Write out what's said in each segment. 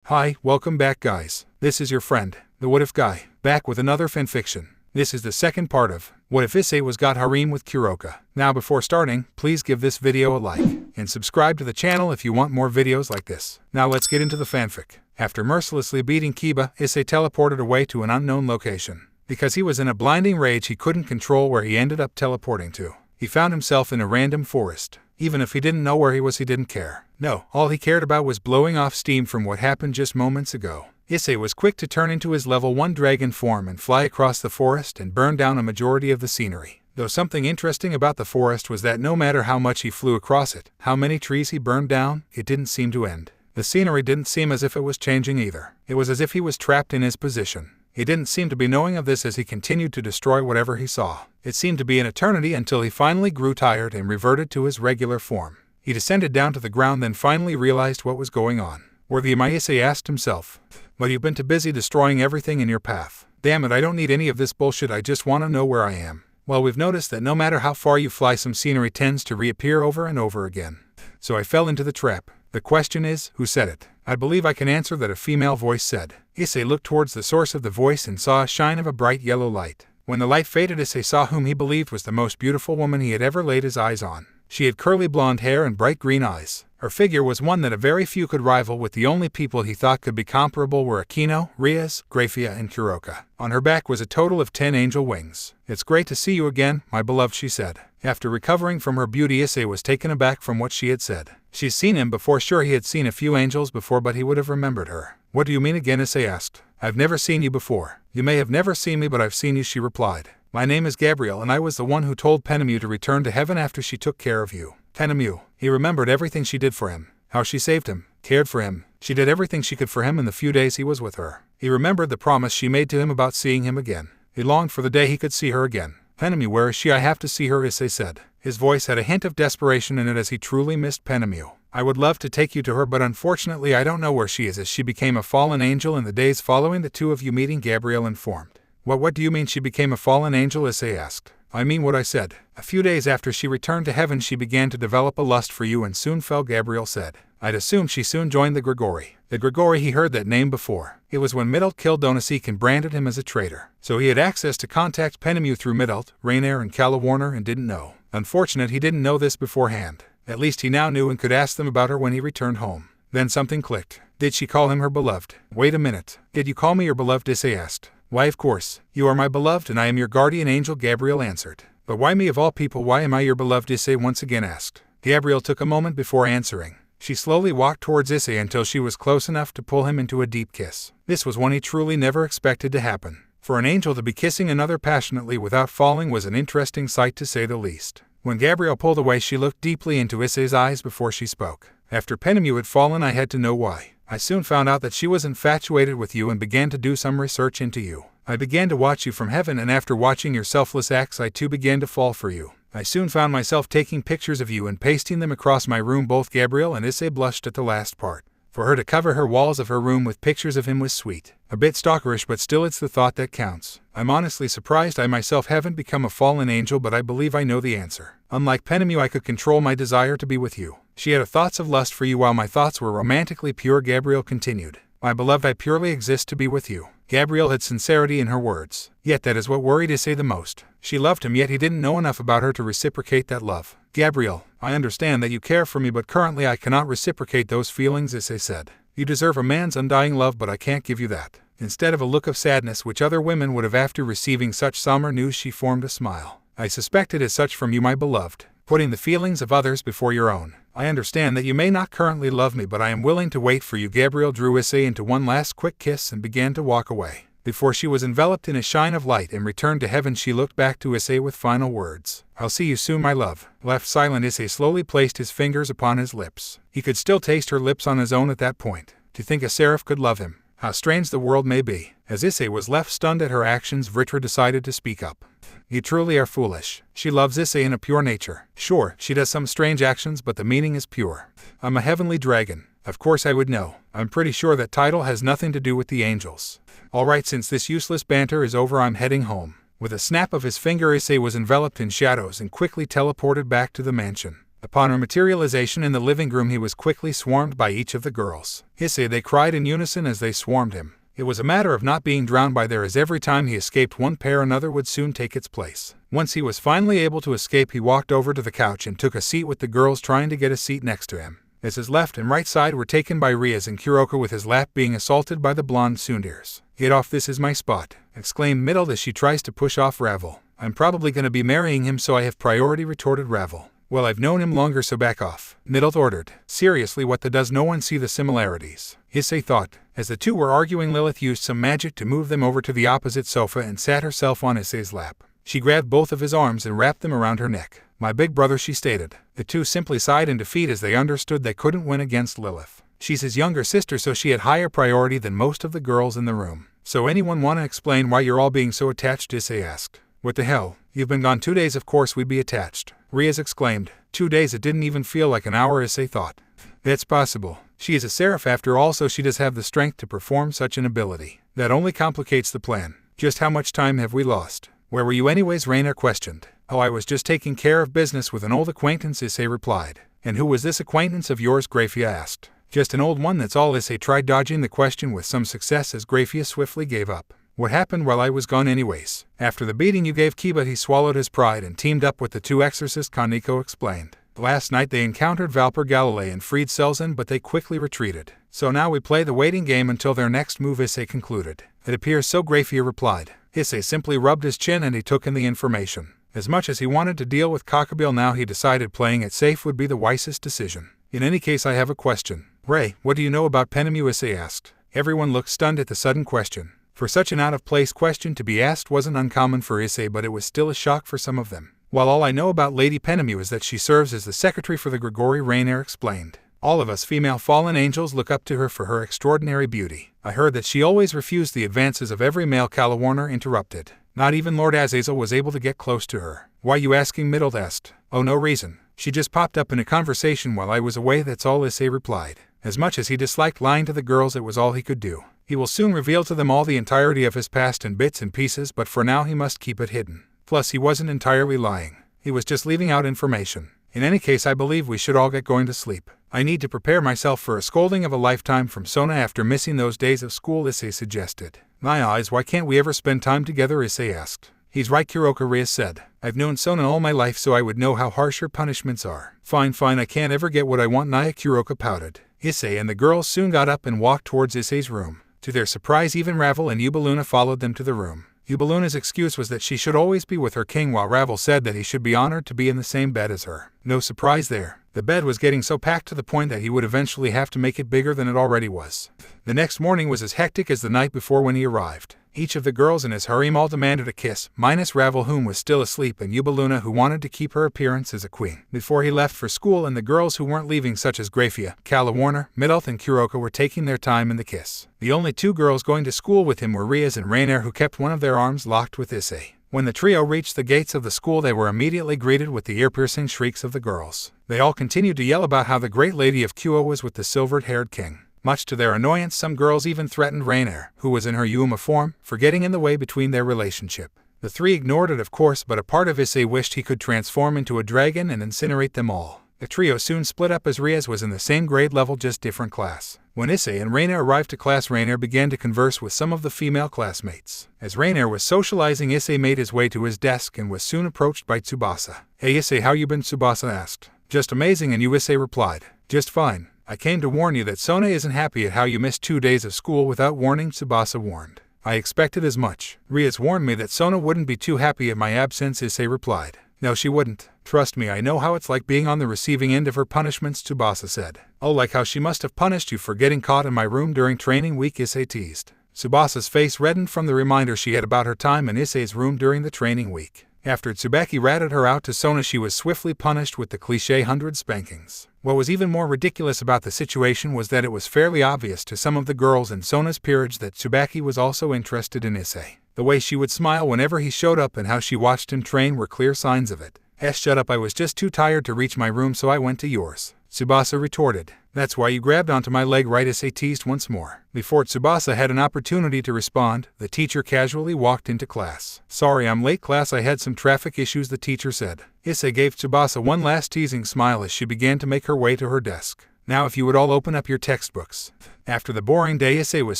Hi, welcome back guys. This is your friend, the What If Guy, back with another fanfiction. This is the second part of What If Issei Was Got Harem with Kuroka. Now before starting, please give this video a like, and subscribe to the channel if you want more videos like this. Now let's get into the fanfic. After mercilessly beating Kiba, Issei teleported away to an unknown location. Because he was in a blinding rage, he couldn't control where he ended up teleporting to. He found himself in a random forest. Even if he didn't know where he was, he didn't care. No, all he cared about was blowing off steam from what happened just moments ago. Issei was quick to turn into his level 1 dragon form and fly across the forest and burn down a majority of the scenery. Though something interesting about the forest was that no matter how much he flew across it, how many trees he burned down, it didn't seem to end. The scenery didn't seem as if it was changing either. It was as if he was trapped in his position. He didn't seem to be knowing of this as he continued to destroy whatever he saw. It seemed to be an eternity until he finally grew tired and reverted to his regular form. He descended down to the ground, then finally realized what was going on. Worthy am I? Issei asked himself. Well, you've been too busy destroying everything in your path. Damn it, I don't need any of this bullshit, I just want to know where I am. Well, we've noticed that no matter how far you fly, some scenery tends to reappear over and over again. So I fell into the trap. The question is, who said it? I believe I can answer that a female voice said. Issei looked towards the source of the voice and saw a shine of a bright yellow light. When the light faded, Issei saw whom he believed was the most beautiful woman he had ever laid his eyes on. She had curly blonde hair and bright green eyes. Her figure was one that a very few could rival, with the only people he thought could be comparable were Akino, Rias, Grafia, and Kuroka. On her back was a total of 10 angel wings. It's great to see you again, my beloved, she said. After recovering from her beauty, Issei was taken aback from what she had said. She's seen him before, sure, he had seen a few angels before, but he would have remembered her. What do you mean again? Issei asked. I've never seen you before. You may have never seen me, but I've seen you, she replied. My name is Gabriel, and I was the one who told Penemu to return to heaven after she took care of you. Penemu. He remembered everything she did for him. How she saved him, cared for him. She did everything she could for him in the few days he was with her. He remembered the promise she made to him about seeing him again. He longed for the day he could see her again. Penemu, where is she? I have to see her, Issei said. His voice had a hint of desperation in it as he truly missed Penemu. I would love to take you to her, but unfortunately I don't know where she is, as she became a fallen angel in the days following the two of you meeting, Gabriel informed. What do you mean she became a fallen angel? Issei asked. I mean what I said. A few days after she returned to heaven, she began to develop a lust for you and soon fell, Gabriel said. I'd assume she soon joined the Grigori. The Grigori, he heard that name before. It was when Midult killed Donasik and branded him as a traitor. So he had access to contact Penemu through Midult, Rainier, and Calawarner and didn't know. Unfortunate he didn't know this beforehand. At least he now knew and could ask them about her when he returned home. Then something clicked. Did she call him her beloved? Wait a minute. Did you call me your beloved? Issei asked. Why, of course. You are my beloved and I am your guardian angel, Gabriel answered. But why me of all people? Why am I your beloved? Issei once again asked. Gabriel took a moment before answering. She slowly walked towards Issei until she was close enough to pull him into a deep kiss. This was one he truly never expected to happen. For an angel to be kissing another passionately without falling was an interesting sight, to say the least. When Gabriel pulled away, she looked deeply into Issei's eyes before she spoke. After Penemu had fallen, I had to know why. I soon found out that she was infatuated with you and began to do some research into you. I began to watch you from heaven, and after watching your selfless acts, I too began to fall for you. I soon found myself taking pictures of you and pasting them across my room. Both Gabriel and Issei blushed at the last part. For her to cover her walls of her room with pictures of him was sweet. A bit stalkerish, but still it's the thought that counts. I'm honestly surprised I myself haven't become a fallen angel, but I believe I know the answer. Unlike Penemu, I could control my desire to be with you. She had thoughts of lust for you while my thoughts were romantically pure, Gabriel continued. My beloved, I purely exist to be with you. Gabriel had sincerity in her words. Yet that is what worried Issei the most. She loved him, yet he didn't know enough about her to reciprocate that love. Gabriel, I understand that you care for me, but currently I cannot reciprocate those feelings, Issei said. You deserve a man's undying love, but I can't give you that. Instead of a look of sadness which other women would have after receiving such somber news, she formed a smile. I suspected as such from you, my beloved, putting the feelings of others before your own. I understand that you may not currently love me, but I am willing to wait for you. Gabriel drew Issei into one last quick kiss and began to walk away. Before she was enveloped in a shine of light and returned to heaven, she looked back to Issei with final words. I'll see you soon, my love. Left silent, Issei slowly placed his fingers upon his lips. He could still taste her lips on his own at that point. To think a seraph could love him. How strange the world may be. As Issei was left stunned at her actions, Vritra decided to speak up. You truly are foolish. She loves Issei in a pure nature. Sure, she does some strange actions, but the meaning is pure. I'm a heavenly dragon. Of course I would know. I'm pretty sure that title has nothing to do with the angels. Alright, since this useless banter is over, I'm heading home. With a snap of his finger, Issei was enveloped in shadows and quickly teleported back to the mansion. Upon her materialization in the living room, he was quickly swarmed by each of the girls. Issei, they cried in unison as they swarmed him. It was a matter of not being drowned by there, as every time he escaped one pair another would soon take its place. Once he was finally able to escape, he walked over to the couch and took a seat with the girls, trying to get a seat next to him. As his left and right side were taken by Rias and Kuroka, with his lap being assaulted by the blonde tsunderes. "Get off, this is my spot," exclaimed Middle as she tries to push off Ravel. "I'm probably gonna be marrying him, so I have priority," retorted Ravel. "Well, I've known him longer, so back off," Middle ordered. "Seriously, what the does no one see the similarities?" Issei thought. As the two were arguing, Lilith used some magic to move them over to the opposite sofa and sat herself on Issei's lap. She grabbed both of his arms and wrapped them around her neck. "My big brother," she stated. The two simply sighed in defeat as they understood they couldn't win against Lilith. She's his younger sister, so she had higher priority than most of the girls in the room. "So anyone want to explain why you're all being so attached?" Issei asked. "What the hell? You've been gone 2 days, of course we'd be attached," Rias exclaimed. 2 days, it didn't even feel like an hour," Issei thought. "That's possible. She is a seraph after all, so she does have the strength to perform such an ability. That only complicates the plan. Just how much time have we lost?" "Where were you anyways?" Rainer questioned. "Oh, I was just taking care of business with an old acquaintance," Issei replied. "And who was this acquaintance of yours?" Grafia asked. "Just an old one, that's all." Issei tried dodging the question with some success as Grafia swiftly gave up. "What happened while I was gone anyways?" "After the beating you gave Kiba, he swallowed his pride and teamed up with the two exorcists," Kaneko explained. "Last night they encountered Valper Galilei and freed Selzen, but they quickly retreated. So now we play the waiting game until their next move," Issei concluded. "It appears so," Grafia replied. Issei simply rubbed his chin and he took in the information. As much as he wanted to deal with Kokabiel now, he decided playing it safe would be the wisest decision. "In any case, I have a question. Ray, what do you know about Penemu?" Issei asked. Everyone looked stunned at the sudden question. For such an out-of-place question to be asked wasn't uncommon for Issei, but it was still a shock for some of them. "Well, all I know about Lady Penemu is that she serves as the secretary for the Grigori," Rainier explained. "All of us female fallen angels look up to her for her extraordinary beauty. I heard that she always refused the advances of every male." Warner interrupted. "Not even Lord Azazel was able to get close to her." "Why you asking?" Middle asked. "Oh, no reason. She just popped up in a conversation while I was away, that's all," Issei replied. As much as he disliked lying to the girls, it was all he could do. He will soon reveal to them all the entirety of his past in bits and pieces, but for now he must keep it hidden. Plus, he wasn't entirely lying. He was just leaving out information. "In any case, I believe we should all get going to sleep. I need to prepare myself for a scolding of a lifetime from Sona after missing those days of school," Issei suggested. "My eyes, why can't we ever spend time together?" Issei asked. "He's right," Kuroka Rias said. "I've known Sona all my life, so I would know how harsh her punishments are." Fine, I can't ever get what I want," Naya Kuroka pouted. Issei and the girls soon got up and walked towards Issei's room. To their surprise, even Ravel and Ubaluna followed them to the room. Ubaluna's excuse was that she should always be with her king, while Ravel said that he should be honored to be in the same bed as her. No surprise there. The bed was getting so packed to the point that he would eventually have to make it bigger than it already was. The next morning was as hectic as the night before when he arrived. Each of the girls in his harem all demanded a kiss, minus Ravel, whom was still asleep, and Ubaluna, who wanted to keep her appearance as a queen before he left for school, and the girls who weren't leaving, such as Grafia, Kala Warner, Middalth, and Kuroka, were taking their time in the kiss. The only two girls going to school with him were Rias and Rainier, who kept one of their arms locked with Issei. When the trio reached the gates of the school, they were immediately greeted with the ear-piercing shrieks of the girls. They all continued to yell about how the great lady of Kua was with the silvered-haired king. Much to their annoyance, some girls even threatened Rainier, who was in her Yuma form, for getting in the way between their relationship. The three ignored it, of course, but a part of Issei wished he could transform into a dragon and incinerate them all. The trio soon split up as Rias was in the same grade level, just different class. When Issei and Rainier arrived to class, Rainier began to converse with some of the female classmates. As Rainier was socializing, Issei made his way to his desk and was soon approached by Tsubasa. "Hey Issei, how you been?" Tsubasa asked. "Just amazing, and you?" Issei replied. "Just fine. I came to warn you that Sona isn't happy at how you missed 2 days of school without warning," Tsubasa warned. "I expected as much. Rias warned me that Sona wouldn't be too happy at my absence," Issei replied. "No, she wouldn't. Trust me, I know how it's like being on the receiving end of her punishments," Tsubasa said. "Oh, like how she must have punished you for getting caught in my room during training week," Issei teased. Tsubasa's face reddened from the reminder she had about her time in Issei's room during the training week. After Tsubaki ratted her out to Sona, she was swiftly punished with the cliché 100 spankings. What was even more ridiculous about the situation was that it was fairly obvious to some of the girls in Sona's peerage that Tsubaki was also interested in Issei. The way she would smile whenever he showed up and how she watched him train were clear signs of it. "Shut up, I was just too tired to reach my room, so I went to yours." Tsubasa retorted. That's why you grabbed onto my leg, right? Issei teased once more. Before Tsubasa had an opportunity to respond, the teacher casually walked into class. Sorry I'm late class, I had some traffic issues, the teacher said. Issei gave Tsubasa one last teasing smile as she began to make her way to her desk. Now if you would all open up your textbooks. After the boring day, Issei was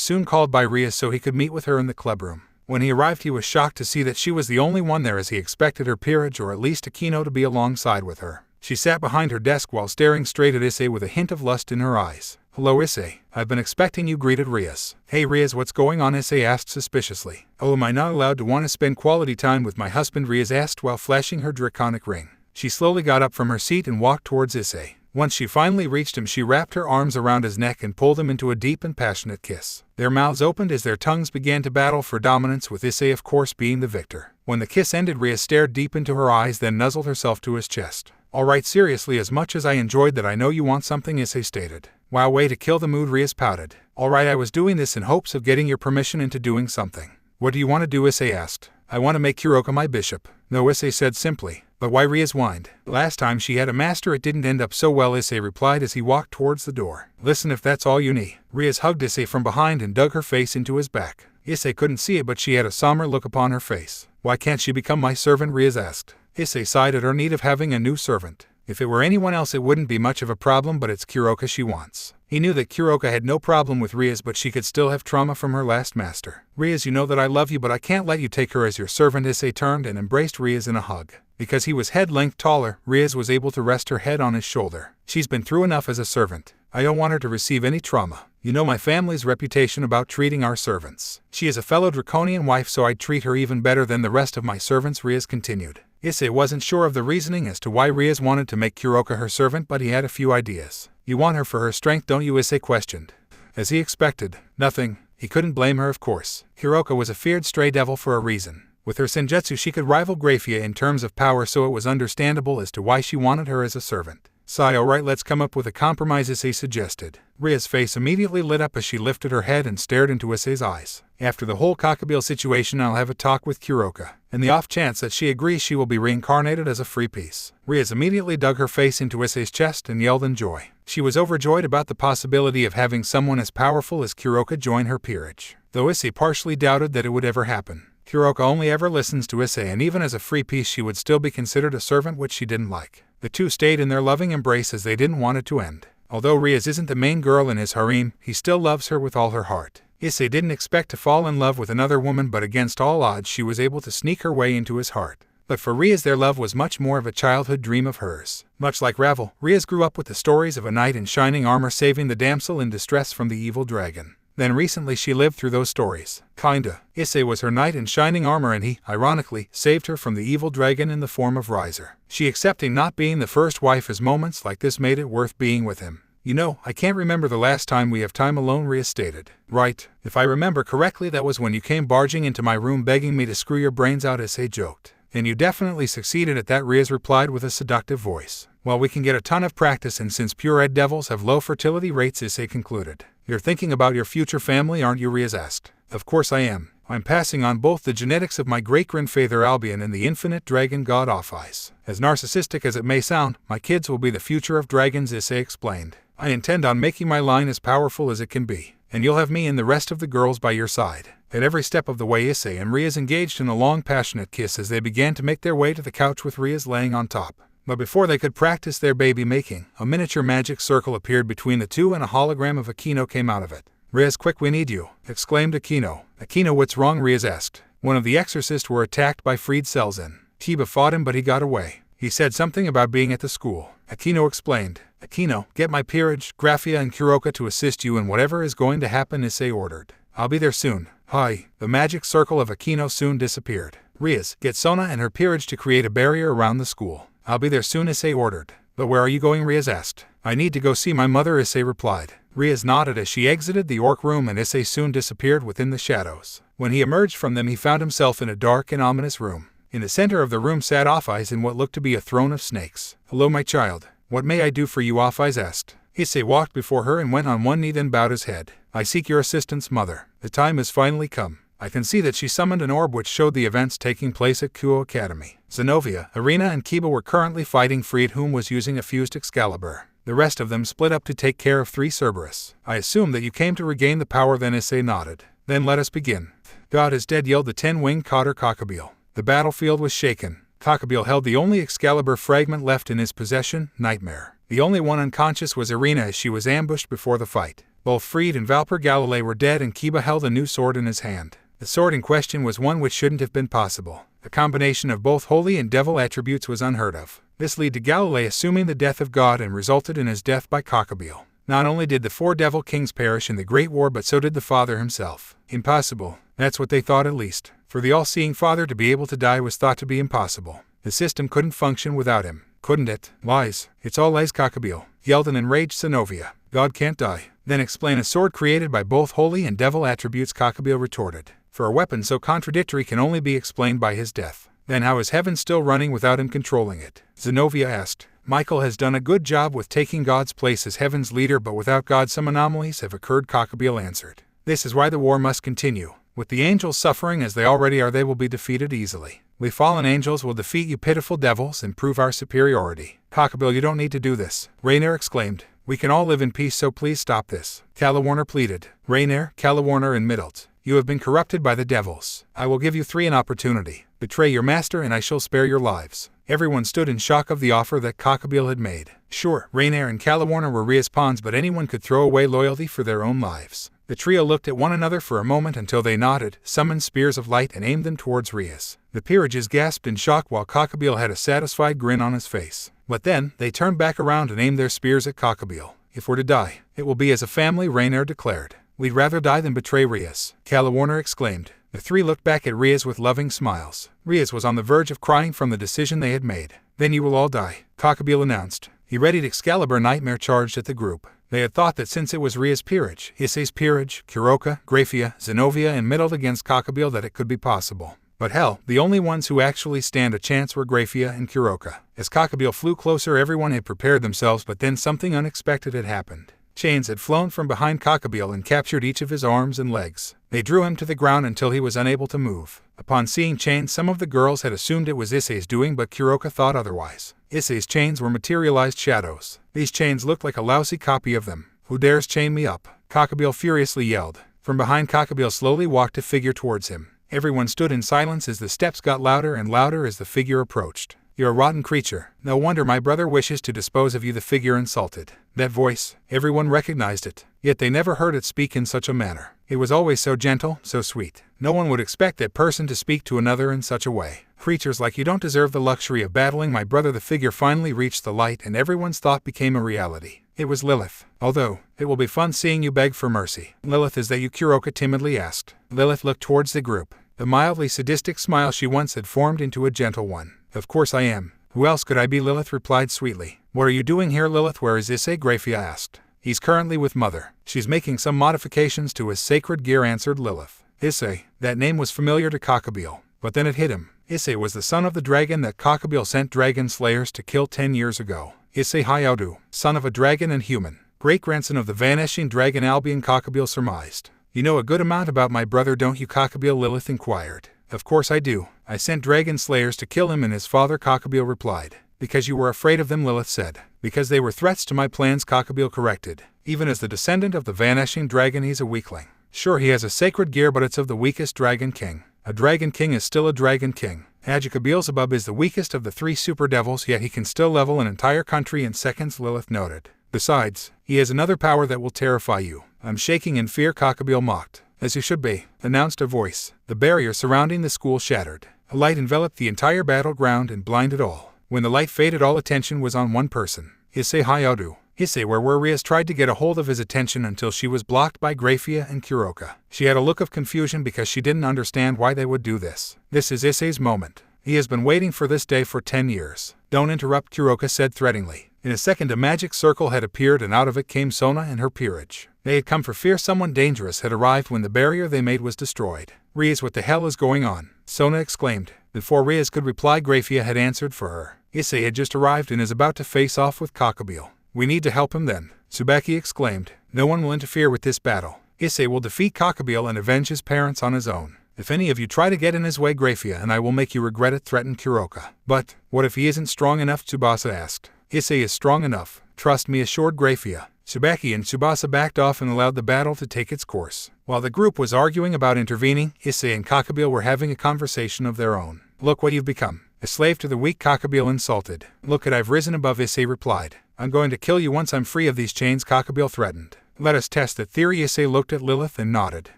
soon called by Ria so he could meet with her in the clubroom. When he arrived, he was shocked to see that she was the only one there, as he expected her peerage or at least Akino to be alongside with her. She sat behind her desk while staring straight at Issei with a hint of lust in her eyes. Hello Issei, I've been expecting you, greeted Rias. Hey Rias, what's going on? Issei asked suspiciously. Oh, am I not allowed to want to spend quality time with my husband? Rias asked while flashing her draconic ring. She slowly got up from her seat and walked towards Issei. Once she finally reached him, she wrapped her arms around his neck and pulled him into a deep and passionate kiss. Their mouths opened as their tongues began to battle for dominance, with Issei of course being the victor. When the kiss ended, Rias stared deep into her eyes, then nuzzled herself to his chest. Alright, seriously, as much as I enjoyed that, I know you want something, Issei stated. Wow, way to kill the mood, Rias pouted. Alright, I was doing this in hopes of getting your permission into doing something. What do you want to do? Issei asked. I want to make Kuroka my bishop. No, Issei said simply. But why? Rias whined. Last time she had a master it didn't end up so well, Issei replied as he walked towards the door. Listen, if that's all you need. Rias hugged Issei from behind and dug her face into his back. Issei couldn't see it, but she had a somber look upon her face. Why can't she become my servant? Rias asked. Issei sighed at her need of having a new servant. If it were anyone else it wouldn't be much of a problem, but it's Kuroka she wants. He knew that Kuroka had no problem with Rias, but she could still have trauma from her last master. Rias, you know that I love you, but I can't let you take her as your servant. Issei turned and embraced Rias in a hug. Because he was head-length taller, Rias was able to rest her head on his shoulder. She's been through enough as a servant. I don't want her to receive any trauma. You know my family's reputation about treating our servants. She is a fellow draconian wife, so I'd treat her even better than the rest of my servants, Rias continued. Issei wasn't sure of the reasoning as to why Rias wanted to make Kuroka her servant, but he had a few ideas. You want her for her strength, don't you? Issei questioned. As he expected, nothing. He couldn't blame her, of course. Kuroka was a feared stray devil for a reason. With her senjutsu she could rival Grafia in terms of power, so it was understandable as to why she wanted her as a servant. Sigh, alright, let's come up with a compromise, Issei suggested. Ria's face immediately lit up as she lifted her head and stared into Issei's eyes. After the whole Kokabiel situation, I'll have a talk with Kuroka. In the off chance that she agrees, she will be reincarnated as a free piece. Rias immediately dug her face into Issei's chest and yelled in joy. She was overjoyed about the possibility of having someone as powerful as Kuroka join her peerage. Though Issei partially doubted that it would ever happen. Kuroka only ever listens to Issei, and even as a free piece she would still be considered a servant, which she didn't like. The two stayed in their loving embrace as they didn't want it to end. Although Rias isn't the main girl in his harem, he still loves her with all her heart. Issei didn't expect to fall in love with another woman, but against all odds she was able to sneak her way into his heart. But for Rias, their love was much more of a childhood dream of hers. Much like Ravel, Rias grew up with the stories of a knight in shining armor saving the damsel in distress from the evil dragon. Then recently she lived through those stories. Kinda. Issei was her knight in shining armor, and he, ironically, saved her from the evil dragon in the form of Riser. She accepting not being the first wife, as moments like this made it worth being with him. You know, I can't remember the last time we have time alone, Rias stated. Right. If I remember correctly, that was when you came barging into my room begging me to screw your brains out, Issei joked. And you definitely succeeded at that, Rias replied with a seductive voice. Well, we can get a ton of practice, and since purebred devils have low fertility rates, Issei concluded. You're thinking about your future family, aren't you? Rias asked. Of course I am. I'm passing on both the genetics of my great-grandfather Albion and the infinite dragon god Ophis. As narcissistic as it may sound, my kids will be the future of dragons, Issei explained. I intend on making my line as powerful as it can be, and you'll have me and the rest of the girls by your side. At every step of the way, Issei and Rias engaged in a long, passionate kiss as they began to make their way to the couch with Rias laying on top. But before they could practice their baby making, a miniature magic circle appeared between the two and a hologram of Akino came out of it. Rias, quick, we need you, exclaimed Akino. Akino, what's wrong? Rias asked. One of the exorcists were attacked by freed Selzen. Kiba fought him, but he got away. He said something about being at the school. Akino explained. Akino, get my peerage, Grafia and Kuroka to assist you in whatever is going to happen, Issei ordered. I'll be there soon. Hi. The magic circle of Akino soon disappeared. Rias, get Sona and her peerage to create a barrier around the school. I'll be there soon, Issei ordered. But where are you going? Rias asked. I need to go see my mother, Issei replied. Rias nodded as she exited the orc room, and Issei soon disappeared within the shadows. When he emerged from them, he found himself in a dark and ominous room. In the center of the room sat Ophis in what looked to be a throne of snakes. Hello, my child. What may I do for you? Ophis asked. Issei walked before her and went on one knee, then bowed his head. I seek your assistance, mother. The time has finally come. I can see that she summoned an orb which showed the events taking place at Kuo Academy. Zenobia, Arena, and Kiba were currently fighting Freed, whom was using a fused Excalibur. The rest of them split up to take care of 3 Cerberus. I assume that you came to regain the power, then Issei nodded. Then let us begin. God is dead, yelled the 10-winged cotter Kokabiel. The battlefield was shaken. Kokabiel held the only Excalibur fragment left in his possession, Nightmare. The only one unconscious was Irina as she was ambushed before the fight. Both Fried and Valper Galilei were dead, and Kiba held a new sword in his hand. The sword in question was one which shouldn't have been possible. The combination of both holy and devil attributes was unheard of. This led to Galilei assuming the death of God and resulted in his death by Kokabiel. Not only did the 4 devil kings perish in the Great War, but so did the father himself. Impossible. That's what they thought, at least. For the all-seeing father to be able to die was thought to be impossible. The system couldn't function without him. Couldn't it? Lies. It's all lies, Kokabiel, yelled an enraged Zenovia. God can't die. Then explain a sword created by both holy and devil attributes, Kokabiel retorted. For a weapon so contradictory can only be explained by his death. Then how is heaven still running without him controlling it? Zenovia asked. Michael has done a good job with taking God's place as heaven's leader, but without God some anomalies have occurred, Kokabiel answered. This is why the war must continue. With the angels suffering as they already are, they will be defeated easily. We fallen angels will defeat you pitiful devils and prove our superiority. Kokabiel, you don't need to do this, Rainier exclaimed. We can all live in peace, so please stop this. Calawarner pleaded. Rainier, Calawarner, and Middles, you have been corrupted by the devils. I will give you 3 an opportunity. Betray your master and I shall spare your lives. Everyone stood in shock of the offer that Kokabiel had made. Sure, Rainier and Calawarner were Rhea's pawns, but anyone could throw away loyalty for their own lives. The trio looked at one another for a moment until they nodded, summoned spears of light, and aimed them towards Rhea's. The peerages gasped in shock while Kokabiel had a satisfied grin on his face. But then, they turned back around and aimed their spears at Kokabiel. If we're to die, it will be as a family, Rainier declared. We'd rather die than betray Rhea's, Calawarner exclaimed. The 3 looked back at Rhea's with loving smiles. Rhea's was on the verge of crying from the decision they had made. Then you will all die, Kokabiel announced. He readied Excalibur. Nightmare charged at the group. They had thought that since it was Rhea's peerage, Issei's peerage, Kuroka, Graphia, Zenovia, and Middle against Kokabiel, that it could be possible. But hell, the only ones who actually stand a chance were Graphia and Kuroka. As Kokabiel flew closer, everyone had prepared themselves, but then something unexpected had happened. Chains had flown from behind Kokabiel and captured each of his arms and legs. They drew him to the ground until he was unable to move. Upon seeing chains, some of the girls had assumed it was Issei's doing, but Kuroka thought otherwise. Issei's chains were materialized shadows. These chains looked like a lousy copy of them. Who dares chain me up? Kokabiel furiously yelled. From behind, Kokabiel slowly walked a figure towards him. Everyone stood in silence as the steps got louder and louder as the figure approached. You're a rotten creature. No wonder my brother wishes to dispose of you, the figure insulted. That voice, everyone recognized it, yet they never heard it speak in such a manner. It was always so gentle, so sweet. No one would expect that person to speak to another in such a way. Creatures like you don't deserve the luxury of battling my brother. The figure finally reached the light and everyone's thought became a reality. It was Lilith. Although, it will be fun seeing you beg for mercy. Lilith, is that you? Kuroka timidly asked. Lilith looked towards the group. The mildly sadistic smile she once had formed into a gentle one. Of course I am. Who else could I be? Lilith replied sweetly. What are you doing here, Lilith? Where is Issei? Graphia asked. He's currently with Mother. She's making some modifications to his sacred gear, answered Lilith. Issei, that name was familiar to Kokabiel, but then it hit him. Issei was the son of the dragon that Kokabiel sent dragon slayers to kill 10 years ago. Issei Hayaudu, son of a dragon and human, great-grandson of the Vanishing Dragon Albion, Kokabiel surmised. You know a good amount about my brother, don't you, Kokabiel? Lilith inquired. Of course I do. I sent dragon slayers to kill him and his father, Kokabiel replied. Because you were afraid of them, Lilith said. Because they were threats to my plans, Kokabiel corrected. Even as the descendant of the Vanishing Dragon, he's a weakling. Sure, he has a sacred gear, but it's of the weakest Dragon King. A Dragon King is still a Dragon King. Beelzebub is the weakest of the 3 super devils, yet he can still level an entire country in seconds, Lilith noted. Besides, he has another power that will terrify you. I'm shaking in fear, Kokabiel mocked. As you should be, announced a voice. The barrier surrounding the school shattered. A light enveloped the entire battleground and blinded all. When the light faded, all attention was on one person. Issei Hayaudu. Issei, where Rhea's tried to get a hold of his attention until she was blocked by Graphia and Kuroka. She had a look of confusion because she didn't understand why they would do this. This is Issei's moment. He has been waiting for this day for 10 years. Don't interrupt, Kuroka said threateningly. In a second, a magic circle had appeared and out of it came Sona and her peerage. They had come for fear someone dangerous had arrived when the barrier they made was destroyed. Rhea's, what the hell is going on? Sona exclaimed. Before Rhea's could reply, Graphia had answered for her. Issei had just arrived and is about to face off with Kokabiel. We need to help him then, Tsubaki exclaimed. No one will interfere with this battle. Issei will defeat Kokabiel and avenge his parents on his own. If any of you try to get in his way, Graphia and I will make you regret it, threatened Kuroka. But, what if he isn't strong enough? Tsubasa asked. Issei is strong enough, Trust me, assured Grafia. Tsubaki and Tsubasa backed off and allowed the battle to take its course. While the group was arguing about intervening, Issei and Kokabiel were having a conversation of their own. Look what you've become. A slave to the weak, Kokabiel insulted. Look at I've risen above, Issei replied. I'm going to kill you once I'm free of these chains, Kokabiel threatened. Let us test the theory. Issei looked at Lilith and nodded.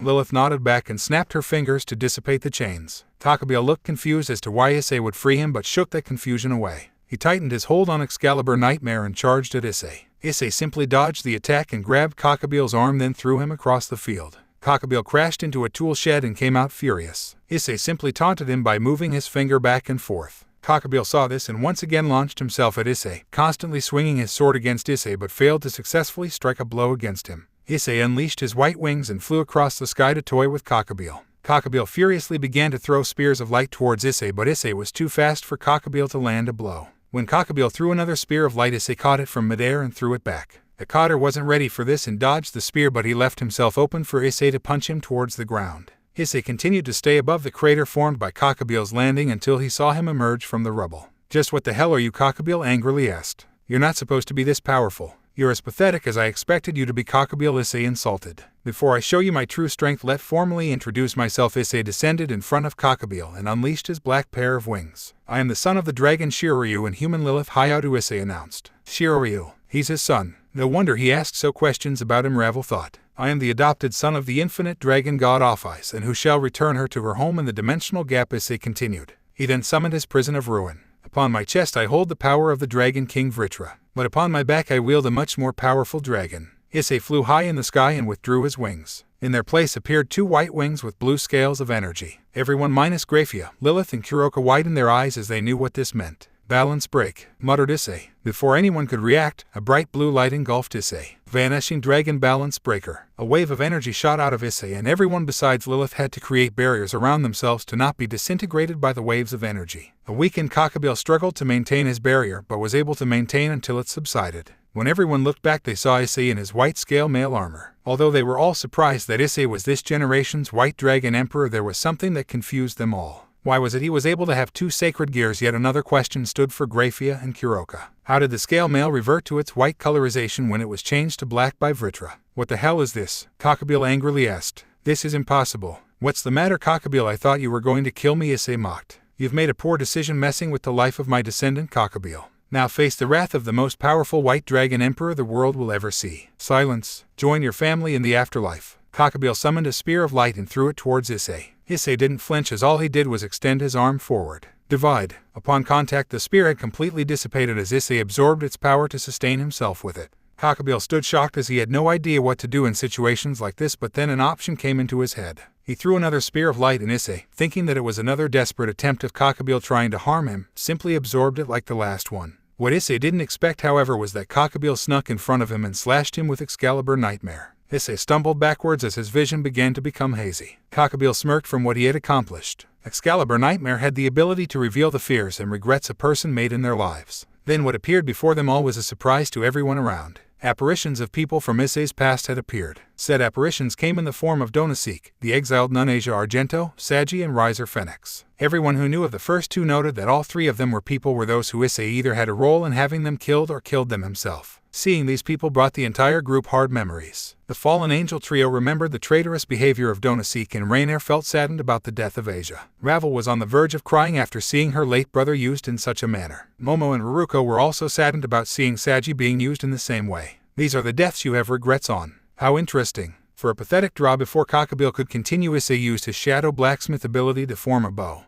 Lilith nodded back and snapped her fingers to dissipate the chains. Kokabiel looked confused as to why Issei would free him but shook that confusion away. He tightened his hold on Excalibur Nightmare and charged at Issei. Issei simply dodged the attack and grabbed Kokabiel's arm, then threw him across the field. Kokabiel crashed into a tool shed and came out furious. Issei simply taunted him by moving his finger back and forth. Kokabiel saw this and once again launched himself at Issei, constantly swinging his sword against Issei but failed to successfully strike a blow against him. Issei unleashed his white wings and flew across the sky to toy with Kokabiel. Kokabiel furiously began to throw spears of light towards Issei, but Issei was too fast for Kokabiel to land a blow. When Kokabiel threw another spear of light, Issei caught it from midair and threw it back. The Cotter wasn't ready for this and dodged the spear, but he left himself open for Issei to punch him towards the ground. Issei continued to stay above the crater formed by Kokabiel's landing until he saw him emerge from the rubble. Just what the hell are you? Kokabiel angrily asked. You're not supposed to be this powerful. You're as pathetic as I expected you to be, Kokabiel, Issei insulted. Before I show you my true strength, let formally introduce myself. Issei descended in front of Kokabiel and unleashed his black pair of wings. I am the son of the dragon Shiroryu and human Lilith Hayao, Issei announced. Shiroryu, he's his son. No wonder he asked so questions about him, Ravel thought. I am the adopted son of the infinite dragon god Ophis, and who shall return her to her home in the dimensional gap, Issei continued. He then summoned his prison of ruin. Upon my chest I hold the power of the dragon king Vritra, but upon my back I wield a much more powerful dragon. Issei flew high in the sky and withdrew his wings. In their place appeared two white wings with blue scales of energy. Everyone minus Grafia, Lilith and Kuroka widened their eyes as they knew what this meant. Balance break, muttered Issei. Before anyone could react, a bright blue light engulfed Issei. Vanishing Dragon Balance Breaker. A wave of energy shot out of Issei, and everyone besides Lilith had to create barriers around themselves to not be disintegrated by the waves of energy. A weakened Kokabiel struggled to maintain his barrier but was able to maintain until it subsided. When everyone looked back, they saw Issei in his white scale mail armor. Although they were all surprised that Issei was this generation's White Dragon Emperor, there was something that confused them all. Why was it he was able to have two sacred gears? Yet another question stood for Grafia and Kuroka. How did the scale mail revert to its white colorization when it was changed to black by Vritra? What the hell is this? Kokabiel angrily asked. This is impossible. What's the matter, Kokabiel? I thought you were going to kill me, Issei mocked. You've made a poor decision messing with the life of my descendant, Kokabiel. Now face the wrath of the most powerful White Dragon Emperor the world will ever see. Silence. Join your family in the afterlife. Kokabiel summoned a spear of light and threw it towards Issei. Issei didn't flinch, as all he did was extend his arm forward. Divide. Upon contact, the spear had completely dissipated as Issei absorbed its power to sustain himself with it. Kokabiel stood shocked as he had no idea what to do in situations like this, but then an option came into his head. He threw another spear of light, and Issei, thinking that it was another desperate attempt of Kokabiel trying to harm him, simply absorbed it like the last one. What Issei didn't expect, however, was that Kokabiel snuck in front of him and slashed him with Excalibur Nightmare. Issei stumbled backwards as his vision began to become hazy. Kokabiel smirked from what he had accomplished. Excalibur Nightmare had the ability to reveal the fears and regrets a person made in their lives. Then what appeared before them all was a surprise to everyone around. Apparitions of people from Issei's past had appeared. Said apparitions came in the form of Donaseek, the exiled nun Asia Argento, Sagi, and Riser Phoenix. Everyone who knew of the first two noted that all three of them were people were those who Issei either had a role in having them killed or killed them himself. Seeing these people brought the entire group hard memories. The fallen angel trio remembered the traitorous behavior of Donaseek, and Rainier felt saddened about the death of Asia. Ravel was on the verge of crying after seeing her late brother used in such a manner. Momo and Ruruko were also saddened about seeing Sagi being used in the same way. These are the deaths you have regrets on. How interesting. For a pathetic draw before Kokabiel could continue, Issei used his shadow blacksmith ability to form a bow,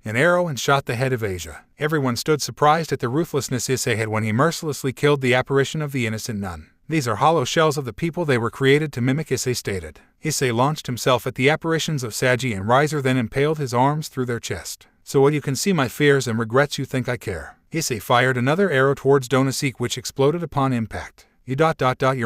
an arrow, and shot the head of Asia. Everyone stood surprised at the ruthlessness Issei had when he mercilessly killed the apparition of the innocent nun. These are hollow shells of the people they were created to mimic, Issei stated. Issei launched himself at the apparitions of Sagi and Riser, then impaled his arms through their chest. So what, you can see my fears and regrets? You think I care? Issei fired another arrow towards Donaseek, which exploded upon impact. You're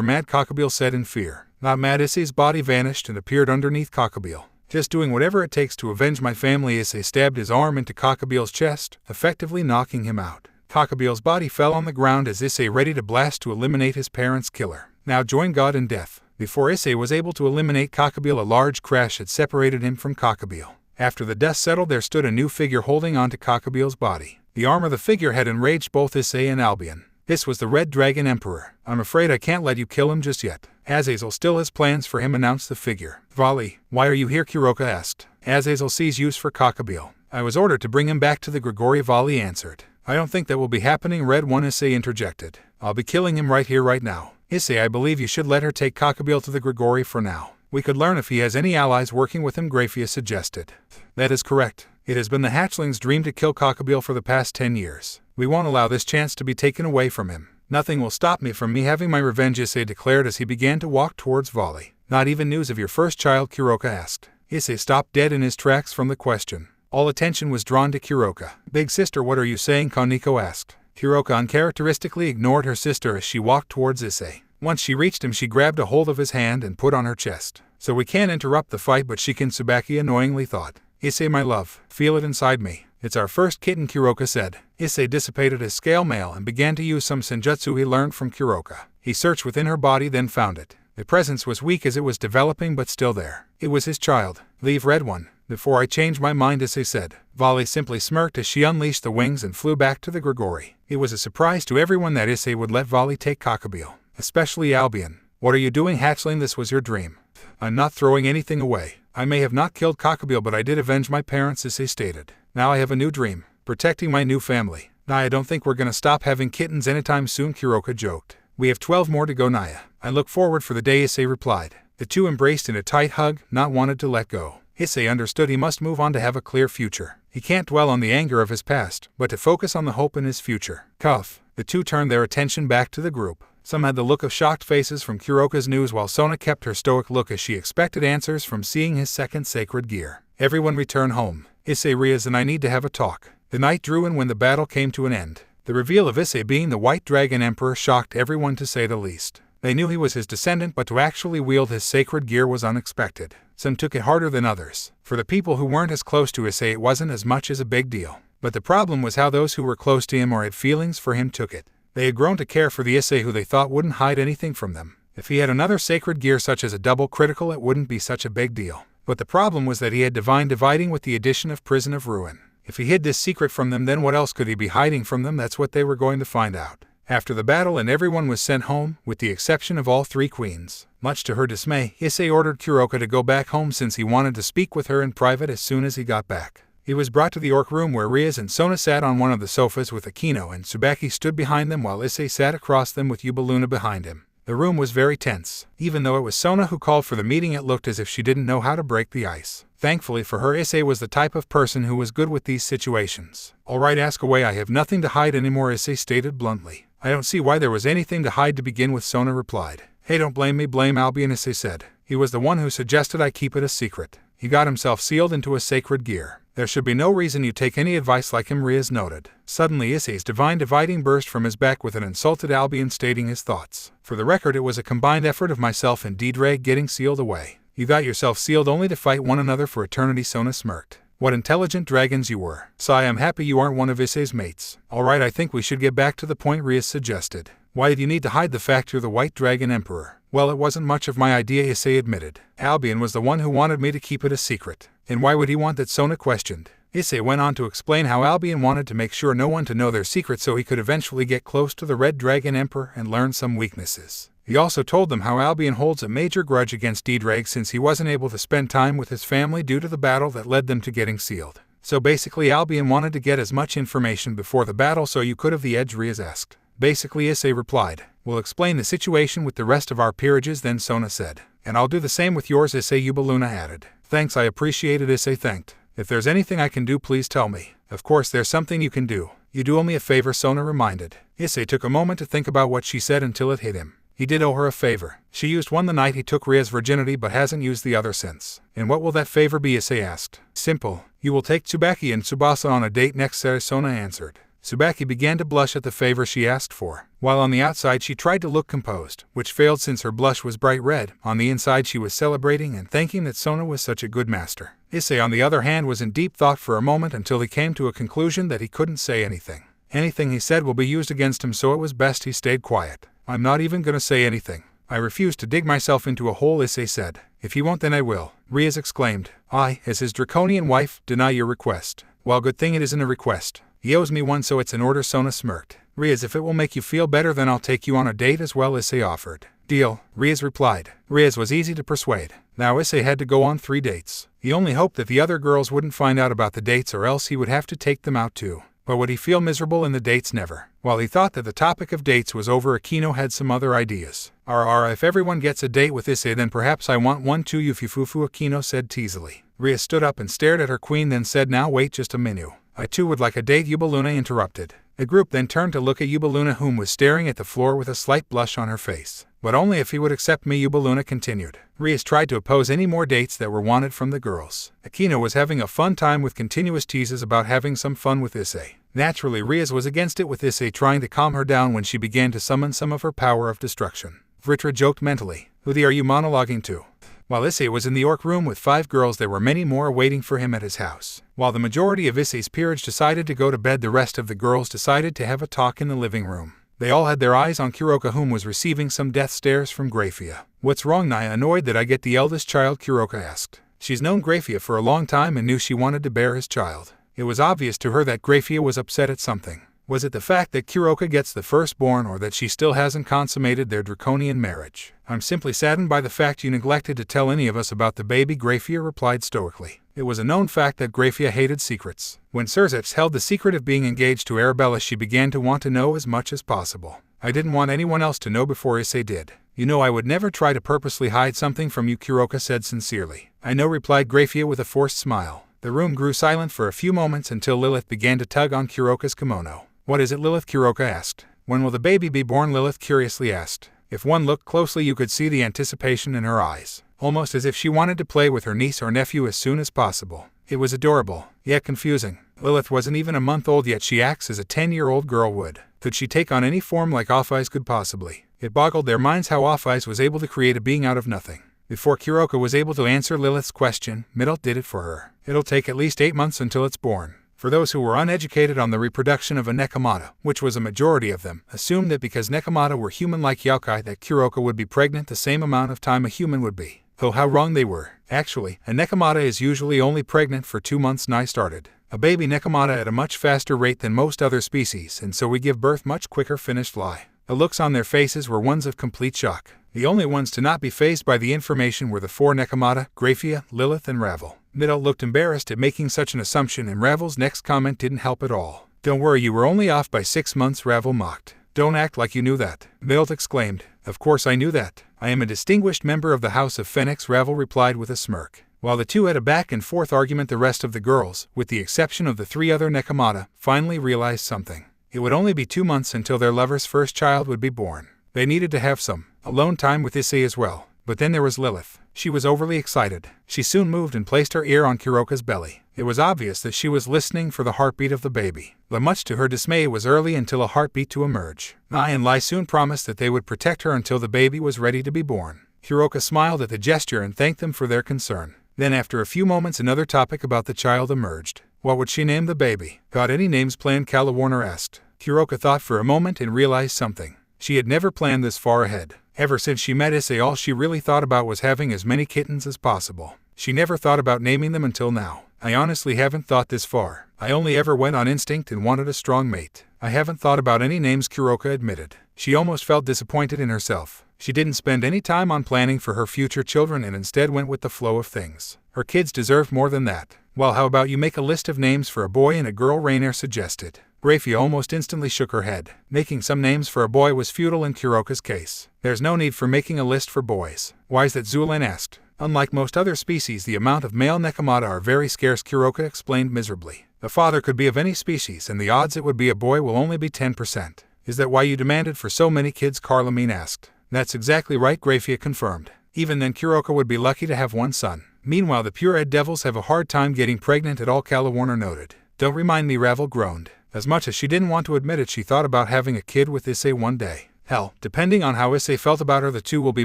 mad, Kokabiel said in fear. Not mad. Issei's body vanished and appeared underneath Kokabiel. Just doing whatever it takes to avenge my family. Issei stabbed his arm into Kokabiel's chest, effectively knocking him out. Kokabiel's body fell on the ground as Issei ready to blast to eliminate his parents' killer. Now join God in death. Before Issei was able to eliminate Kokabiel, a large crash had separated him from Kokabiel. After the dust settled, there stood a new figure holding onto Kokabiel's body. The arm of the figure had enraged both Issei and Albion. This was the Red Dragon Emperor. I'm afraid I can't let you kill him just yet. Azazel still has plans for him, announced the figure. Vali, why are you here? Kuroka asked. Azazel sees use for Kokabiel. I was ordered to bring him back to the Grigori, Vali answered. I don't think that will be happening. Red One Issei interjected. I'll be killing him right here right now. Issei, I believe you should let her take Kokabiel to the Grigori for now. We could learn if he has any allies working with him, Grafia suggested. That is correct. It has been the hatchling's dream to kill Kokabiel for the past 10 years. We won't allow this chance to be taken away from him. Nothing will stop me from having my revenge, Issei declared as he began to walk towards Vali. Not even news of your first child? Kuroka asked. Issei stopped dead in his tracks from the question. All attention was drawn to Kuroka. Big sister, what are you saying? Kaneko asked. Kuroka uncharacteristically ignored her sister as she walked towards Issei. Once she reached him, she grabbed a hold of his hand and put on her chest. So we can't interrupt the fight, but she can, Tsubaki annoyingly thought. Issei, my love, feel it inside me. It's our first kitten, Kuroka said. Issei dissipated his scale mail and began to use some senjutsu he learned from Kuroka. He searched within her body, then found it. The presence was weak as it was developing, but still there. It was his child. Leave Red One before I change my mind, Issei said. Vali simply smirked as she unleashed the wings and flew back to the Grigori. It was a surprise to everyone that Issei would let Vali take Kokabiel, especially Albion. What are you doing, hatchling? This was your dream. I'm not throwing anything away. I may have not killed Kokabiel, but I did avenge my parents, Issei stated. Now I have a new dream, protecting my new family. Naya, I don't think we're gonna stop having kittens anytime soon, Kuroka joked. We have 12 more to go, Naya. I look forward for the day, Issei replied. The two embraced in a tight hug, not wanted to let go. Issei understood he must move on to have a clear future. He can't dwell on the anger of his past, but to focus on the hope in his future. Cuff. The two turned their attention back to the group. Some had the look of shocked faces from Kuroka's news, while Sona kept her stoic look as she expected answers from seeing his second sacred gear. Everyone returned home. Issei, Riaz and I need to have a talk. The night drew in when the battle came to an end. The reveal of Issei being the White Dragon Emperor shocked everyone, to say the least. They knew he was his descendant, but to actually wield his sacred gear was unexpected. Some took it harder than others. For the people who weren't as close to Issei, it wasn't as much as a big deal. But the problem was how those who were close to him or had feelings for him took it. They had grown to care for the Issei who they thought wouldn't hide anything from them. If he had another sacred gear such as a double critical, it wouldn't be such a big deal. But the problem was that he had divine dividing with the addition of Prison of Ruin. If he hid this secret from them, then what else could he be hiding from them? That's what they were going to find out. After the battle and everyone was sent home, with the exception of all three queens. Much to her dismay, Issei ordered Kuroka to go back home since he wanted to speak with her in private as soon as he got back. He was brought to the Orc room where Riaz and Sona sat on one of the sofas with Akino, and Tsubaki stood behind them while Issei sat across them with Yubaluna behind him. The room was very tense. Even though it was Sona who called for the meeting, it looked as if she didn't know how to break the ice. Thankfully for her, Issei was the type of person who was good with these situations. Alright, ask away, I have nothing to hide anymore, Issei stated bluntly. I don't see why there was anything to hide to begin with, Sona replied. Hey, don't blame me, blame Albion, Issei said. He was the one who suggested I keep it a secret. He got himself sealed into a sacred gear. There should be no reason you take any advice like him, Riaz noted. Suddenly Issei's divine dividing burst from his back with an insulted Albion stating his thoughts. For the record, it was a combined effort of myself and Deidre getting sealed away. You got yourself sealed only to fight one another for eternity, Sona smirked. What intelligent dragons you were. Sai, I'm happy you aren't one of Issei's mates. Alright, I think we should get back to the point, Riaz suggested. Why did you need to hide the fact you're the White Dragon Emperor? Well, it wasn't much of my idea, Issei admitted. Albion was the one who wanted me to keep it a secret. And why would he want that? Sona questioned. Issei went on to explain how Albion wanted to make sure no one to know their secret so he could eventually get close to the Red Dragon Emperor and learn some weaknesses. He also told them how Albion holds a major grudge against Deidre since he wasn't able to spend time with his family due to the battle that led them to getting sealed. So basically Albion wanted to get as much information before the battle so you could have the edge, Riaz asked. Basically, Issei replied. We'll explain the situation with the rest of our peerages, then Sona said. And I'll do the same with yours, Issei, Yubaluna added. Thanks, I appreciate it, Issei thanked. If there's anything I can do, please tell me. Of course there's something you can do. You do owe me a favor, Sona reminded. Issei took a moment to think about what she said until it hit him. He did owe her a favor. She used one the night he took Ria's virginity but hasn't used the other since. And what will that favor be, Issei asked. Simple. You will take Tsubaki and Tsubasa on a date next Saturday, Sona answered. Tsubaki began to blush at the favor she asked for. While on the outside she tried to look composed, which failed since her blush was bright red. On the inside she was celebrating and thanking that Sona was such a good master. Issei, on the other hand, was in deep thought for a moment until he came to a conclusion that he couldn't say anything. Anything he said will be used against him, so it was best he stayed quiet. I'm not even gonna say anything. I refuse to dig myself into a hole, Issei said. If you won't, then I will, Riaz exclaimed. I, as his draconian wife, deny your request. Well, good thing it isn't a request. He owes me one, so it's an order. Sona smirked. Riaz, if it will make you feel better, then I'll take you on a date as well, Issei offered. Deal, Riaz replied. Riaz was easy to persuade. Now Issei had to go on 3 dates. He only hoped that the other girls wouldn't find out about the dates, or else he would have to take them out too. But would he feel miserable in the dates? Never. While he thought that the topic of dates was over, Akino had some other ideas. If everyone gets a date with Issei, then perhaps I want one too, Yufufufu, Akino said teasily. Ria stood up and stared at her queen, then said, now wait just a minute. I too would like a date, Yubaluna interrupted. The group then turned to look at Yubaluna, whom was staring at the floor with a slight blush on her face. But only if he would accept me, Yubaluna continued. Riaz tried to oppose any more dates that were wanted from the girls. Akino was having a fun time with continuous teases about having some fun with Issei. Naturally, Riaz was against it, with Issei trying to calm her down when she began to summon some of her power of destruction. Vritra joked mentally. Who are you monologuing to? While Issei was in the orc room with 5 girls, there were many more waiting for him at his house. While the majority of Issei's peerage decided to go to bed, the rest of the girls decided to have a talk in the living room. They all had their eyes on Kuroka, whom was receiving some death stares from Grafia. What's wrong, Naya? Annoyed that I get the eldest child, Kuroka asked. She's known Grafia for a long time and knew she wanted to bear his child. It was obvious to her that Grafia was upset at something. Was it the fact that Kuroka gets the firstborn, or that she still hasn't consummated their draconian marriage? I'm simply saddened by the fact you neglected to tell any of us about the baby, Grafia replied stoically. It was a known fact that Grafia hated secrets. When Serzex held the secret of being engaged to Arabella, she began to want to know as much as possible. I didn't want anyone else to know before Issei did. You know, I would never try to purposely hide something from you, Kuroka said sincerely. I know, replied Grafia with a forced smile. The room grew silent for a few moments until Lilith began to tug on Kuroka's kimono. What is it, Lilith? Kuroka asked. When will the baby be born? Lilith curiously asked. If one looked closely, you could see the anticipation in her eyes, almost as if she wanted to play with her niece or nephew as soon as possible. It was adorable, yet confusing. Lilith wasn't even a month old, yet she acts as a 10-year-old girl would. Could she take on any form like Ophis could possibly? It boggled their minds how Ophis was able to create a being out of nothing. Before Kuroka was able to answer Lilith's question, Middle did it for her. It'll take at least 8 months until it's born. For those who were uneducated on the reproduction of a Nekomata, which was a majority of them, assumed that because Nekomata were human-like yokai that Kuroka would be pregnant the same amount of time a human would be. Though how wrong they were. Actually, a Nekomata is usually only pregnant for 2 months. Nai started. A baby Nekomata at a much faster rate than most other species, and so we give birth much quicker. Finished lie. The looks on their faces were ones of complete shock. The only ones to not be fazed by the information were the 4 Nekomata, Grafia, Lilith, and Ravel. Middle looked embarrassed at making such an assumption, and Ravel's next comment didn't help at all. Don't worry, you were only off by 6 months, Ravel mocked. Don't act like you knew that, Middle exclaimed. Of course I knew that. I am a distinguished member of the House of Phoenix, Ravel replied with a smirk. While the two had a back-and-forth argument, the rest of the girls, with the exception of the 3 other Nekomata, finally realized something. It would only be 2 months until their lover's first child would be born. They needed to have some alone time with Issei as well. But then there was Lilith. She was overly excited. She soon moved and placed her ear on Kuroka's belly. It was obvious that she was listening for the heartbeat of the baby. But much to her dismay, it was early until a heartbeat to emerge. Nai and Lai soon promised that they would protect her until the baby was ready to be born. Kuroka smiled at the gesture and thanked them for their concern. Then after a few moments, another topic about the child emerged. What would she name the baby? Got any names planned? Calawarner asked. Kuroka thought for a moment and realized something. She had never planned this far ahead. Ever since she met Issei, all she really thought about was having as many kittens as possible. She never thought about naming them until now. I honestly haven't thought this far. I only ever went on instinct and wanted a strong mate. I haven't thought about any names, Kuroka admitted. She almost felt disappointed in herself. She didn't spend any time on planning for her future children and instead went with the flow of things. Her kids deserved more than that. Well, how about you make a list of names for a boy and a girl, Rainier suggested. Grafia almost instantly shook her head. Making some names for a boy was futile in Kuroka's case. There's no need for making a list for boys. Why is that? Zulan asked. Unlike most other species, the amount of male Nekomata are very scarce, Kuroka explained miserably. The father could be of any species, and the odds it would be a boy will only be 10%. Is that why you demanded for so many kids? Carlamine asked. That's exactly right, Grafia confirmed. Even then, Kuroka would be lucky to have one son. Meanwhile, the Pure-Ed Devils have a hard time getting pregnant at all, Calawarner noted. Don't remind me, Ravel groaned. As much as she didn't want to admit it, she thought about having a kid with Issei one day. Hell, depending on how Issei felt about her, the two will be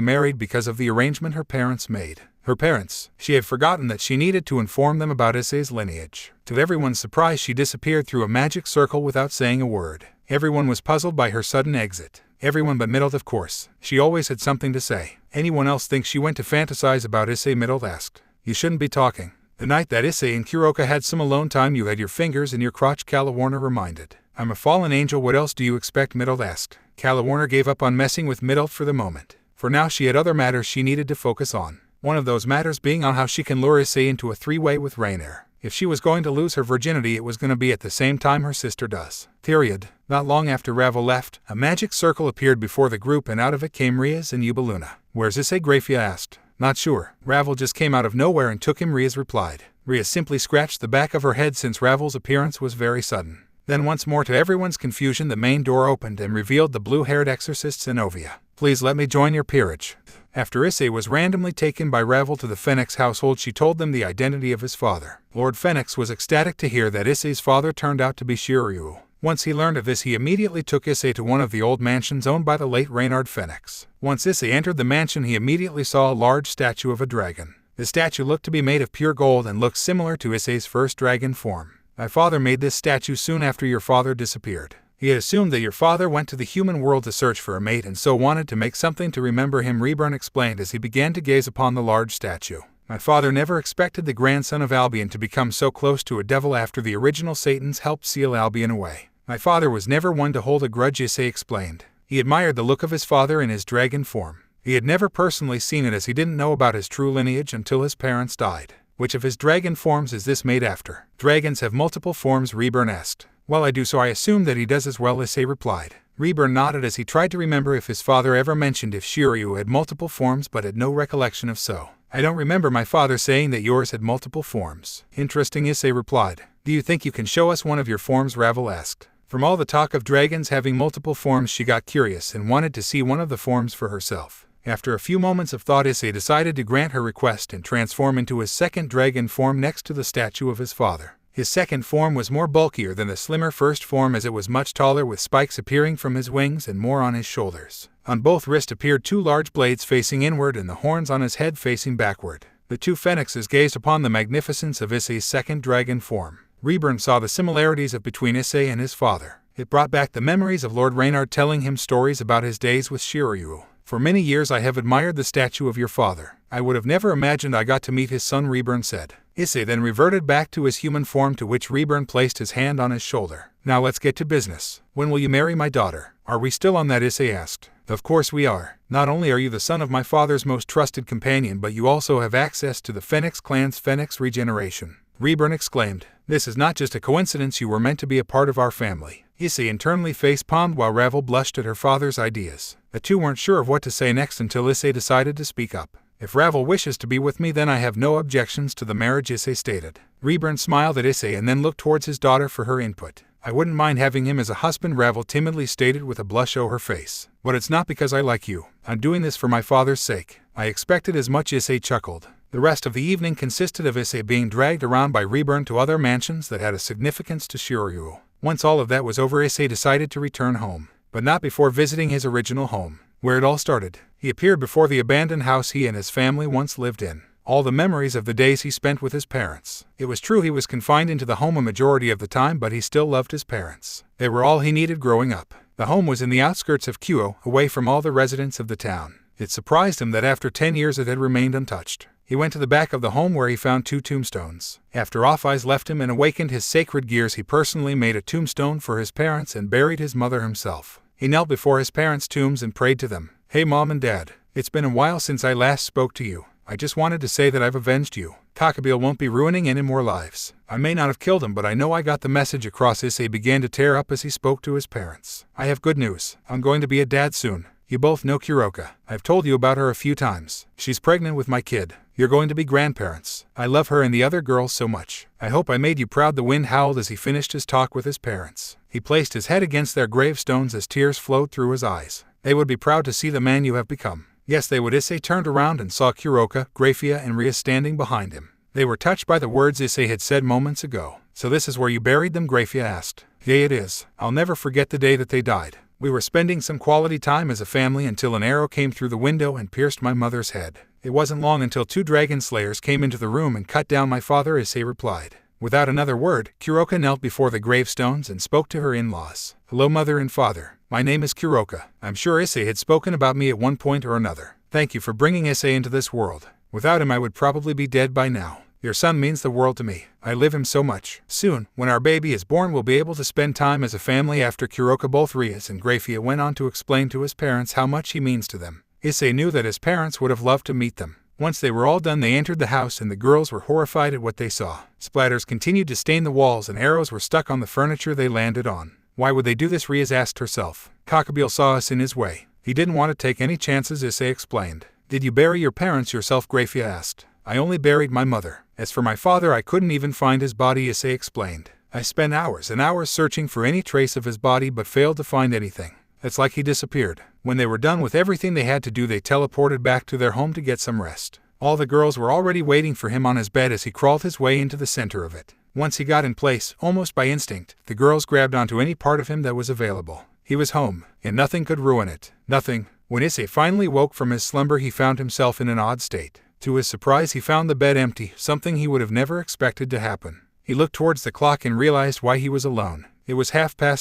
married because of the arrangement her parents made. Her parents. She had forgotten that she needed to inform them about Issei's lineage. To everyone's surprise, she disappeared through a magic circle without saying a word. Everyone was puzzled by her sudden exit. Everyone but Middle, of course. She always had something to say. Anyone else think she went to fantasize about Issei? Middle asked. You shouldn't be talking. The night that Issei and Kuroka had some alone time, you had your fingers in your crotch, Kalawarner reminded. I'm a fallen angel, what else do you expect? Midult asked. Kalawarner gave up on messing with Midult for the moment. For now she had other matters she needed to focus on. One of those matters being on how she can lure Issei into a three-way with Rainier. If she was going to lose her virginity, it was going to be at the same time her sister does. Period. Not long after Ravel left, a magic circle appeared before the group and out of it came Riaz and Yubaluna. Where's Issei? Grafia asked. Not sure. Ravel just came out of nowhere and took him, Riaz replied. Riaz simply scratched the back of her head since Ravel's appearance was very sudden. Then once more to everyone's confusion, the main door opened and revealed the blue-haired exorcist Zenobia. Please let me join your peerage. After Issei was randomly taken by Ravel to the Phoenix household, she told them the identity of his father. Lord Phoenix was ecstatic to hear that Issei's father turned out to be Shiryu. Once he learned of this, he immediately took Issei to one of the old mansions owned by the late Reynard Phoenix. Once Issei entered the mansion, he immediately saw a large statue of a dragon. The statue looked to be made of pure gold and looked similar to Issei's first dragon form. My father made this statue soon after your father disappeared. He had assumed that your father went to the human world to search for a mate and so wanted to make something to remember him, Reborn explained as he began to gaze upon the large statue. My father never expected the grandson of Albion to become so close to a devil after the original Satans helped seal Albion away. My father was never one to hold a grudge, Issei explained. He admired the look of his father in his dragon form. He had never personally seen it as he didn't know about his true lineage until his parents died. Which of his dragon forms is this made after? Dragons have multiple forms, Reborn asked. Well, I do, so I assume that he does as well, Issei replied. Reborn nodded as he tried to remember if his father ever mentioned if Shiryu had multiple forms, but had no recollection of so. I don't remember my father saying that yours had multiple forms. Interesting, Issei replied. Do you think you can show us one of your forms? Ravel asked. From all the talk of dragons having multiple forms, she got curious and wanted to see one of the forms for herself. After a few moments of thought, Issei decided to grant her request and transform into his second dragon form next to the statue of his father. His second form was more bulkier than the slimmer first form, as it was much taller, with spikes appearing from his wings and more on his shoulders. On both wrists appeared two large blades facing inward and the horns on his head facing backward. The two phoenixes gazed upon the magnificence of Issei's second dragon form. Reborn saw the similarities between Issei and his father. It brought back the memories of Lord Reynard telling him stories about his days with Shiryu. For many years I have admired the statue of your father. I would have never imagined I got to meet his son, Reborn said. Issei then reverted back to his human form, to which Reborn placed his hand on his shoulder. Now let's get to business. When will you marry my daughter? Are we still on that? Issei asked. Of course we are. Not only are you the son of my father's most trusted companion, but you also have access to the Phoenix clan's Phoenix regeneration. Reborn exclaimed. This is not just a coincidence, you were meant to be a part of our family. Issei internally face-palmed while Ravel blushed at her father's ideas. The two weren't sure of what to say next until Issei decided to speak up. If Ravel wishes to be with me, then I have no objections to the marriage, Issei stated. Reborn smiled at Issei and then looked towards his daughter for her input. I wouldn't mind having him as a husband, Ravel timidly stated with a blush over her face. But it's not because I like you. I'm doing this for my father's sake. I expected as much, Issei chuckled. The rest of the evening consisted of Issei being dragged around by Reborn to other mansions that had a significance to Shiryu. Once all of that was over, Issei decided to return home, but not before visiting his original home, where it all started. He appeared before the abandoned house he and his family once lived in. All the memories of the days he spent with his parents. It was true he was confined into the home a majority of the time, but he still loved his parents. They were all he needed growing up. The home was in the outskirts of Kyo, away from all the residents of the town. It surprised him that after 10 years it had remained untouched. He went to the back of the home where he found 2 tombstones. After Ophis left him and awakened his sacred gears, he personally made a tombstone for his parents and buried his mother himself. He knelt before his parents' tombs and prayed to them. Hey Mom and Dad, it's been a while since I last spoke to you. I just wanted to say that I've avenged you. Kokabiel won't be ruining any more lives. I may not have killed him, but I know I got the message across. Issei began to tear up as he spoke to his parents. I have good news. I'm going to be a dad soon. You both know Kuroka. I've told you about her a few times. She's pregnant with my kid. You're going to be grandparents. I love her and the other girls so much. I hope I made you proud. The wind howled as he finished his talk with his parents. He placed his head against their gravestones as tears flowed through his eyes. They would be proud to see the man you have become. Yes, they would. Issei turned around and saw Kuroka, Grafia, and Ria standing behind him. They were touched by the words Issei had said moments ago. So this is where you buried them? Grafia asked. Yeah, it is. I'll never forget the day that they died. We were spending some quality time as a family until an arrow came through the window and pierced my mother's head. It wasn't long until 2 dragon slayers came into the room and cut down my father, Issei replied. Without another word, Kuroka knelt before the gravestones and spoke to her in-laws. Hello, mother and father. My name is Kuroka. I'm sure Issei had spoken about me at one point or another. Thank you for bringing Issei into this world. Without him I would probably be dead by now. Your son means the world to me. I love him so much. Soon, when our baby is born, we'll be able to spend time as a family after Kuroka. Both Rias and Grafia went on to explain to his parents how much he means to them. Issei knew that his parents would have loved to meet them. Once they were all done, they entered the house and the girls were horrified at what they saw. Splatters continued to stain the walls and arrows were stuck on the furniture they landed on. Why would they do this? Rias asked herself. Kokabiel saw us in his way. He didn't want to take any chances, Issei explained. Did you bury your parents yourself? Grafia asked. I only buried my mother. As for my father, I couldn't even find his body, Issei explained. I spent hours and hours searching for any trace of his body but failed to find anything. It's like he disappeared. When they were done with everything they had to do, they teleported back to their home to get some rest. All the girls were already waiting for him on his bed as he crawled his way into the center of it. Once he got in place, almost by instinct, the girls grabbed onto any part of him that was available. He was home, and nothing could ruin it. Nothing. When Issei finally woke from his slumber, he found himself in an odd state. To his surprise, he found the bed empty, something he would have never expected to happen. He looked towards the clock and realized why he was alone. It was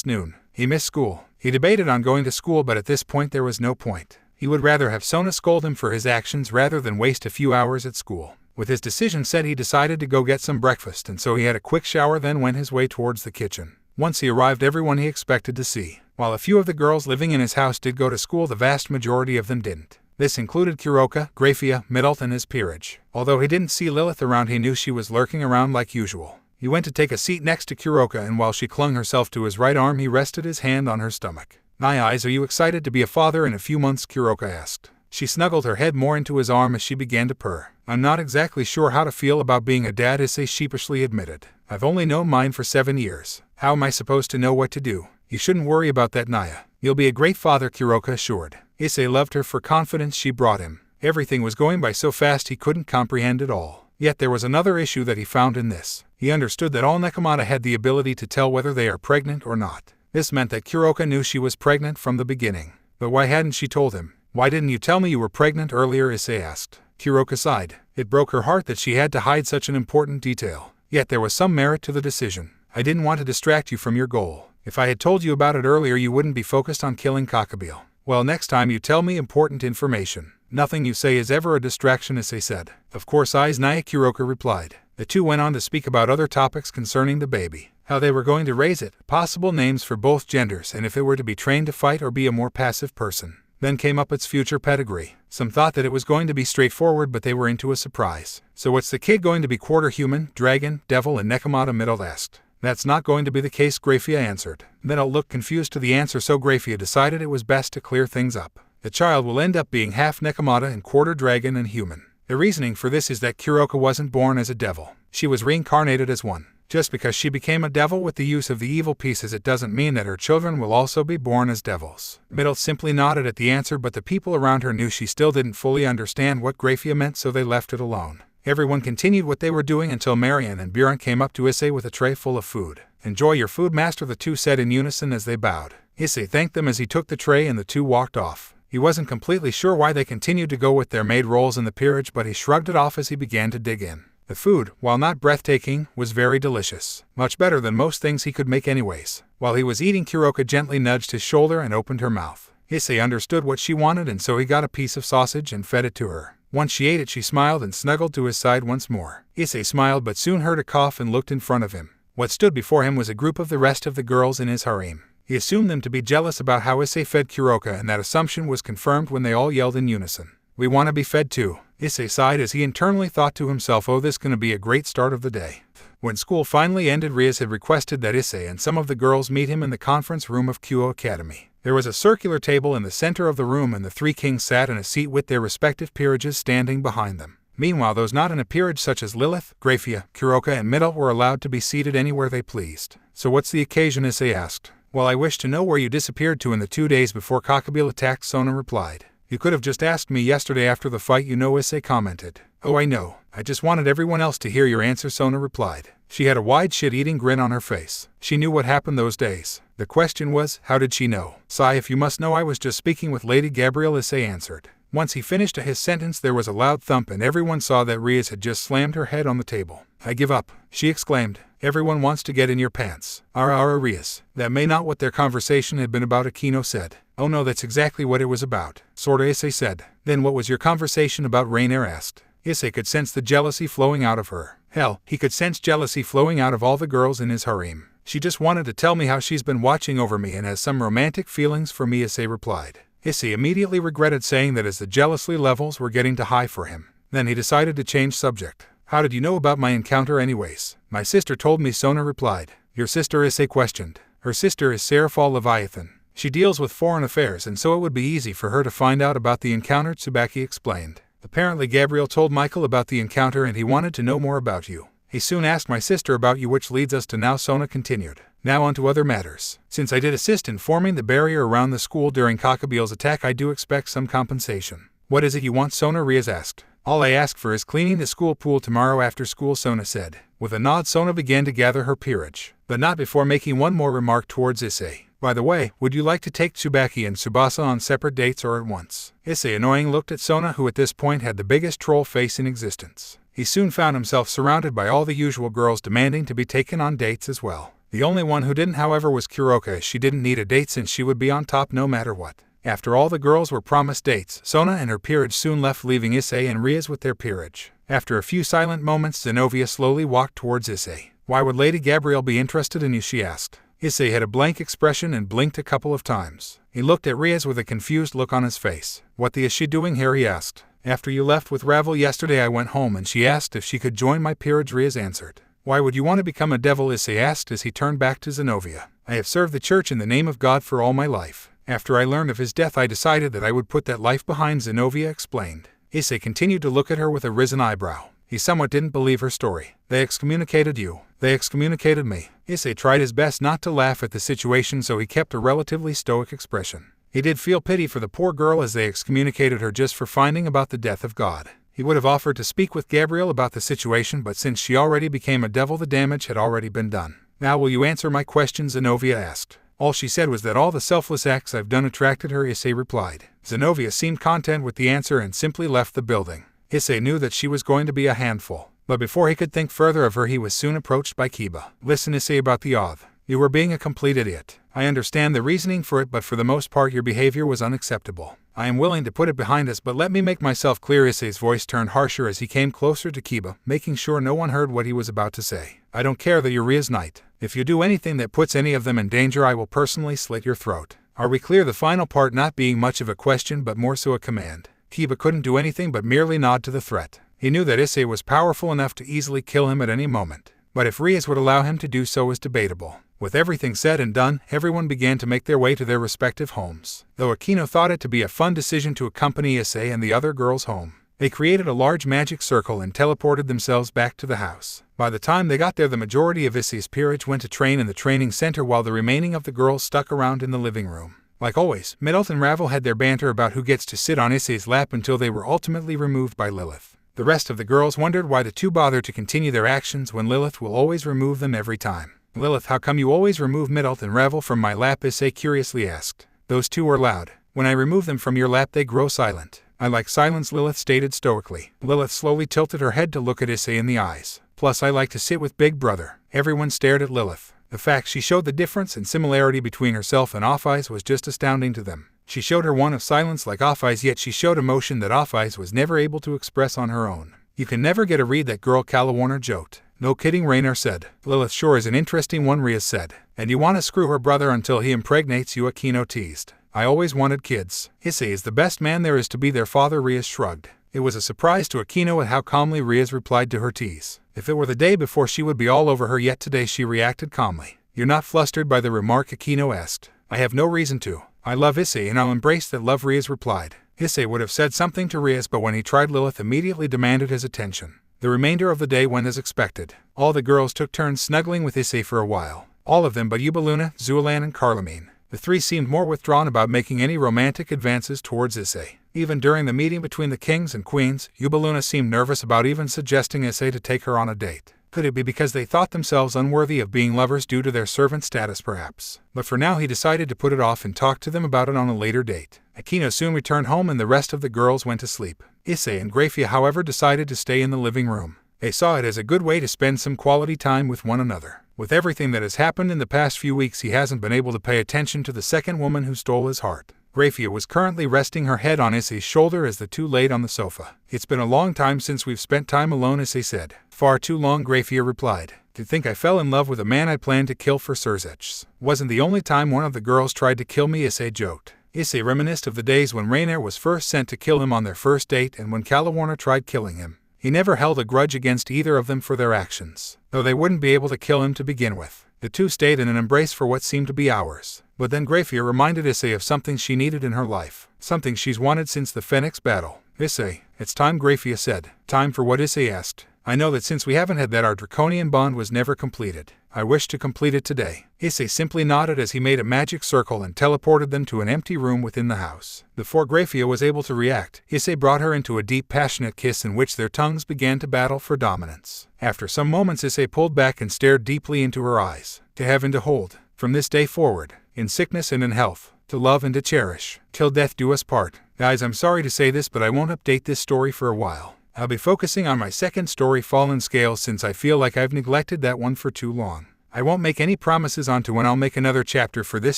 noon. He missed school. He debated on going to school, but at this point there was no point. He would rather have Sona scold him for his actions rather than waste a few hours at school. With his decision set, he decided to go get some breakfast, and so he had a quick shower, then went his way towards the kitchen. Once he arrived, everyone he expected to see. While a few of the girls living in his house did go to school, the vast majority of them didn't. This included Kuroka, Grafia, Middle, and his peerage. Although he didn't see Lilith around, he knew she was lurking around like usual. He went to take a seat next to Kuroka, and while she clung herself to his right arm, he rested his hand on her stomach. My eyes, are you excited to be a father in a few months? Kuroka asked. She snuggled her head more into his arm as she began to purr. I'm not exactly sure how to feel about being a dad, Issei sheepishly admitted. I've only known mine for 7 years. How am I supposed to know what to do? You shouldn't worry about that, Naya. You'll be a great father, Kuroka assured. Issei loved her for confidence she brought him. Everything was going by so fast he couldn't comprehend it all. Yet there was another issue that he found in this. He understood that all Nekomata had the ability to tell whether they are pregnant or not. This meant that Kuroka knew she was pregnant from the beginning. But why hadn't she told him? Why didn't you tell me you were pregnant earlier? Issei asked. Kuroka sighed. It broke her heart that she had to hide such an important detail. Yet there was some merit to the decision. I didn't want to distract you from your goal. If I had told you about it earlier, you wouldn't be focused on killing Kokabiel. Well, next time you tell me important information. Nothing you say is ever a distraction, Issei said. Of course, Naya, Kuroka replied. The two went on to speak about other topics concerning the baby. How they were going to raise it, possible names for both genders, and if it were to be trained to fight or be a more passive person. Then came up its future pedigree. Some thought that it was going to be straightforward, but they were into a surprise. So what's the kid going to be? Quarter human, dragon, devil, and Nekomata? Middle asked. That's not going to be the case, Grafia answered. Middle looked confused to the answer, so Grafia decided it was best to clear things up. The child will end up being half Nekomata and quarter dragon and human. The reasoning for this is that Kuroka wasn't born as a devil. She was reincarnated as one. Just because she became a devil with the use of the evil pieces, it doesn't mean that her children will also be born as devils. Middle simply nodded at the answer, but the people around her knew she still didn't fully understand what Grafia meant, so they left it alone. Everyone continued what they were doing until Marian and Buren came up to Issei with a tray full of food. Enjoy your food, master, the two said in unison as they bowed. Issei thanked them as he took the tray and the two walked off. He wasn't completely sure why they continued to go with their maid roles in the peerage, but he shrugged it off as he began to dig in. The food, while not breathtaking, was very delicious. Much better than most things he could make anyways. While he was eating, Kuroka gently nudged his shoulder and opened her mouth. Issei understood what she wanted, and so he got a piece of sausage and fed it to her. Once she ate it, she smiled and snuggled to his side once more. Issei smiled but soon heard a cough and looked in front of him. What stood before him was a group of the rest of the girls in his harem. He assumed them to be jealous about how Issei fed Kuroka, and that assumption was confirmed when they all yelled in unison. We want to be fed too. Issei sighed as he internally thought to himself, oh, this is going to be a great start of the day. When school finally ended, Rias had requested that Issei and some of the girls meet him in the conference room of Kyo Academy. There was a circular table in the center of the room, and the three kings sat in a seat with their respective peerages standing behind them. Meanwhile, those not in a peerage such as Lilith, Grafia, Kuroka, and Middle were allowed to be seated anywhere they pleased. So what's the occasion? Issei asked. Well, I wish to know where you disappeared to in the 2 days before Kokabiel attacked, Sona replied. You could have just asked me yesterday after the fight, you know, Issei commented. Oh, I know. I just wanted everyone else to hear your answer, Sona replied. She had a wide shit-eating grin on her face. She knew what happened those days. The question was, how did she know? Sigh, if you must know, I was just speaking with Lady Gabrielle, Issei answered. Once he finished his sentence, there was a loud thump, and everyone saw that Rias had just slammed her head on the table. I give up, she exclaimed. Everyone wants to get in your pants. Ara Rias. That may not what their conversation had been about, Akino said. Oh no, that's exactly what it was about, sorta, Issei said. Then what was your conversation about? Rainier asked. Issei could sense the jealousy flowing out of her. Hell, he could sense jealousy flowing out of all the girls in his harem. She just wanted to tell me how she's been watching over me and has some romantic feelings for me, Issei replied. Issei immediately regretted saying that as the jealousy levels were getting too high for him. Then he decided to change subject. How did you know about my encounter anyways? My sister told me, Sona replied. Your sister, Issei questioned. Her sister is Serafal Leviathan. She deals with foreign affairs and so it would be easy for her to find out about the encounter, Tsubaki explained. Apparently Gabriel told Michael about the encounter and he wanted to know more about you. He soon asked my sister about you, which leads us to now, Sona continued. Now on to other matters. Since I did assist in forming the barrier around the school during Kokabiel's attack, I do expect some compensation. What is it you want, Sona? Riaz asked. All I ask for is cleaning the school pool tomorrow after school, Sona said. With a nod, Sona began to gather her peerage, but not before making one more remark towards Issei. By the way, would you like to take Tsubaki and Tsubasa on separate dates or at once? Issei annoying looked at Sona, who at this point had the biggest troll face in existence. He soon found himself surrounded by all the usual girls demanding to be taken on dates as well. The only one who didn't, however, was Kuroka, as she didn't need a date since she would be on top no matter what. After all the girls were promised dates, Sona and her peerage soon left, leaving Issei and Riaz with their peerage. After a few silent moments, Zenovia slowly walked towards Issei. Why would Lady Gabrielle be interested in you? She asked. Issei had a blank expression and blinked a couple of times. He looked at Riaz with a confused look on his face. What the is she doing here? He asked. After you left with Ravel yesterday, I went home and she asked if she could join my peerage, Riaz answered. Why would you want to become a devil? Issei asked as he turned back to Zenovia. I have served the church in the name of God for all my life. After I learned of his death, I decided that I would put that life behind, Zenovia explained. Issei continued to look at her with a risen eyebrow. He somewhat didn't believe her story. They excommunicated you. They excommunicated me. Issei tried his best not to laugh at the situation, so he kept a relatively stoic expression. He did feel pity for the poor girl as they excommunicated her just for finding about the death of God. He would have offered to speak with Gabriel about the situation, but since she already became a devil, the damage had already been done. Now will you answer my question? Zenovia asked. All she said was that all the selfless acts I've done attracted her, Issei replied. Zenovia seemed content with the answer and simply left the building. Issei knew that she was going to be a handful, but before he could think further of her, he was soon approached by Kiba. Listen, Issei, about the oath. You were being a complete idiot. I understand the reasoning for it, but for the most part your behavior was unacceptable. I am willing to put it behind us, but let me make myself clear. Issei's voice turned harsher as he came closer to Kiba, making sure no one heard what he was about to say. I don't care that you're Ria's knight. If you do anything that puts any of them in danger, I will personally slit your throat. Are we clear? The final part not being much of a question but more so a command. Kiba couldn't do anything but merely nod to the threat. He knew that Issei was powerful enough to easily kill him at any moment, but if Riaz would allow him to do so was debatable. With everything said and done, everyone began to make their way to their respective homes, though Akino thought it to be a fun decision to accompany Issei and the other girls home. They created a large magic circle and teleported themselves back to the house. By the time they got there, the majority of Issei's peerage went to train in the training center while the remaining of the girls stuck around in the living room. Like always, Middlet and Ravel had their banter about who gets to sit on Issei's lap until they were ultimately removed by Lilith. The rest of the girls wondered why the two bother to continue their actions when Lilith will always remove them every time. Lilith, how come you always remove Middlet and Ravel from my lap? Issei curiously asked. Those two are loud. When I remove them from your lap, they grow silent. I like silence, Lilith stated stoically. Lilith slowly tilted her head to look at Issei in the eyes. Plus, I like to sit with Big Brother. Everyone stared at Lilith. The fact she showed the difference and similarity between herself and Ophis was just astounding to them. She showed her one of silence like Ophis, yet she showed emotion that Ophis was never able to express on her own. You can never get a read, that girl, Calla Warner joked. No kidding, Raynor said. Lilith sure is an interesting one, Riaz said. And you want to screw her brother until he impregnates you, Akino teased. I always wanted kids. Issei is the best man there is to be their father, Riaz shrugged. It was a surprise to Akino at how calmly Riaz replied to her tease. If it were the day before, she would be all over her, yet today she reacted calmly. You're not flustered by the remark? Akino asked. I have no reason to. I love Issei and I'll embrace that love, Riaz replied. Issei would have said something to Riaz, but when he tried, Lilith immediately demanded his attention. The remainder of the day went as expected. All the girls took turns snuggling with Issei for a while. All of them but Yubaluna, Zualan and Carlamine. The three seemed more withdrawn about making any romantic advances towards Issei. Even during the meeting between the kings and queens, Yubaluna seemed nervous about even suggesting Issei to take her on a date. Could it be because they thought themselves unworthy of being lovers due to their servant status perhaps? But for now he decided to put it off and talk to them about it on a later date. Akino soon returned home and the rest of the girls went to sleep. Issei and Grafia, however, decided to stay in the living room. They saw it as a good way to spend some quality time with one another. With everything that has happened in the past few weeks, he hasn't been able to pay attention to the second woman who stole his heart. Grafia was currently resting her head on Issei's shoulder as the two laid on the sofa. "It's been a long time since we've spent time alone," Issei said. "Far too long," Grafia replied. "To think I fell in love with a man I planned to kill for Surzech. Wasn't the only time one of the girls tried to kill me," Issei joked. Issei reminisced of the days when Rainier was first sent to kill him on their first date and when Calawarna tried killing him. He never held a grudge against either of them for their actions, though they wouldn't be able to kill him to begin with. The two stayed in an embrace for what seemed to be hours. But then Grafia reminded Issei of something she needed in her life, something she's wanted since the Phoenix battle. "Issei, it's time," Grafia said. "Time for what?" Issei asked. "I know that since we haven't had that, our draconian bond was never completed. I wish to complete it today." Issei simply nodded as he made a magic circle and teleported them to an empty room within the house. Before Grafia was able to react, Issei brought her into a deep, passionate kiss in which their tongues began to battle for dominance. After some moments, Issei pulled back and stared deeply into her eyes. "To have and to hold, from this day forward, in sickness and in health, to love and to cherish, till death do us part." Guys, I'm sorry to say this, but I won't update this story for a while. I'll be focusing on my second story, Fallen Scales, since I feel like I've neglected that one for too long. I won't make any promises on to when I'll make another chapter for this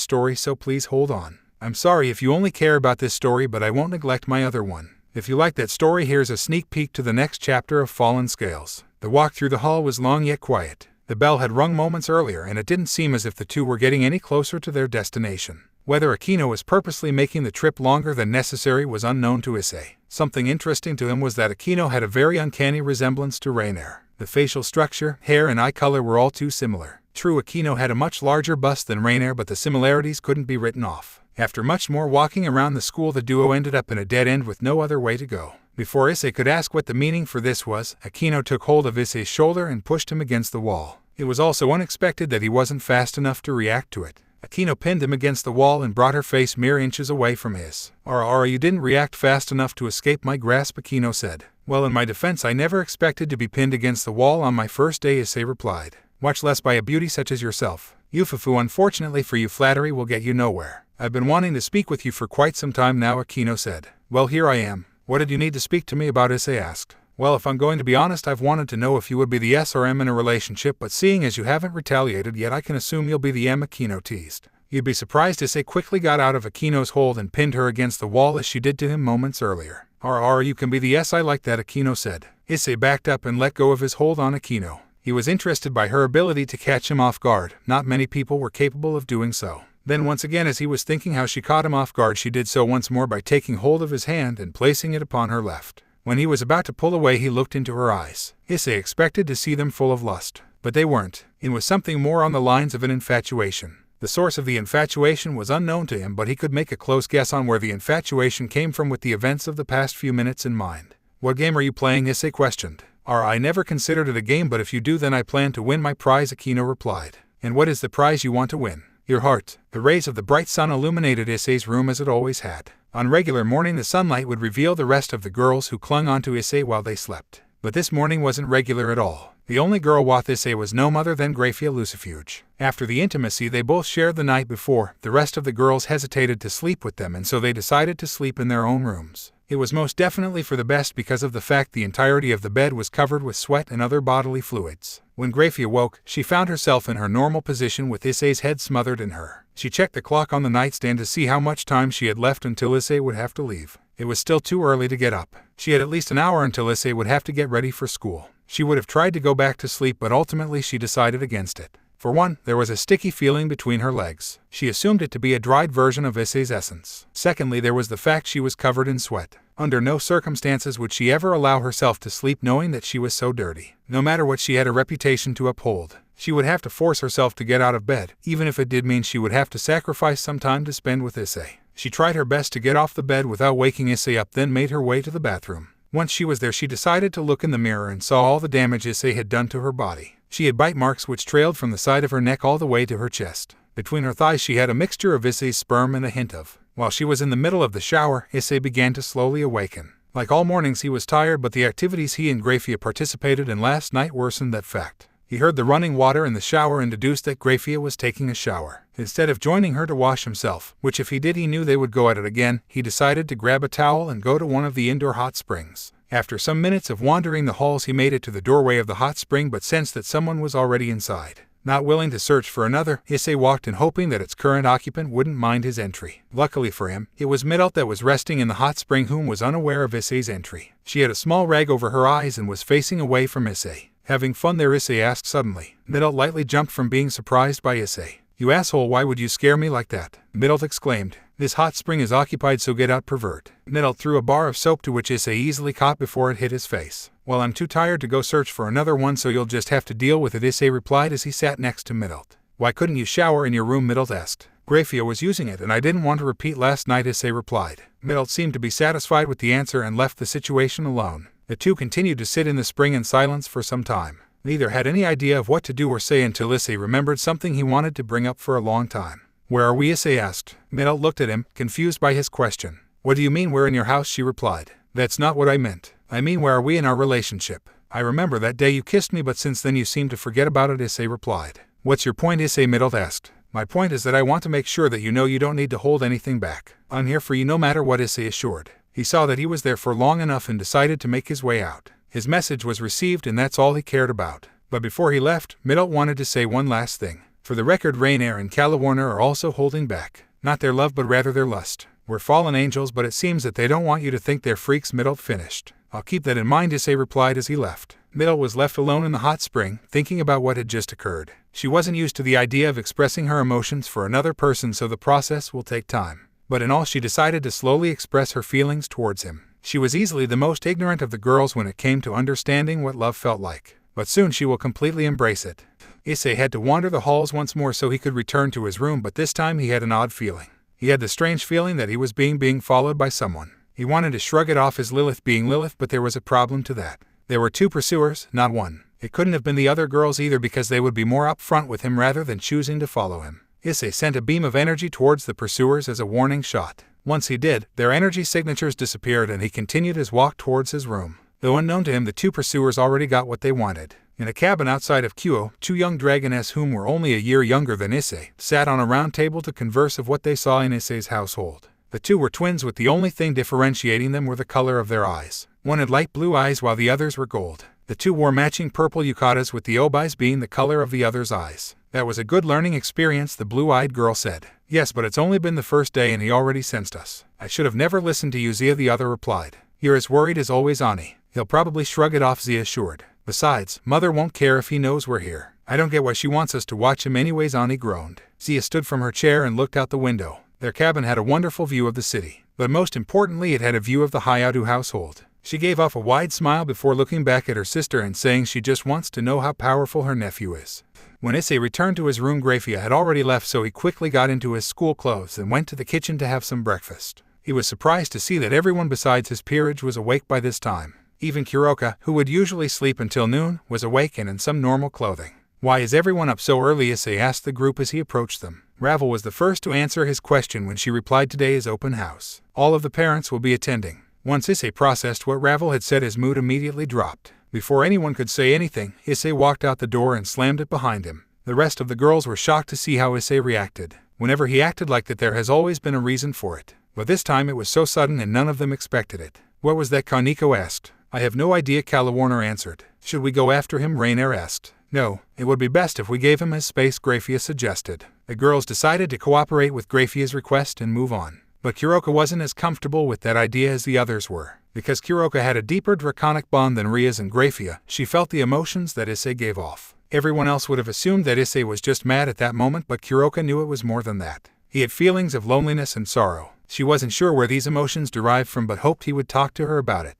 story, so please hold on. I'm sorry if you only care about this story, but I won't neglect my other one. If you like that story, here's a sneak peek to the next chapter of Fallen Scales. The walk through the hall was long yet quiet. The bell had rung moments earlier, and it didn't seem as if the two were getting any closer to their destination. Whether Akino was purposely making the trip longer than necessary was unknown to Issei. Something interesting to him was that Akino had a very uncanny resemblance to Rainier. The facial structure, hair, and eye color were all too similar. True, Akino had a much larger bust than Rainier, but the similarities couldn't be written off. After much more walking around the school, the duo ended up in a dead end with no other way to go. Before Issei could ask what the meaning for this was, Akino took hold of Issei's shoulder and pushed him against the wall. It was also unexpected that he wasn't fast enough to react to it. Akino pinned him against the wall and brought her face mere inches away from his. "Ara, you didn't react fast enough to escape my grasp," Akino said. "Well, in my defense, I never expected to be pinned against the wall on my first day," Issei replied. "Much less by a beauty such as yourself. Yufufu, unfortunately for you, flattery will get you nowhere." "I've been wanting to speak with you for quite some time now," Akino said. "Well, here I am. What did you need to speak to me about?" Issei asked. "Well, if I'm going to be honest, I've wanted to know if you would be the S or M in a relationship, but seeing as you haven't retaliated yet, I can assume you'll be the M," Akino teased. "You'd be surprised," Issei quickly got out of Akino's hold and pinned her against the wall as she did to him moments earlier. You can be the S, I like that," Akino said. Issei backed up and let go of his hold on Akino. He was interested by her ability to catch him off guard. Not many people were capable of doing so. Then once again, as he was thinking how she caught him off guard, she did so once more by taking hold of his hand and placing it upon her left. When he was about to pull away, he looked into her eyes. Issei expected to see them full of lust, but they weren't. It was something more on the lines of an infatuation. The source of the infatuation was unknown to him, but he could make a close guess on where the infatuation came from with the events of the past few minutes in mind. "What game are you playing?" Issei questioned. "I never considered it a game, but if you do, then I plan to win my prize," Akino replied. "And what is the prize you want to win?" "Your heart." The rays of the bright sun illuminated Issei's room as it always had. On regular morning, the sunlight would reveal the rest of the girls who clung onto Issei while they slept. But this morning wasn't regular at all. The only girl with Issei was no other than Grafia Lucifuge. After the intimacy they both shared the night before, the rest of the girls hesitated to sleep with them, and so they decided to sleep in their own rooms. It was most definitely for the best because of the fact the entirety of the bed was covered with sweat and other bodily fluids. When Grafia woke, she found herself in her normal position with Issei's head smothered in her. She checked the clock on the nightstand to see how much time she had left until Issei would have to leave. It was still too early to get up. She had at least an hour until Issei would have to get ready for school. She would have tried to go back to sleep, but ultimately she decided against it. For one, there was a sticky feeling between her legs. She assumed it to be a dried version of Issei's essence. Secondly, there was the fact she was covered in sweat. Under no circumstances would she ever allow herself to sleep knowing that she was so dirty. No matter what she had a reputation to uphold, she would have to force herself to get out of bed, even if it did mean she would have to sacrifice some time to spend with Issei. She tried her best to get off the bed without waking Issei up, then made her way to the bathroom. Once she was there, she decided to look in the mirror and saw all the damage Issei had done to her body. She had bite marks which trailed from the side of her neck all the way to her chest. Between her thighs she had a mixture of Issei's sperm and a hint of. While she was in the middle of the shower, Issei began to slowly awaken. Like all mornings, he was tired, but the activities he and Grafia participated in last night worsened that fact. He heard the running water in the shower and deduced that Grafia was taking a shower. Instead of joining her to wash himself, which if he did he knew they would go at it again, he decided to grab a towel and go to one of the indoor hot springs. After some minutes of wandering the halls, he made it to the doorway of the hot spring but sensed that someone was already inside. Not willing to search for another, Issei walked in hoping that its current occupant wouldn't mind his entry. Luckily for him, it was Midult that was resting in the hot spring whom was unaware of Issei's entry. She had a small rag over her eyes and was facing away from Issei. Having fun there, Issei asked suddenly. Midult lightly jumped from being surprised by Issei. You asshole, why would you scare me like that? Midult exclaimed. This hot spring is occupied, so get out, pervert. Midult threw a bar of soap to which Issei easily caught before it hit his face. Well, I'm too tired to go search for another one, so you'll just have to deal with it, Issei replied as he sat next to Midult. Why couldn't you shower in your room? Midult asked. Grafia was using it and I didn't want to repeat last night, Issei replied. Midult seemed to be satisfied with the answer and left the situation alone. The two continued to sit in the spring in silence for some time. Neither had any idea of what to do or say until Issei remembered something he wanted to bring up for a long time. Where are we? Issei asked. Midult looked at him, confused by his question. What do you mean, we're in your house? She replied. That's not what I meant. I mean, where are we in our relationship? I remember that day you kissed me, but since then you seem to forget about it, Issei replied. What's your point, Issei? Midult asked. My point is that I want to make sure that you know you don't need to hold anything back. I'm here for you no matter what, Issei assured. He saw that he was there for long enough and decided to make his way out. His message was received and that's all he cared about. But before he left, Midult wanted to say one last thing. For the record, Rainier and Caliwarner are also holding back. Not their love, but rather their lust. We're fallen angels, but it seems that they don't want you to think they're freaks, Midult finished. I'll keep that in mind, Issei replied as he left. Midult was left alone in the hot spring, thinking about what had just occurred. She wasn't used to the idea of expressing her emotions for another person, so the process will take time. But in all, she decided to slowly express her feelings towards him. She was easily the most ignorant of the girls when it came to understanding what love felt like. But soon she will completely embrace it. Issei had to wander the halls once more so he could return to his room, but this time he had an odd feeling. He had the strange feeling that he was being followed by someone. He wanted to shrug it off as Lilith being Lilith, but there was a problem to that. There were two pursuers, not one. It couldn't have been the other girls either, because they would be more upfront with him rather than choosing to follow him. Issei sent a beam of energy towards the pursuers as a warning shot. Once he did, their energy signatures disappeared and he continued his walk towards his room. Though unknown to him, the two pursuers already got what they wanted. In a cabin outside of Kyo, two young dragoness whom were only a year younger than Issei sat on a round table to converse of what they saw in Issei's household. The two were twins, with the only thing differentiating them were the color of their eyes. One had light blue eyes while the others were gold. The two wore matching purple yukatas, with the obis being the color of the other's eyes. That was a good learning experience, the blue-eyed girl said. Yes, but it's only been the first day and he already sensed us. I should have never listened to you, Zia, the other replied. You're as worried as always, Ani. He'll probably shrug it off, Zia assured. Besides, Mother won't care if he knows we're here. I don't get why she wants us to watch him anyways, Ani groaned. Zia stood from her chair and looked out the window. Their cabin had a wonderful view of the city, but most importantly it had a view of the Hayatu household. She gave off a wide smile before looking back at her sister and saying she just wants to know how powerful her nephew is. When Issei returned to his room, Grafia had already left, so he quickly got into his school clothes and went to the kitchen to have some breakfast. He was surprised to see that everyone besides his peerage was awake by this time. Even Kuroka, who would usually sleep until noon, was awake and in some normal clothing. Why is everyone up so early? Issei asked the group as he approached them. Ravel was the first to answer his question when she replied, today is open house. All of the parents will be attending. Once Issei processed what Ravel had said, his mood immediately dropped. Before anyone could say anything, Issei walked out the door and slammed it behind him. The rest of the girls were shocked to see how Issei reacted. Whenever he acted like that, there has always been a reason for it. But this time it was so sudden and none of them expected it. What was that? Kaneko asked. I have no idea, Caliwarner answered. Should we go after him? Rainier asked. No, it would be best if we gave him his space, Grafia suggested. The girls decided to cooperate with Grafia's request and move on. But Kuroka wasn't as comfortable with that idea as the others were. Because Kuroka had a deeper draconic bond than Ria's and Grafia, she felt the emotions that Issei gave off. Everyone else would have assumed that Issei was just mad at that moment, but Kuroka knew it was more than that. He had feelings of loneliness and sorrow. She wasn't sure where these emotions derived from, but hoped he would talk to her about it.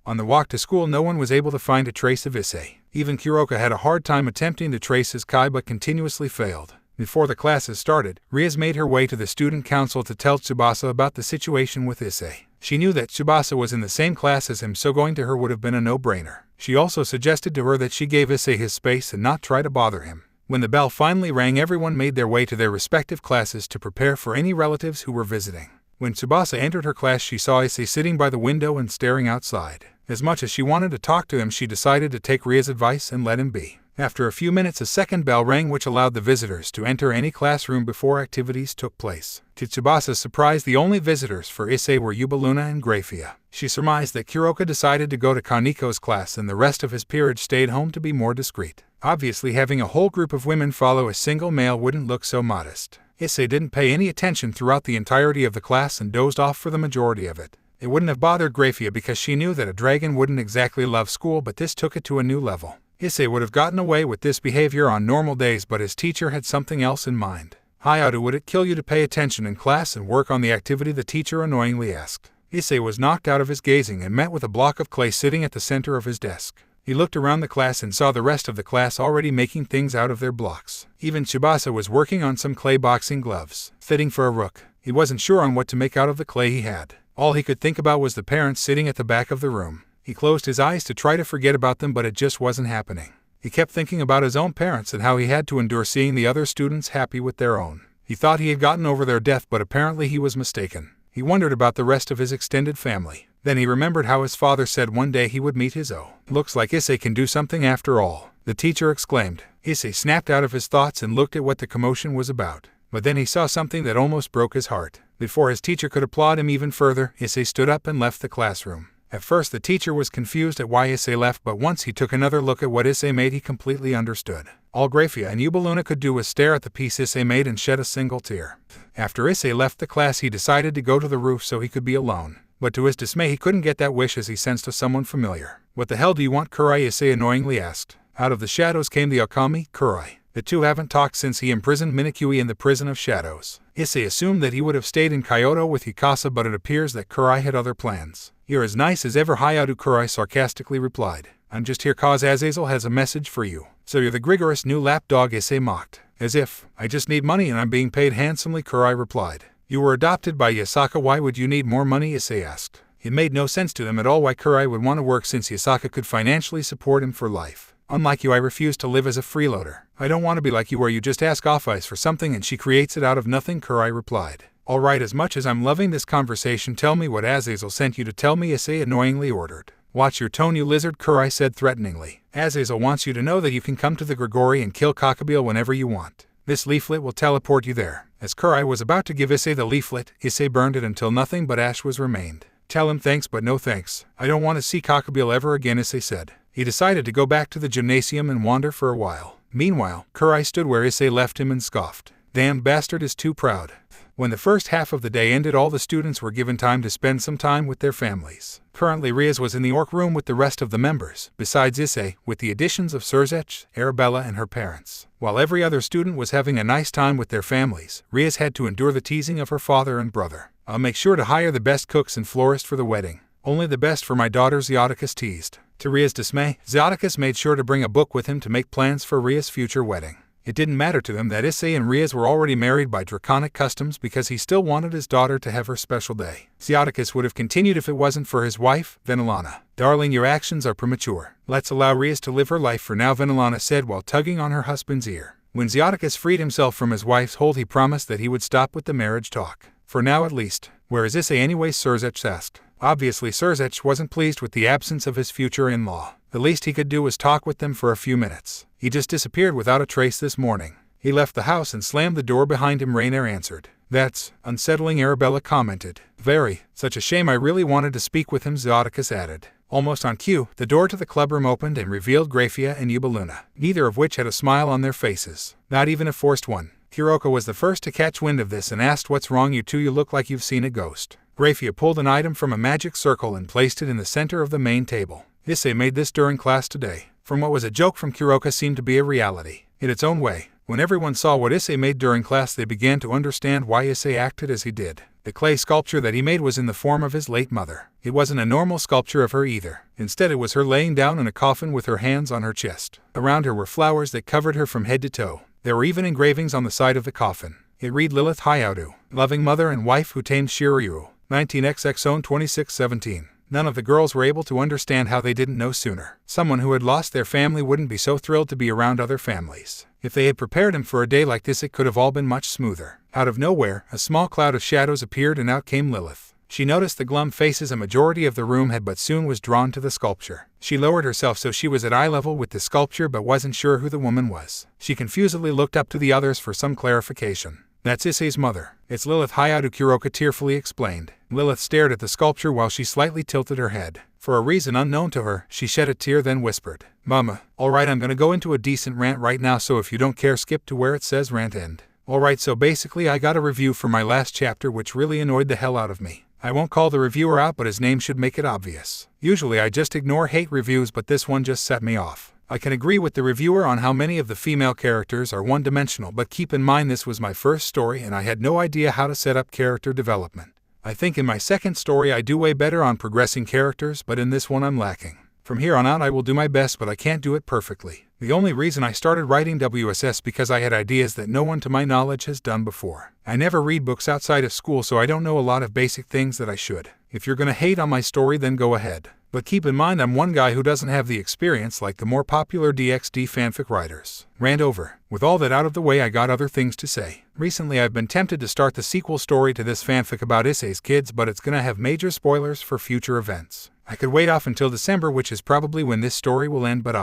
On the walk to school, no one was able to find a trace of Issei. Even Kuroka had a hard time attempting to trace his Kai, but continuously failed. Before the classes started, Rias made her way to the student council to tell Tsubasa about the situation with Issei. She knew that Tsubasa was in the same class as him, so going to her would have been a no-brainer. She also suggested to her that she gave Issei his space and not try to bother him. When the bell finally rang, everyone made their way to their respective classes to prepare for any relatives who were visiting. When Tsubasa entered her class, she saw Issei sitting by the window and staring outside. As much as she wanted to talk to him, she decided to take Ria's advice and let him be. After a few minutes, a second bell rang, which allowed the visitors to enter any classroom before activities took place. To Tsubasa's surprise, the only visitors for Issei were Yubaluna and Grafia. She surmised that Kuroka decided to go to Kaneko's class and the rest of his peerage stayed home to be more discreet. Obviously, having a whole group of women follow a single male wouldn't look so modest. Issei didn't pay any attention throughout the entirety of the class and dozed off for the majority of it. It wouldn't have bothered Vritra because she knew that a dragon wouldn't exactly love school, but this took it to a new level. Issei would have gotten away with this behavior on normal days, but his teacher had something else in mind. Hayato, would it kill you to pay attention in class and work on the activity? The teacher annoyingly asked. Issei was knocked out of his gazing and met with a block of clay sitting at the center of his desk. He looked around the class and saw the rest of the class already making things out of their blocks. Even Tsubasa was working on some clay boxing gloves, fitting for a rook. He wasn't sure on what to make out of the clay he had. All he could think about was the parents sitting at the back of the room. He closed his eyes to try to forget about them, but it just wasn't happening. He kept thinking about his own parents and how he had to endure seeing the other students happy with their own. He thought he had gotten over their death, but apparently he was mistaken. He wondered about the rest of his extended family. Then he remembered how his father said one day he would meet his own. Looks like Issei can do something after all, the teacher exclaimed. Issei snapped out of his thoughts and looked at what the commotion was about. But then he saw something that almost broke his heart. Before his teacher could applaud him even further, Issei stood up and left the classroom. At first the teacher was confused at why Issei left, but once he took another look at what Issei made, he completely understood. All Vritra and Yubaluna could do was stare at the piece Issei made and shed a single tear. After Issei left the class, he decided to go to the roof so he could be alone. But to his dismay, he couldn't get that wish as he sensed someone familiar. "What the hell do you want, Kurai?" Issei annoyingly asked. Out of the shadows came the Okami, Kurai. The two haven't talked since he imprisoned Minakui in the prison of shadows. Issei assumed that he would have stayed in Kyoto with Hikasa, but it appears that Kurai had other plans. "You're as nice as ever, Hayato," Kurai sarcastically replied. "I'm just here cause Azazel has a message for you." "So you're the Grigorous new lapdog," Issei mocked. "As if. I just need money and I'm being paid handsomely," Kurai replied. "You were adopted by Yasaka. Why would you need more money?" Issei asked. It made no sense to them at all why Kurai would want to work since Yasaka could financially support him for life. "Unlike you, I refuse to live as a freeloader. I don't want to be like you where you just ask Ophis for something and she creates it out of nothing," Kurai replied. "Alright, as much as I'm loving this conversation, tell me what Azazel sent you to tell me," Issei annoyingly ordered. "Watch your tone, you lizard," Kurai said threateningly. "Azazel wants you to know that you can come to the Grigori and kill Kokabiel whenever you want. This leaflet will teleport you there." As Kurai was about to give Issei the leaflet, Issei burned it until nothing but ash was remained. "Tell him thanks, but no thanks. I don't want to see Kokabiel ever again," Issei said. He decided to go back to the gymnasium and wander for a while. Meanwhile, Kurai stood where Issei left him and scoffed. "Damn bastard is too proud." When the first half of the day ended, all the students were given time to spend some time with their families. Currently, Riaz was in the orc room with the rest of the members, besides Issei, with the additions of Surzech, Arabella, and her parents. While every other student was having a nice time with their families, Riaz had to endure the teasing of her father and brother. "I'll make sure to hire the best cooks and florist for the wedding. Only the best for my daughter," Ziaticus teased. To Riaz's dismay, Ziaticus made sure to bring a book with him to make plans for Riaz's future wedding. It didn't matter to them that Issei and Riaz were already married by draconic customs because he still wanted his daughter to have her special day. Ziaticus would have continued if it wasn't for his wife, Vanillana. "Darling, your actions are premature. Let's allow Riaz to live her life for now," Vanillana said while tugging on her husband's ear. When Ziaticus freed himself from his wife's hold, he promised that he would stop with the marriage talk. "For now at least." "Where is Issei anyway?" Surzech asked. Obviously, Surzech wasn't pleased with the absence of his future in-law. The least he could do was talk with them for a few minutes. "He just disappeared without a trace this morning. He left the house and slammed the door behind him," Rainier answered. "That's unsettling," Arabella commented. "Very. Such a shame. I really wanted to speak with him," Ziaticus added. Almost on cue, the door to the clubroom opened and revealed Vritra and Yubaluna, neither of which had a smile on their faces. Not even a forced one. Kuroka was the first to catch wind of this and asked, "What's wrong, you two? You look like you've seen a ghost." Vritra pulled an item from a magic circle and placed it in the center of the main table. "Issei made this during class today." From what was a joke from Kuroka seemed to be a reality. In its own way, when everyone saw what Issei made during class, they began to understand why Issei acted as he did. The clay sculpture that he made was in the form of his late mother. It wasn't a normal sculpture of her either. Instead, it was her laying down in a coffin with her hands on her chest. Around her were flowers that covered her from head to toe. There were even engravings on the side of the coffin. It read, "Lilith Hayato, loving mother and wife who tamed Shiryu, 19XX 2617. None of the girls were able to understand how they didn't know sooner. Someone who had lost their family wouldn't be so thrilled to be around other families. If they had prepared him for a day like this, it could have all been much smoother." Out of nowhere, a small cloud of shadows appeared and out came Lilith. She noticed the glum faces a majority of the room had, but soon was drawn to the sculpture. She lowered herself so she was at eye level with the sculpture but wasn't sure who the woman was. She confusedly looked up to the others for some clarification. "That's Issei's mother. It's Lilith Hayato," Kuroka tearfully explained. Lilith stared at the sculpture while she slightly tilted her head. For a reason unknown to her, she shed a tear then whispered, "Mama, alright, I'm gonna go into a decent rant right now, so if you don't care, skip to where it says rant end." Alright, so basically I got a review for my last chapter which really annoyed the hell out of me. I won't call the reviewer out, but his name should make it obvious. Usually I just ignore hate reviews, but this one just set me off. I can agree with the reviewer on how many of the female characters are one-dimensional, but keep in mind this was my first story and I had no idea how to set up character development. I think in my second story I do way better on progressing characters, but in this one I'm lacking. From here on out I will do my best, but I can't do it perfectly. The only reason I started writing WSS because I had ideas that no one to my knowledge has done before. I never read books outside of school, so I don't know a lot of basic things that I should. If you're gonna hate on my story, then go ahead. But keep in mind I'm one guy who doesn't have the experience like the more popular DxD fanfic writers. Rant over. With all that out of the way, I got other things to say. Recently I've been tempted to start the sequel story to this fanfic about Issei's kids, but it's gonna have major spoilers for future events. I could wait off until December, which is probably when this story will end, but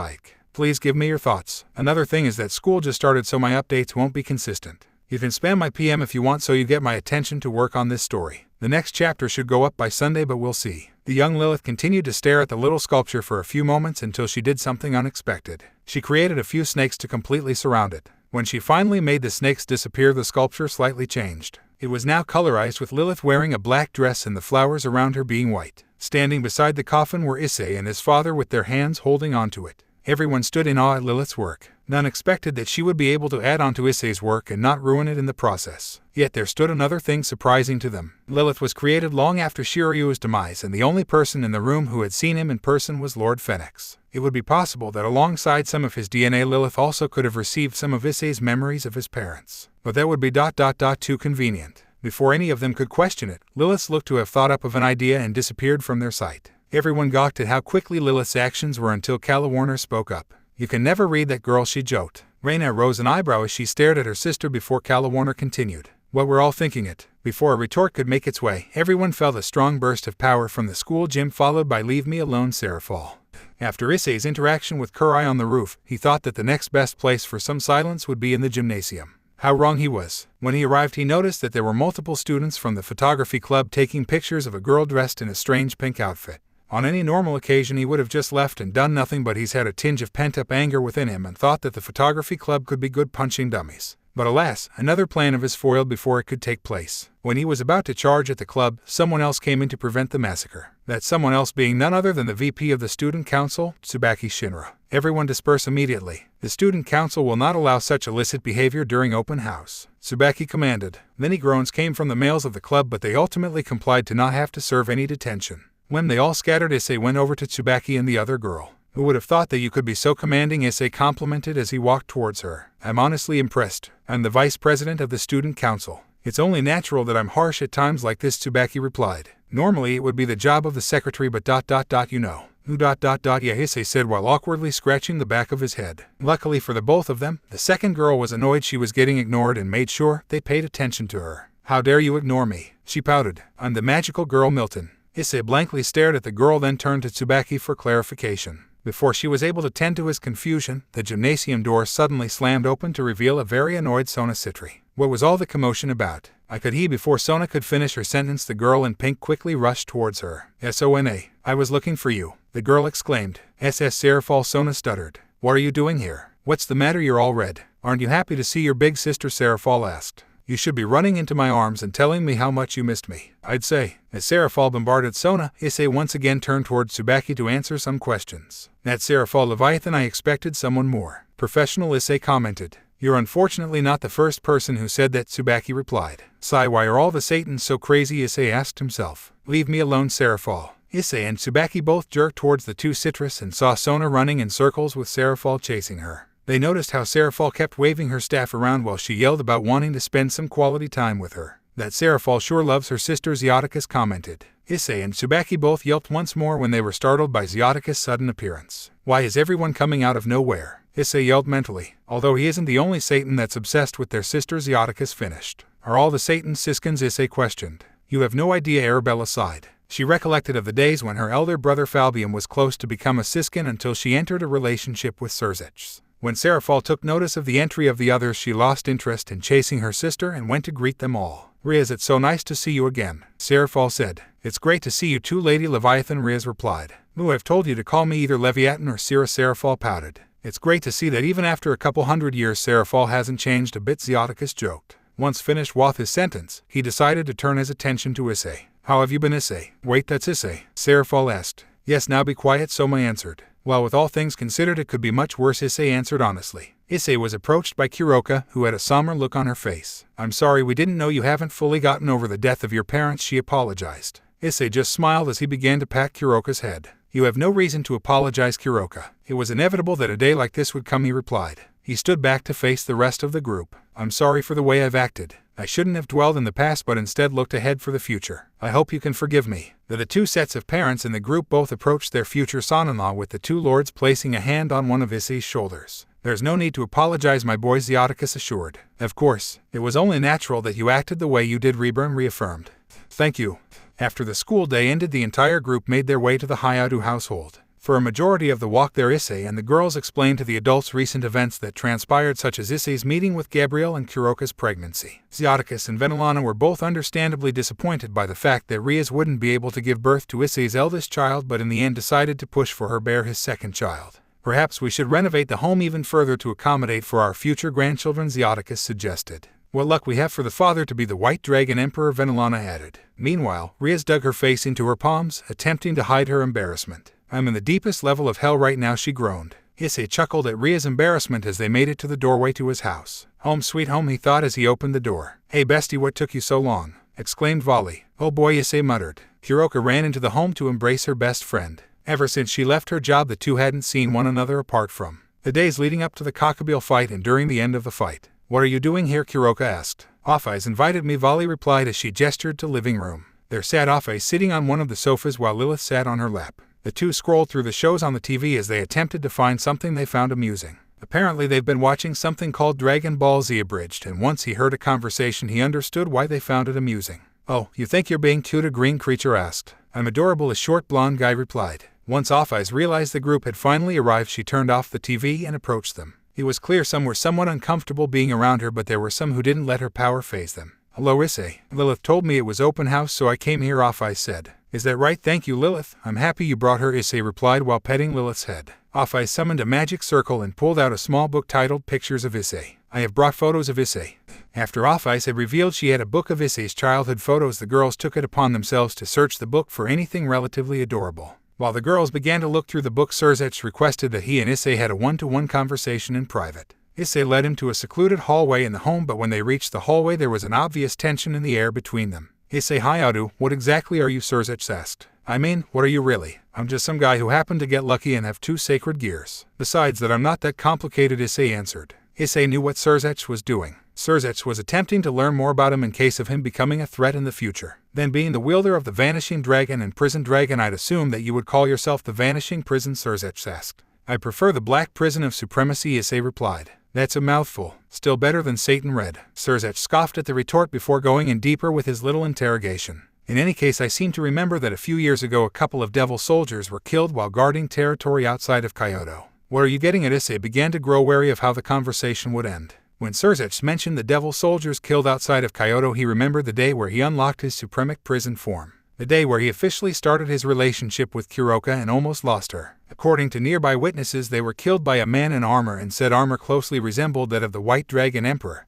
please give me your thoughts. Another thing is that school just started, so my updates won't be consistent. You can spam my PM if you want, so you get my attention to work on this story. The next chapter should go up by Sunday, but we'll see. The young Lilith continued to stare at the little sculpture for a few moments until she did something unexpected. She created a few snakes to completely surround it. When she finally made the snakes disappear, the sculpture slightly changed. It was now colorized, with Lilith wearing a black dress and the flowers around her being white. Standing beside the coffin were Issei and his father with their hands holding onto it. Everyone stood in awe at Lilith's work. None expected that she would be able to add on to Issei's work and not ruin it in the process. Yet there stood another thing surprising to them. Lilith was created long after Shiryu's demise, and the only person in the room who had seen him in person was Lord Phoenix. It would be possible that alongside some of his DNA, Lilith also could have received some of Issei's memories of his parents. But that would be too convenient. Before any of them could question it, Lilith looked to have thought up of an idea and disappeared from their sight. Everyone gawked at how quickly Lilith's actions were until Warner spoke up. "You can never read that girl," she joked. Reina rose an eyebrow as she stared at her sister before Warner continued. "What we're all thinking it." Before a retort could make its way, everyone felt a strong burst of power from the school gym, followed by "Leave me alone, Serafal." After Issei's interaction with Kurai on the roof, he thought that the next best place for some silence would be in the gymnasium. How wrong he was. When he arrived, he noticed that there were multiple students from the photography club taking pictures of a girl dressed in a strange pink outfit. On any normal occasion he would have just left and done nothing, but he's had a tinge of pent-up anger within him and thought that the photography club could be good punching dummies. But alas, another plan of his foiled before it could take place. When he was about to charge at the club, someone else came in to prevent the massacre. That someone else being none other than the VP of the student council, Tsubaki Shinra. Everyone disperse immediately. The student council will not allow such illicit behavior during open house, Tsubaki commanded. Many groans came from the males of the club, but they ultimately complied to not have to serve any detention. When they all scattered, Issei went over to Tsubaki and the other girl. "Who would have thought that you could be so commanding?" Issei complimented as he walked towards her. "I'm honestly impressed. I'm the vice president of the student council. It's only natural that I'm harsh at times like this," Tsubaki replied. "Normally it would be the job of the secretary, but you know." "Who Yeah," Issei said while awkwardly scratching the back of his head. Luckily for the both of them, the second girl was annoyed she was getting ignored and made sure they paid attention to her. "How dare you ignore me?" she pouted. "I'm the magical girl Milton." Issei blankly stared at the girl, then turned to Tsubaki for clarification. Before she was able to tend to his confusion, the gymnasium door suddenly slammed open to reveal a very annoyed Sona Citri. What was all the commotion about? Before Sona could finish her sentence, the girl in pink quickly rushed towards her. "Sona, I was looking for you," the girl exclaimed. Serafal, Sona stuttered. "What are you doing here? What's the matter? You're all red. Aren't you happy to see your big sister?" Serafal asked. "You should be running into my arms and telling me how much you missed me, I'd say." As Serafal bombarded Sona, Issei once again turned towards Tsubaki to answer some questions. "That Serafal Leviathan, I expected someone more professional," Issei commented. "You're unfortunately not the first person who said that," Tsubaki replied. "Sigh, why are all the Satans so crazy?" Issei asked himself. "Leave me alone, Serafal." Issei and Tsubaki both jerked towards the two citrus and saw Sona running in circles with Serafal chasing her. They noticed how Serafal kept waving her staff around while she yelled about wanting to spend some quality time with her. "That Serafal sure loves her sister," Zioticus commented. Issei and Tsubaki both yelped once more when they were startled by Zioticus' sudden appearance. "Why is everyone coming out of nowhere?" Issei yelled mentally. Although he isn't the only Satan that's obsessed with their sister, Zioticus finished. "Are all the Satans Siskins?" Issei questioned. "You have no idea," Arabella sighed. She recollected of the days when her elder brother Falbium was close to become a Siskin until she entered a relationship with Serzic. When Serafal took notice of the entry of the others, she lost interest in chasing her sister and went to greet them all. "Riaz, it's so nice to see you again," Serafal said. "It's great to see you too, Lady Leviathan," Riaz replied. Moo, I've told you to call me either Leviathan or Sira. Seraphol pouted. It's great to see that even after a couple hundred years Seraphol hasn't changed a bit, Zeoticus joked. Once finished with his sentence, he decided to turn his attention to Issei. How have you been, Issei? Wait, that's Issei? Seraphol asked. Yes, now be quiet, Soma answered. Well, with all things considered, it could be much worse, Issei answered honestly. Issei was approached by Kuroka, who had a somber look on her face. I'm sorry, we didn't know you haven't fully gotten over the death of your parents, she apologized. Issei just smiled as he began to pat Kuroka's head. You have no reason to apologize, Kuroka. It was inevitable that a day like this would come, he replied. He stood back to face the rest of the group. I'm sorry for the way I've acted. I shouldn't have dwelled in the past but instead looked ahead for the future. I hope you can forgive me. The two sets of parents in the group both approached their future son-in-law, with the two lords placing a hand on one of Issei's shoulders. There's no need to apologize, my boy, Zeoticus assured. Of course, it was only natural that you acted the way you did, Reburn reaffirmed. Thank you. After the school day ended, the entire group made their way to the Hayadu household. For a majority of the walk there, Issei and the girls explained to the adults recent events that transpired, such as Issei's meeting with Gabriel and Kuroka's pregnancy. Zeoticus and Venilana were both understandably disappointed by the fact that Rias wouldn't be able to give birth to Issei's eldest child, but in the end decided to push for her bear his second child. Perhaps we should renovate the home even further to accommodate for our future grandchildren, Zeoticus suggested. What luck we have for the father to be the White Dragon Emperor, Venilana added. Meanwhile, Rias dug her face into her palms, attempting to hide her embarrassment. I'm in the deepest level of hell right now, she groaned. Issei chuckled at Ria's embarrassment as they made it to the doorway to his house. Home sweet home, he thought as he opened the door. Hey bestie, what took you so long? Exclaimed Volley. Oh boy, Issei muttered. Kuroka ran into the home to embrace her best friend. Ever since she left her job, the two hadn't seen one another apart from the days leading up to the Kokabiel fight and during the end of the fight. What are you doing here? Kuroka asked. Ophis invited me, Volley replied as she gestured to living room. There sat Ophis sitting on one of the sofas while Lilith sat on her lap. The two scrolled through the shows on the TV as they attempted to find something they found amusing. Apparently they've been watching something called Dragon Ball Z Abridged, and once he heard a conversation he understood why they found it amusing. Oh, you think you're being cute? A green creature asked. I'm adorable, a short blonde guy replied. Once Ophis realized the group had finally arrived, she turned off the TV and approached them. It was clear some were somewhat uncomfortable being around her, but there were some who didn't let her power faze them. Hello, Issei. Lilith told me it was open house, so I came here, Ophis said. Is that right? Thank you, Lilith. I'm happy you brought her, Issei replied while petting Lilith's head. Ophis summoned a magic circle and pulled out a small book titled Pictures of Issei. I have brought photos of Issei. After Ophis had revealed she had a book of Issei's childhood photos, the girls took it upon themselves to search the book for anything relatively adorable. While the girls began to look through the book, Surzech requested that he and Issei had a one-to-one conversation in private. Issei led him to a secluded hallway in the home, but when they reached the hallway there was an obvious tension in the air between them. Issei Hayadu, what exactly are you? Surzech asked. I mean, what are you really? I'm just some guy who happened to get lucky and have two sacred gears. Besides that, I'm not that complicated, Issei answered. Issei knew what Surzech was doing. Surzech was attempting to learn more about him in case of him becoming a threat in the future. Then, being the wielder of the Vanishing Dragon and Prison Dragon, I'd assume that you would call yourself the Vanishing Prison, Surzech asked. I prefer the Black Prison of Supremacy, Issei replied. That's a mouthful. Still better than Satan Red. Surzech scoffed at the retort before going in deeper with his little interrogation. In any case, I seem to remember that a few years ago a couple of devil soldiers were killed while guarding territory outside of Kyoto. What are you getting at? Issei began to grow wary of how the conversation would end. When Surzech mentioned the devil soldiers killed outside of Kyoto, he remembered the day where he unlocked his supremic prison form. The day where he officially started his relationship with Kuroka and almost lost her. According to nearby witnesses, they were killed by a man in armor, and said armor closely resembled that of the White Dragon Emperor,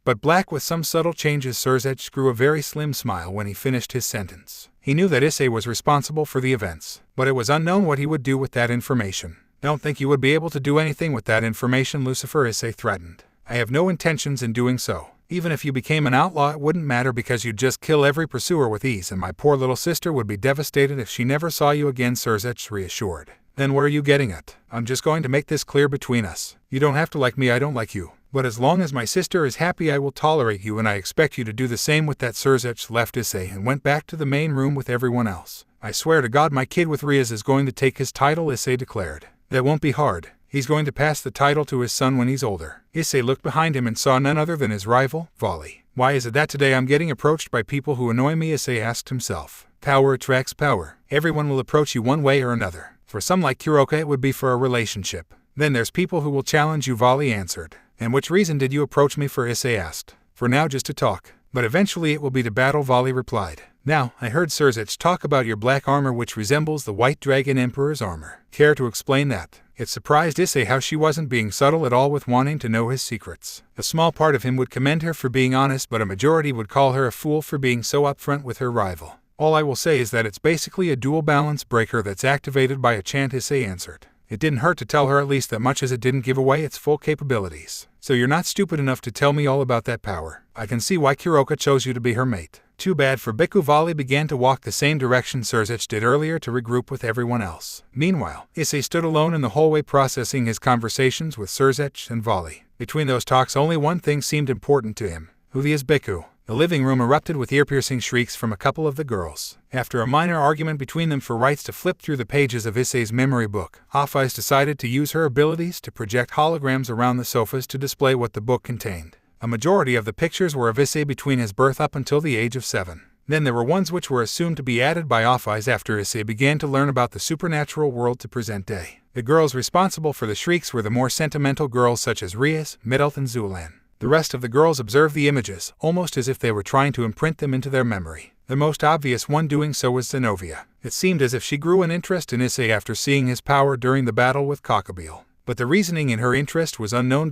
but black with some subtle changes. Surzech grew a very slim smile when he finished his sentence. He knew that Issei was responsible for the events, but it was unknown what he would do with that information. Don't think you would be able to do anything with that information, Lucifer, Issei threatened. I have no intentions in doing so. Even if you became an outlaw, it wouldn't matter because you'd just kill every pursuer with ease, and my poor little sister would be devastated if she never saw you again, Surzech reassured. Then what are you getting at? I'm just going to make this clear between us. You don't have to like me, I don't like you. But as long as my sister is happy, I will tolerate you, and I expect you to do the same. With that, Surzech left Issei and went back to the main room with everyone else. I swear to God, my kid with Rias is going to take his title, Issei declared. That won't be hard. He's going to pass the title to his son when he's older. Issei looked behind him and saw none other than his rival, Volley. Why is it that today I'm getting approached by people who annoy me? Issei asked himself. Power attracts power. Everyone will approach you one way or another. For some like Kuroka it would be for a relationship. Then there's people who will challenge you, Volley answered. And which reason did you approach me for? Issei asked. For now, just to talk. But eventually it will be to battle, Volley replied. Now, I heard Surzech talk about your black armor which resembles the White Dragon Emperor's armor. Care to explain that? It surprised Issei how she wasn't being subtle at all with wanting to know his secrets. A small part of him would commend her for being honest, but a majority would call her a fool for being so upfront with her rival. All I will say is that it's basically a dual balance breaker that's activated by a chant, Issei answered. It didn't hurt to tell her at least that much, as it didn't give away its full capabilities. So you're not stupid enough to tell me all about that power. I can see why Kuroka chose you to be her mate. Too bad for Biku. Vali began to walk the same direction Surzech did earlier to regroup with everyone else. Meanwhile, Issei stood alone in the hallway processing his conversations with Surzech and Vali. Between those talks only one thing seemed important to him. Who is Biku? The living room erupted with ear-piercing shrieks from a couple of the girls. After a minor argument between them for rights to flip through the pages of Issei's memory book, Ophis decided to use her abilities to project holograms around the sofas to display what the book contained. A majority of the pictures were of Issei between his birth up until the age of 7. Then there were ones which were assumed to be added by Ophis after Issei began to learn about the supernatural world to present day. The girls responsible for the shrieks were the more sentimental girls such as Rias, Middle, and Zulan. The rest of the girls observed the images, almost as if they were trying to imprint them into their memory. The most obvious one doing so was Zenobia. It seemed as if she grew an interest in Issei after seeing his power during the battle with Kokabiel. But the reasoning in her interest was unknown.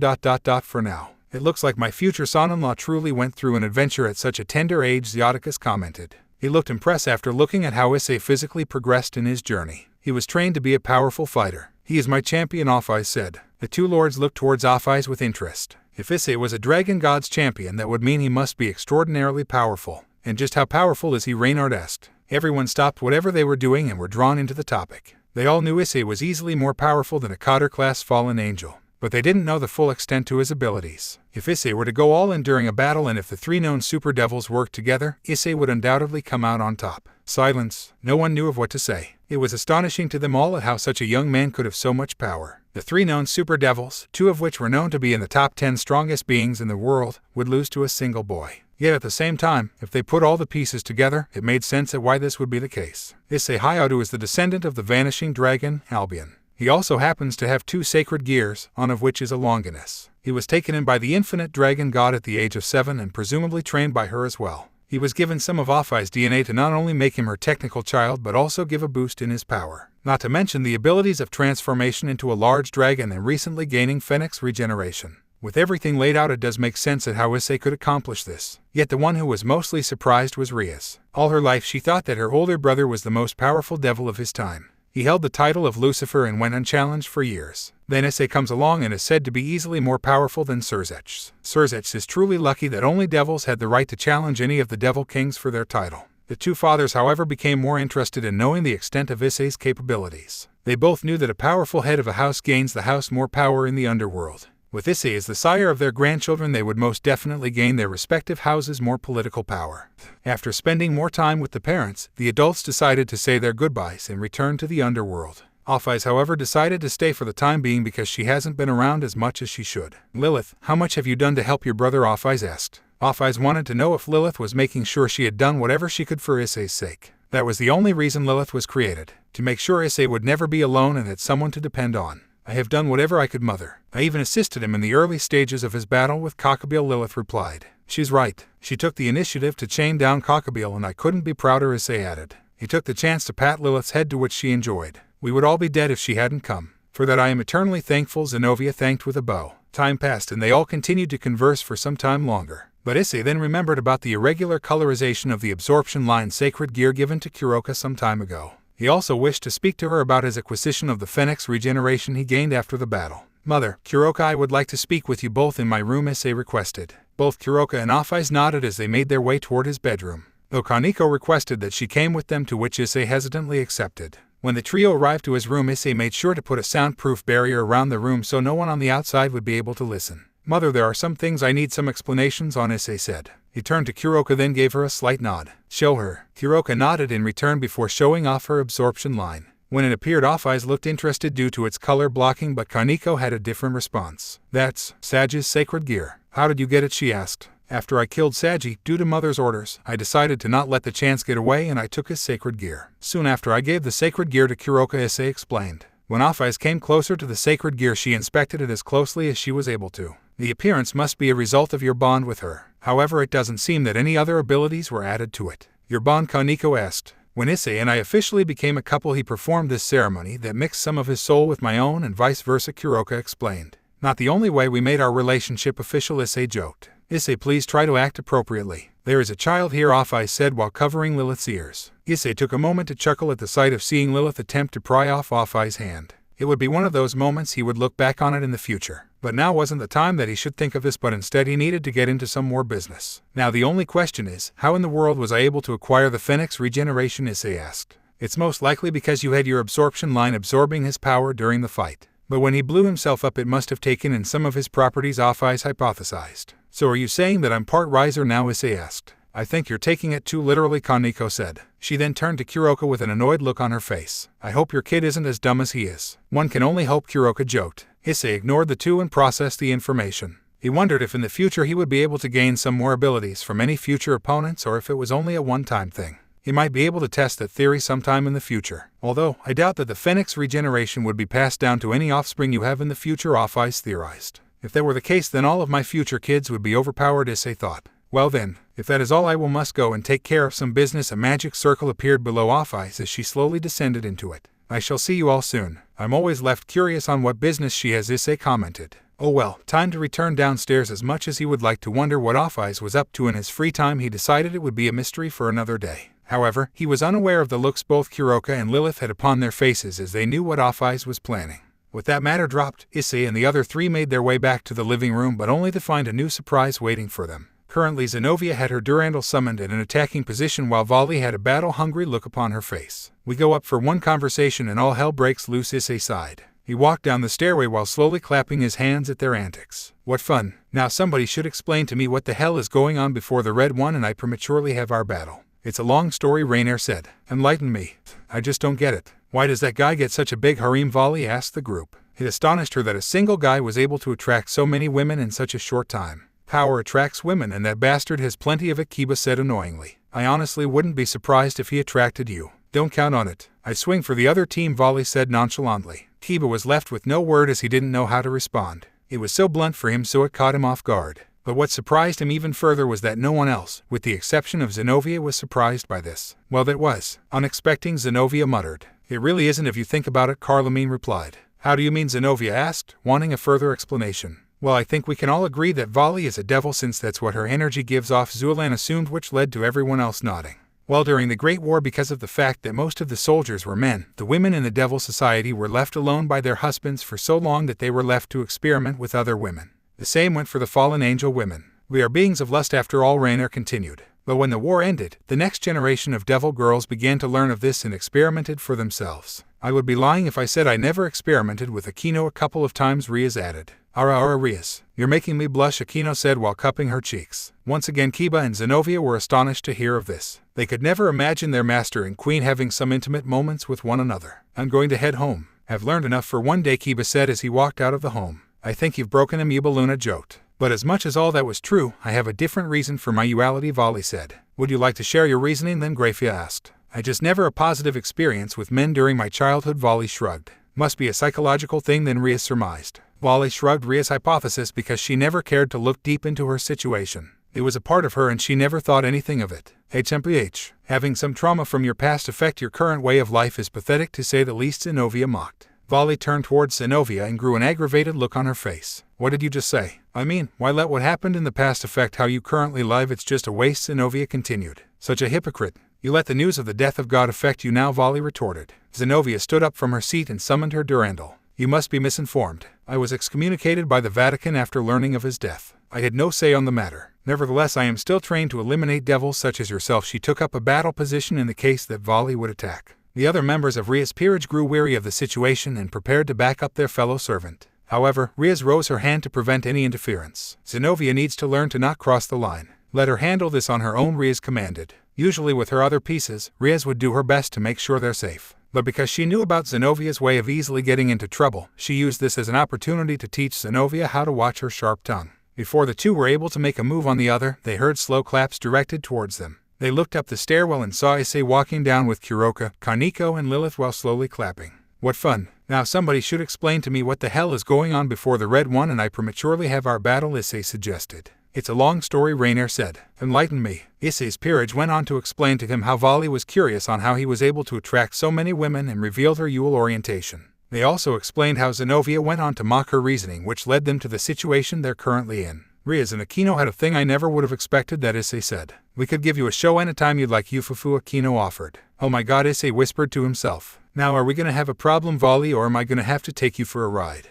For now. It looks like my future son-in-law truly went through an adventure at such a tender age, Zioticus commented. He looked impressed after looking at how Issei physically progressed in his journey. He was trained to be a powerful fighter. He is my champion, Ophis said. The two lords looked towards Ophis with interest. If Issei was a dragon god's champion, that would mean he must be extraordinarily powerful. And just how powerful is he? Reynard asked. Everyone stopped whatever they were doing and were drawn into the topic. They all knew Issei was easily more powerful than a Cotter-class fallen angel, but they didn't know the full extent to his abilities. If Issei were to go all in during a battle and if the three known super devils worked together, Issei would undoubtedly come out on top. Silence. No one knew of what to say. It was astonishing to them all at how such a young man could have so much power. The three known super devils, 2 of which were known to be in the top 10 strongest beings in the world, would lose to a single boy. Yet at the same time, if they put all the pieces together, it made sense at why this would be the case. Issei Hayato is the descendant of the Vanishing Dragon Albion. He also happens to have 2 sacred gears, one of which is a Longinus. He was taken in by the infinite dragon god at the age of 7 and presumably trained by her as well. He was given some of Ophis' DNA to not only make him her technical child but also give a boost in his power. Not to mention the abilities of transformation into a large dragon and recently gaining Phoenix regeneration. With everything laid out, it does make sense at how Issei could accomplish this. Yet the one who was mostly surprised was Rias. All her life she thought that her older brother was the most powerful devil of his time. He held the title of Lucifer and went unchallenged for years. Then Issei comes along and is said to be easily more powerful than Surzech. Surzech is truly lucky that only devils had the right to challenge any of the devil kings for their title. The two fathers, however, became more interested in knowing the extent of Issei's capabilities. They both knew that a powerful head of a house gains the house more power in the underworld. With Issei as the sire of their grandchildren, they would most definitely gain their respective houses more political power. After spending more time with the parents, the adults decided to say their goodbyes and return to the underworld. Ophis, however, decided to stay for the time being because she hasn't been around as much as she should. Lilith, how much have you done to help your brother? Ophis asked. Ophis wanted to know if Lilith was making sure she had done whatever she could for Issei's sake. That was the only reason Lilith was created, to make sure Issei would never be alone and had someone to depend on. I have done whatever I could, mother. I even assisted him in the early stages of his battle with Kokabiel, Lilith replied. She's right. She took the initiative to chain down Kokabiel and I couldn't be prouder, Issei added. He took the chance to pat Lilith's head, to which she enjoyed. We would all be dead if she hadn't come. For that I am eternally thankful, Zenobia thanked with a bow. Time passed and they all continued to converse for some time longer. But Issei then remembered about the irregular colorization of the absorption line sacred gear given to Kuroka some time ago. He also wished to speak to her about his acquisition of the Phoenix regeneration he gained after the battle. Mother, Kuroka, I would like to speak with you both in my room, Issei requested. Both Kuroka and Ophis nodded as they made their way toward his bedroom, though Kaneko requested that she came with them, to which Issei hesitantly accepted. When the trio arrived to his room, Issei made sure to put a soundproof barrier around the room so no one on the outside would be able to listen. Mother, there are some things I need some explanations on, Issei said. He turned to Kuroka, then gave her a slight nod. Show her. Kuroka nodded in return before showing off her absorption line. When it appeared, Ophis looked interested due to its color blocking, but Kaneko had a different response. That's Saji's sacred gear. How did you get it? She asked. After I killed Saji, due to Mother's orders, I decided to not let the chance get away and I took his sacred gear. Soon after I gave the sacred gear to Kuroka, Issei explained. When Ophis came closer to the sacred gear, she inspected it as closely as she was able to. The appearance must be a result of your bond with her. However, it doesn't seem that any other abilities were added to it. Your bond, Kaneko asked. When Issei and I officially became a couple, he performed this ceremony that mixed some of his soul with my own and vice versa, Kuroka explained. Not the only way we made our relationship official, Issei joked. Issei, please try to act appropriately. There is a child here, Ophis said while covering Lilith's ears. Issei took a moment to chuckle at the sight of seeing Lilith attempt to pry off Ophis' hand. It would be one of those moments he would look back on it in the future. But now wasn't the time that he should think of this, but instead he needed to get into some more business. Now the only question is, how in the world was I able to acquire the Phoenix regeneration, Issei asked. It's most likely because you had your absorption line absorbing his power during the fight. But when he blew himself up, it must have taken in some of his properties, Ophis hypothesized. So are you saying that I'm part riser now, Issei asked. I think you're taking it too literally, Kaneko said. She then turned to Kuroka with an annoyed look on her face. I hope your kid isn't as dumb as he is. One can only hope, Kuroka joked. Issei ignored the two and processed the information. He wondered if in the future he would be able to gain some more abilities from any future opponents, or if it was only a one-time thing. He might be able to test that theory sometime in the future. Although, I doubt that the Phoenix regeneration would be passed down to any offspring you have in the future, Ophis theorized. If that were the case, then all of my future kids would be overpowered, Issei thought. Well then, if that is all, I must go and take care of some business. A magic circle appeared below Ophis as she slowly descended into it. I shall see you all soon. I'm always left curious on what business she has, Issei commented. Oh well, time to return downstairs. As much as he would like to wonder what Ophis was up to in his free time, he decided it would be a mystery for another day. However, he was unaware of the looks both Kuroka and Lilith had upon their faces as they knew what Ophis was planning. With that matter dropped, Issei and the other three made their way back to the living room, but only to find a new surprise waiting for them. Currently, Zenovia had her Durandal summoned in an attacking position while Vali had a battle-hungry look upon her face. We go up for one conversation and all hell breaks loose, Issei sighed. He walked down the stairway while slowly clapping his hands at their antics. What fun. Now somebody should explain to me what the hell is going on before the Red One and I prematurely have our battle. It's a long story, Rainier said. Enlighten me. I just don't get it. Why does that guy get such a big harem? Vali asked the group. It astonished her that a single guy was able to attract so many women in such a short time. Power attracts women, and that bastard has plenty of it, Kiba said annoyingly. I honestly wouldn't be surprised if he attracted you. Don't count on it. I swing for the other team, Vali said nonchalantly. Kiba was left with no word as he didn't know how to respond. It was so blunt for him, so it caught him off guard. But what surprised him even further was that no one else, with the exception of Zenovia, was surprised by this. Well, that was unexpected, Zenovia muttered. It really isn't if you think about it, Carlamine replied. How do you mean? Zenovia asked, wanting a further explanation. Well, I think we can all agree that Vali is a devil since that's what her energy gives off, Zulan assumed, which led to everyone else nodding. Well, during the Great War, because of the fact that most of the soldiers were men, the women in the Devil Society were left alone by their husbands for so long that they were left to experiment with other women. The same went for the fallen angel women. We are beings of lust after all, Rainier continued. But when the war ended, the next generation of devil girls began to learn of this and experimented for themselves. I would be lying if I said I never experimented with Akino a couple of times, Riaz added. Ara Riaz, you're making me blush, Akino said while cupping her cheeks. Once again, Kiba and Zenovia were astonished to hear of this. They could never imagine their master and queen having some intimate moments with one another. I'm going to head home. I've learned enough for one day, Kiba said as he walked out of the home. I think you've broken him, Yubaluna joked. But as much as all that was true, I have a different reason for my duality, Vali said. Would you like to share your reasoning then, Grafia asked. I just never a positive experience with men during my childhood, Vali shrugged. Must be a psychological thing then, Riaz surmised. Vali shrugged Ria's hypothesis because she never cared to look deep into her situation. It was a part of her and she never thought anything of it. HMPH, having some trauma from your past affect your current way of life is pathetic to say the least, Zenovia mocked. Vali turned towards Zenovia and grew an aggravated look on her face. What did you just say? I mean, why let what happened in the past affect how you currently live? It's just a waste, Zenovia continued. Such a hypocrite. You let the news of the death of God affect you now, Vali retorted. Zenovia stood up from her seat and summoned her Durandal. You must be misinformed. I was excommunicated by the Vatican after learning of his death. I had no say on the matter. Nevertheless, I am still trained to eliminate devils such as yourself. She took up a battle position in the case that Vali would attack. The other members of Ria's peerage grew weary of the situation and prepared to back up their fellow servant. However, Riaz rose her hand to prevent any interference. Zenovia needs to learn to not cross the line. Let her handle this on her own, Riaz commanded. Usually with her other pieces, Riaz would do her best to make sure they're safe. But because she knew about Zenovia's way of easily getting into trouble, she used this as an opportunity to teach Zenovia how to watch her sharp tongue. Before the two were able to make a move on the other, they heard slow claps directed towards them. They looked up the stairwell and saw Issei walking down with Kuroka, Kaneko and Lilith while slowly clapping. What fun. Now somebody should explain to me what the hell is going on before the Red One and I prematurely have our battle, Issei suggested. It's a long story, Rainier said. Enlighten me. Issei's peerage went on to explain to him how Vali was curious on how he was able to attract so many women and revealed her Yule orientation. They also explained how Zenobia went on to mock her reasoning, which led them to the situation they're currently in. Riaz and Akino had a thing I never would have expected, that Issei said. We could give you a show anytime you'd like, Yufufu, Akino offered. Oh my god, Issei whispered to himself. Now are we gonna have a problem, Vali, or am I gonna have to take you for a ride?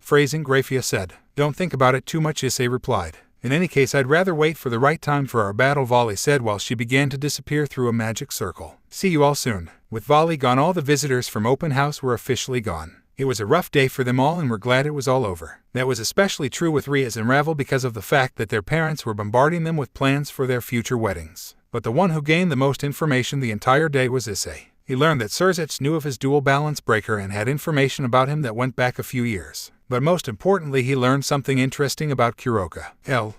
Phrasing, Grafia said. Don't think about it too much, Issei replied. In any case, I'd rather wait for the right time for our battle, Vali said while she began to disappear through a magic circle. See you all soon. With Vali gone, all the visitors from Open House were officially gone. It was a rough day for them all and were glad it was all over. That was especially true with Riaz and Ravel because of the fact that their parents were bombarding them with plans for their future weddings. But the one who gained the most information the entire day was Issei. He learned that Surzech knew of his dual balance breaker and had information about him that went back a few years. But most importantly, he learned something interesting about Kuroka.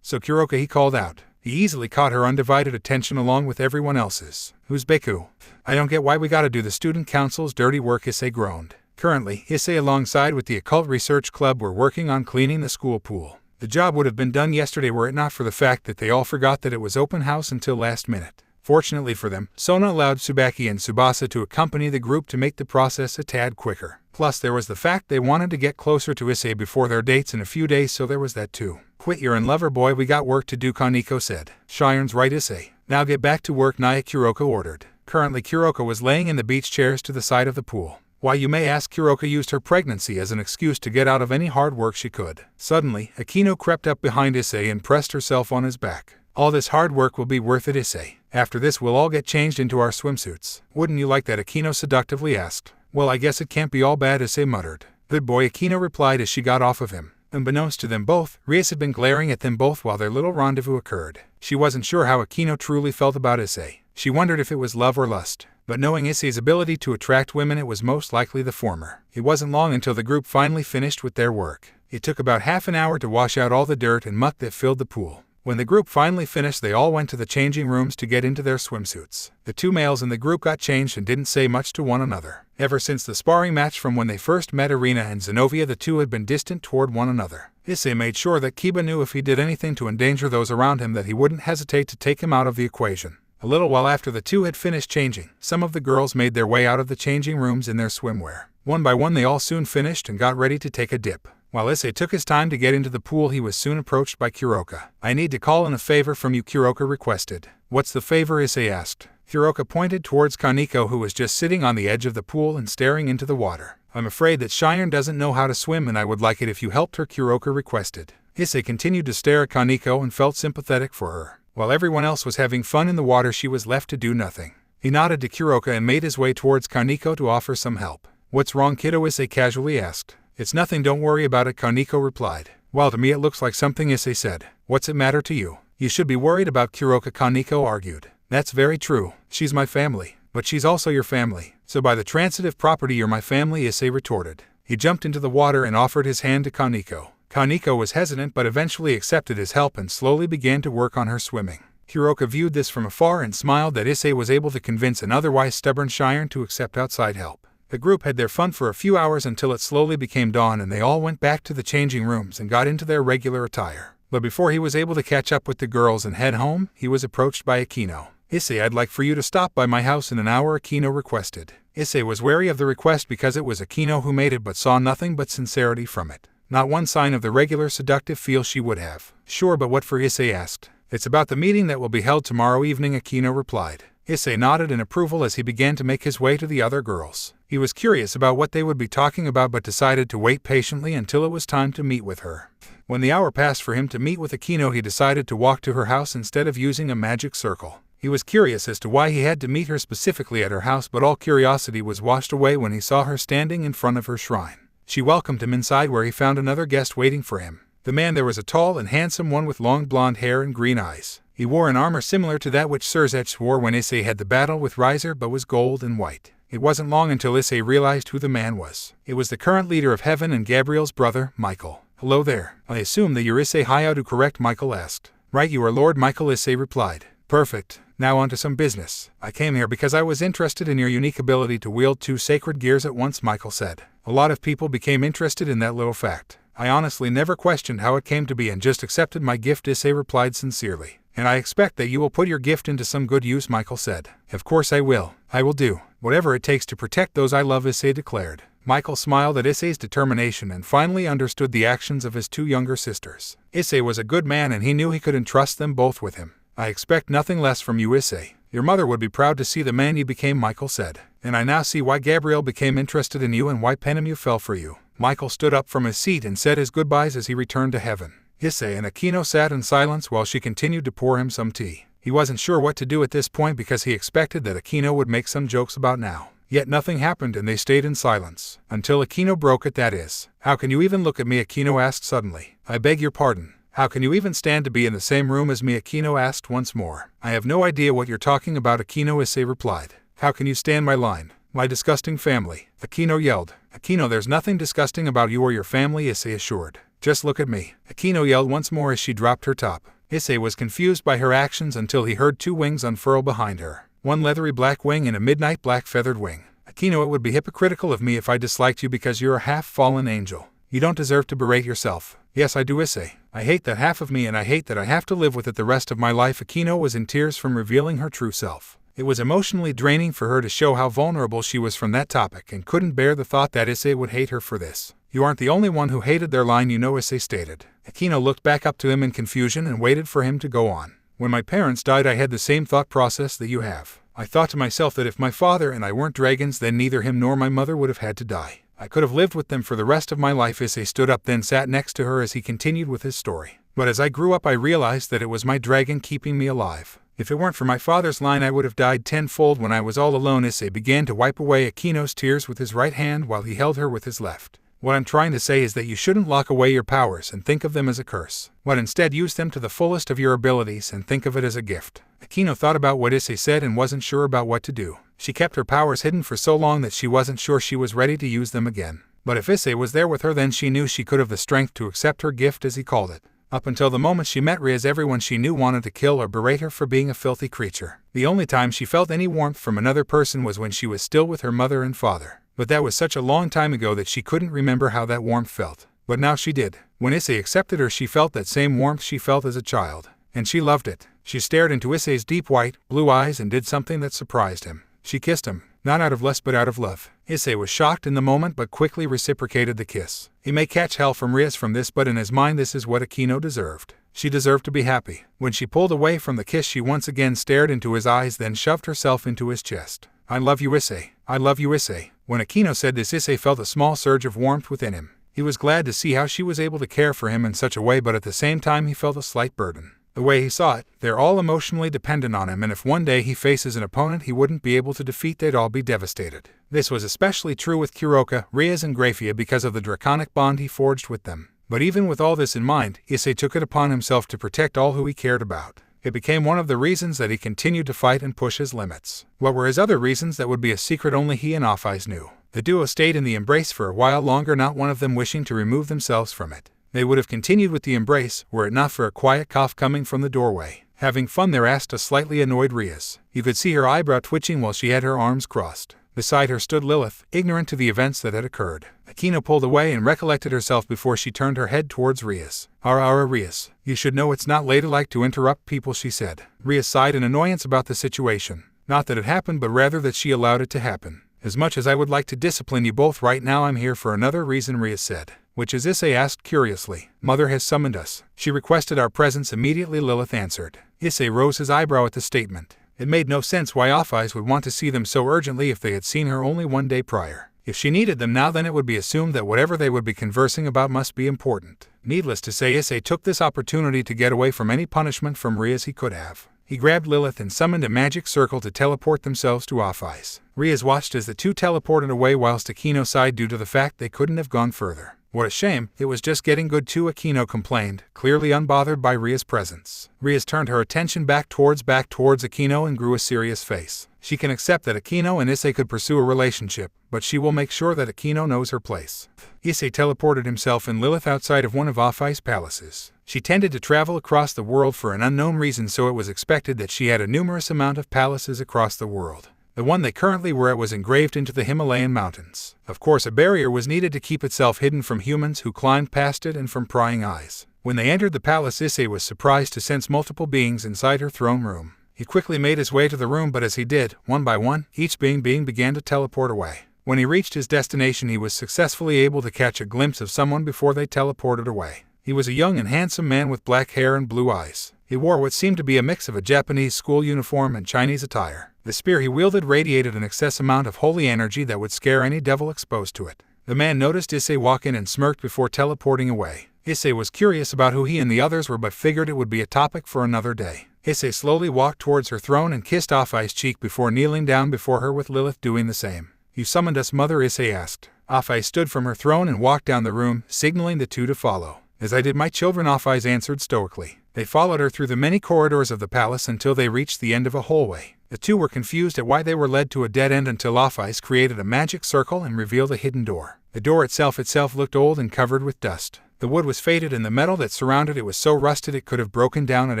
So Kuroka, he called out. He easily caught her undivided attention along with everyone else's. Who's Beku? I don't get why we gotta do the student council's dirty work, Issei groaned. Currently, Issei alongside with the Occult Research Club were working on cleaning the school pool. The job would have been done yesterday were it not for the fact that they all forgot that it was open house until last minute. Fortunately for them, Sona allowed Tsubaki and Tsubasa to accompany the group to make the process a tad quicker. Plus there was the fact they wanted to get closer to Issei before their dates in a few days, so there was that too. Quit your and lover boy, we got work to do, Kaneko said. Shiren's right, Issei. Now get back to work, Naya, Kuroka ordered. Currently Kuroka was laying in the beach chairs to the side of the pool. Why, you may ask, Kuroka used her pregnancy as an excuse to get out of any hard work she could. Suddenly, Akino crept up behind Issei and pressed herself on his back. All this hard work will be worth it, Issei. After this we'll all get changed into our swimsuits. Wouldn't you like that, Akino seductively asked. Well, I guess it can't be all bad, Issei muttered. Good boy, Akino replied as she got off of him. Unbeknownst to them both, Riaz had been glaring at them both while their little rendezvous occurred. She wasn't sure how Akino truly felt about Issei. She wondered if it was love or lust. But knowing Issei's ability to attract women, it was most likely the former. It wasn't long until the group finally finished with their work. It took about half an hour to wash out all the dirt and muck that filled the pool. When the group finally finished, they all went to the changing rooms to get into their swimsuits. The two males in the group got changed and didn't say much to one another. Ever since the sparring match from when they first met Irina and Zenobia, the two had been distant toward one another. Issei made sure that Kiba knew if he did anything to endanger those around him that he wouldn't hesitate to take him out of the equation. A little while after the two had finished changing, some of the girls made their way out of the changing rooms in their swimwear. One by one they all soon finished and got ready to take a dip. While Issei took his time to get into the pool, he was soon approached by Kuroka. I need to call in a favor from you, Kuroka requested. What's the favor? Issei asked. Kuroka pointed towards Kaneko, who was just sitting on the edge of the pool and staring into the water. I'm afraid that Shiren doesn't know how to swim and I would like it if you helped her, Kuroka requested. Issei continued to stare at Kaneko and felt sympathetic for her. While everyone else was having fun in the water, she was left to do nothing. He nodded to Kuroka and made his way towards Kaneko to offer some help. What's wrong, kiddo? Issei casually asked. It's nothing, don't worry about it, Kaneko replied. Well, to me it looks like something, Issei said. What's it matter to you? You should be worried about Kuroka, Kaneko argued. That's very true. She's my family. But she's also your family. So by the transitive property you're my family, Issei retorted. He jumped into the water and offered his hand to Kaneko. Kaneko was hesitant but eventually accepted his help and slowly began to work on her swimming. Kuroka viewed this from afar and smiled that Issei was able to convince an otherwise stubborn Shiren to accept outside help. The group had their fun for a few hours until it slowly became dawn and they all went back to the changing rooms and got into their regular attire. But before he was able to catch up with the girls and head home, he was approached by Akino. Issei, I'd like for you to stop by my house in an hour, Akino requested. Issei was wary of the request because it was Akino who made it but saw nothing but sincerity from it. Not one sign of the regular seductive feel she would have. Sure, but what for? Issei asked. It's about the meeting that will be held tomorrow evening, Akino replied. Issei nodded in approval as he began to make his way to the other girls. He was curious about what they would be talking about but decided to wait patiently until it was time to meet with her. When the hour passed for him to meet with Akino, he decided to walk to her house instead of using a magic circle. He was curious as to why he had to meet her specifically at her house, but all curiosity was washed away when he saw her standing in front of her shrine. She welcomed him inside where he found another guest waiting for him. The man there was a tall and handsome one with long blonde hair and green eyes. He wore an armor similar to that which Surzech wore when Issei had the battle with Riser but was gold and white. It wasn't long until Issei realized who the man was. It was the current leader of Heaven and Gabriel's brother, Michael. Hello there. I assume that you're Issei Hayao, correct? Michael asked. Right, you are Lord Michael, Issei replied. Perfect. Now on to some business. I came here because I was interested in your unique ability to wield two sacred gears at once, Michael said. A lot of people became interested in that little fact. I honestly never questioned how it came to be and just accepted my gift, Issei replied sincerely. And I expect that you will put your gift into some good use, Michael said. Of course I will. I will do whatever it takes to protect those I love, Issei declared. Michael smiled at Issei's determination and finally understood the actions of his 2 younger sisters. Issei was a good man and he knew he could entrust them both with him. I expect nothing less from you, Issei. Your mother would be proud to see the man you became, Michael said. And I now see why Gabriel became interested in you and why Penemu fell for you. Michael stood up from his seat and said his goodbyes as he returned to heaven. Issei and Akino sat in silence while she continued to pour him some tea. He wasn't sure what to do at this point because he expected that Akino would make some jokes about now. Yet nothing happened and they stayed in silence. Until Akino broke it, that is. How can you even look at me? Akino asked suddenly. I beg your pardon. How can you even stand to be in the same room as me? Akino asked once more. I have no idea what you're talking about, Akino, Issei replied. How can you stand my line? My disgusting family. Akino yelled. Akino, there's nothing disgusting about you or your family, Issei assured. Just look at me. Akino yelled once more as she dropped her top. Issei was confused by her actions until he heard 2 wings unfurl behind her. One leathery black wing and a midnight black feathered wing. Akino, it would be hypocritical of me if I disliked you because you're a half-fallen angel. You don't deserve to berate yourself. Yes, I do, Issei. I hate that half of me and I hate that I have to live with it the rest of my life. Akino was in tears from revealing her true self. It was emotionally draining for her to show how vulnerable she was from that topic and couldn't bear the thought that Issei would hate her for this. You aren't the only one who hated their line, you know, Issei stated. Akino looked back up to him in confusion and waited for him to go on. When my parents died, I had the same thought process that you have. I thought to myself that if my father and I weren't dragons, then neither him nor my mother would have had to die. I could have lived with them for the rest of my life. Issei stood up then sat next to her as he continued with his story. But as I grew up, I realized that it was my dragon keeping me alive. If it weren't for my father's line, I would have died tenfold when I was all alone. Issei began to wipe away Akino's tears with his right hand while he held her with his left. What I'm trying to say is that you shouldn't lock away your powers and think of them as a curse. But instead use them to the fullest of your abilities and think of it as a gift. Akino thought about what Issei said and wasn't sure about what to do. She kept her powers hidden for so long that she wasn't sure she was ready to use them again. But if Issei was there with her, then she knew she could have the strength to accept her gift, as he called it. Up until the moment she met Rias, everyone she knew wanted to kill or berate her for being a filthy creature. The only time she felt any warmth from another person was when she was still with her mother and father. But that was such a long time ago that she couldn't remember how that warmth felt. But now she did. When Issei accepted her, she felt that same warmth she felt as a child. And she loved it. She stared into Issei's deep white, blue eyes and did something that surprised him. She kissed him, not out of lust but out of love. Issei was shocked in the moment but quickly reciprocated the kiss. He may catch hell from Rias from this, but in his mind this is what Akino deserved. She deserved to be happy. When she pulled away from the kiss, she once again stared into his eyes, then shoved herself into his chest. I love you, Issei. I love you, Issei. When Akino said this, Issei felt a small surge of warmth within him. He was glad to see how she was able to care for him in such a way, but at the same time he felt a slight burden. The way he saw it, they're all emotionally dependent on him, and if one day he faces an opponent he wouldn't be able to defeat, they'd all be devastated. This was especially true with Kuroka, Rias and Grafia because of the draconic bond he forged with them. But even with all this in mind, Issei took it upon himself to protect all who he cared about. It became one of the reasons that he continued to fight and push his limits. What were his other reasons? That would be a secret only he and Ophis knew. The duo stayed in the embrace for a while longer, not one of them wishing to remove themselves from it. They would have continued with the embrace, were it not for a quiet cough coming from the doorway. Having fun there? Asked a slightly annoyed Rias. You could see her eyebrow twitching while she had her arms crossed. Beside her stood Lilith, ignorant to the events that had occurred. Akino pulled away and recollected herself before she turned her head towards Rias. Rias, you should know it's not ladylike to interrupt people, she said. Rias sighed in annoyance about the situation. Not that it happened, but rather that she allowed it to happen. As much as I would like to discipline you both right now, I'm here for another reason, Rias said. Which is? Issei asked curiously. Mother has summoned us. She requested our presence immediately, Lilith answered. Issei rose his eyebrow at the statement. It made no sense why Ophis would want to see them so urgently if they had seen her only one day prior. If she needed them now, then it would be assumed that whatever they would be conversing about must be important. Needless to say, Issei took this opportunity to get away from any punishment from Rias he could have. He grabbed Lilith and summoned a magic circle to teleport themselves to Ophis. Rias watched as the two teleported away whilst Akino sighed due to the fact they couldn't have gone further. What a shame, it was just getting good too, Akino complained, clearly unbothered by Rias' presence. Rias turned her attention back towards Akino and grew a serious face. She can accept that Akino and Issei could pursue a relationship, but she will make sure that Akino knows her place. Issei teleported himself and Lilith outside of one of Ophis' palaces. She tended to travel across the world for an unknown reason, so it was expected that she had a numerous amount of palaces across the world. The one they currently were at was engraved into the Himalayan mountains. Of course, a barrier was needed to keep itself hidden from humans who climbed past it and from prying eyes. When they entered the palace, Issei was surprised to sense multiple beings inside her throne room. He quickly made his way to the room, but as he did, one by one, each being began to teleport away. When he reached his destination, he was successfully able to catch a glimpse of someone before they teleported away. He was a young and handsome man with black hair and blue eyes. He wore what seemed to be a mix of a Japanese school uniform and Chinese attire. The spear he wielded radiated an excess amount of holy energy that would scare any devil exposed to it. The man noticed Issei walk in and smirked before teleporting away. Issei was curious about who he and the others were, but figured it would be a topic for another day. Issei slowly walked towards her throne and kissed Ophis' cheek before kneeling down before her, with Lilith doing the same. "You summoned us, Mother?" Issei asked. Ophis stood from her throne and walked down the room, signaling the two to follow. "As I did my children," Ophis answered stoically. They followed her through the many corridors of the palace until they reached the end of a hallway. The two were confused at why they were led to a dead end until Ophis created a magic circle and revealed a hidden door. The door itself looked old and covered with dust. The wood was faded and the metal that surrounded it was so rusted it could have broken down at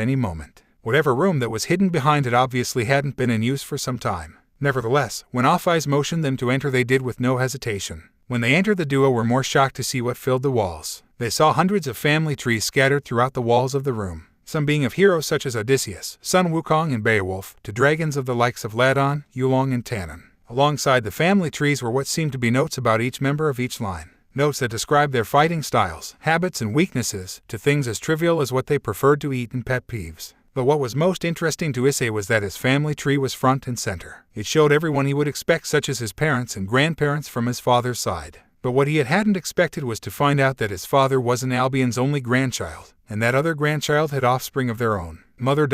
any moment. Whatever room that was hidden behind it obviously hadn't been in use for some time. Nevertheless, when Ophis motioned them to enter, they did with no hesitation. When they entered, the duo were more shocked to see what filled the walls. They saw hundreds of family trees scattered throughout the walls of the room, some being of heroes such as Odysseus, Sun Wukong, and Beowulf, to dragons of the likes of Ladon, Yulong, and Tannin. Alongside the family trees were what seemed to be notes about each member of each line. Notes that described their fighting styles, habits, and weaknesses, to things as trivial as what they preferred to eat and pet peeves. But what was most interesting to Issei was that his family tree was front and center. It showed everyone he would expect, such as his parents and grandparents from his father's side. But what he hadn't expected was to find out that his father wasn't Albion's only grandchild, and that other grandchild had offspring of their own. "Mother ...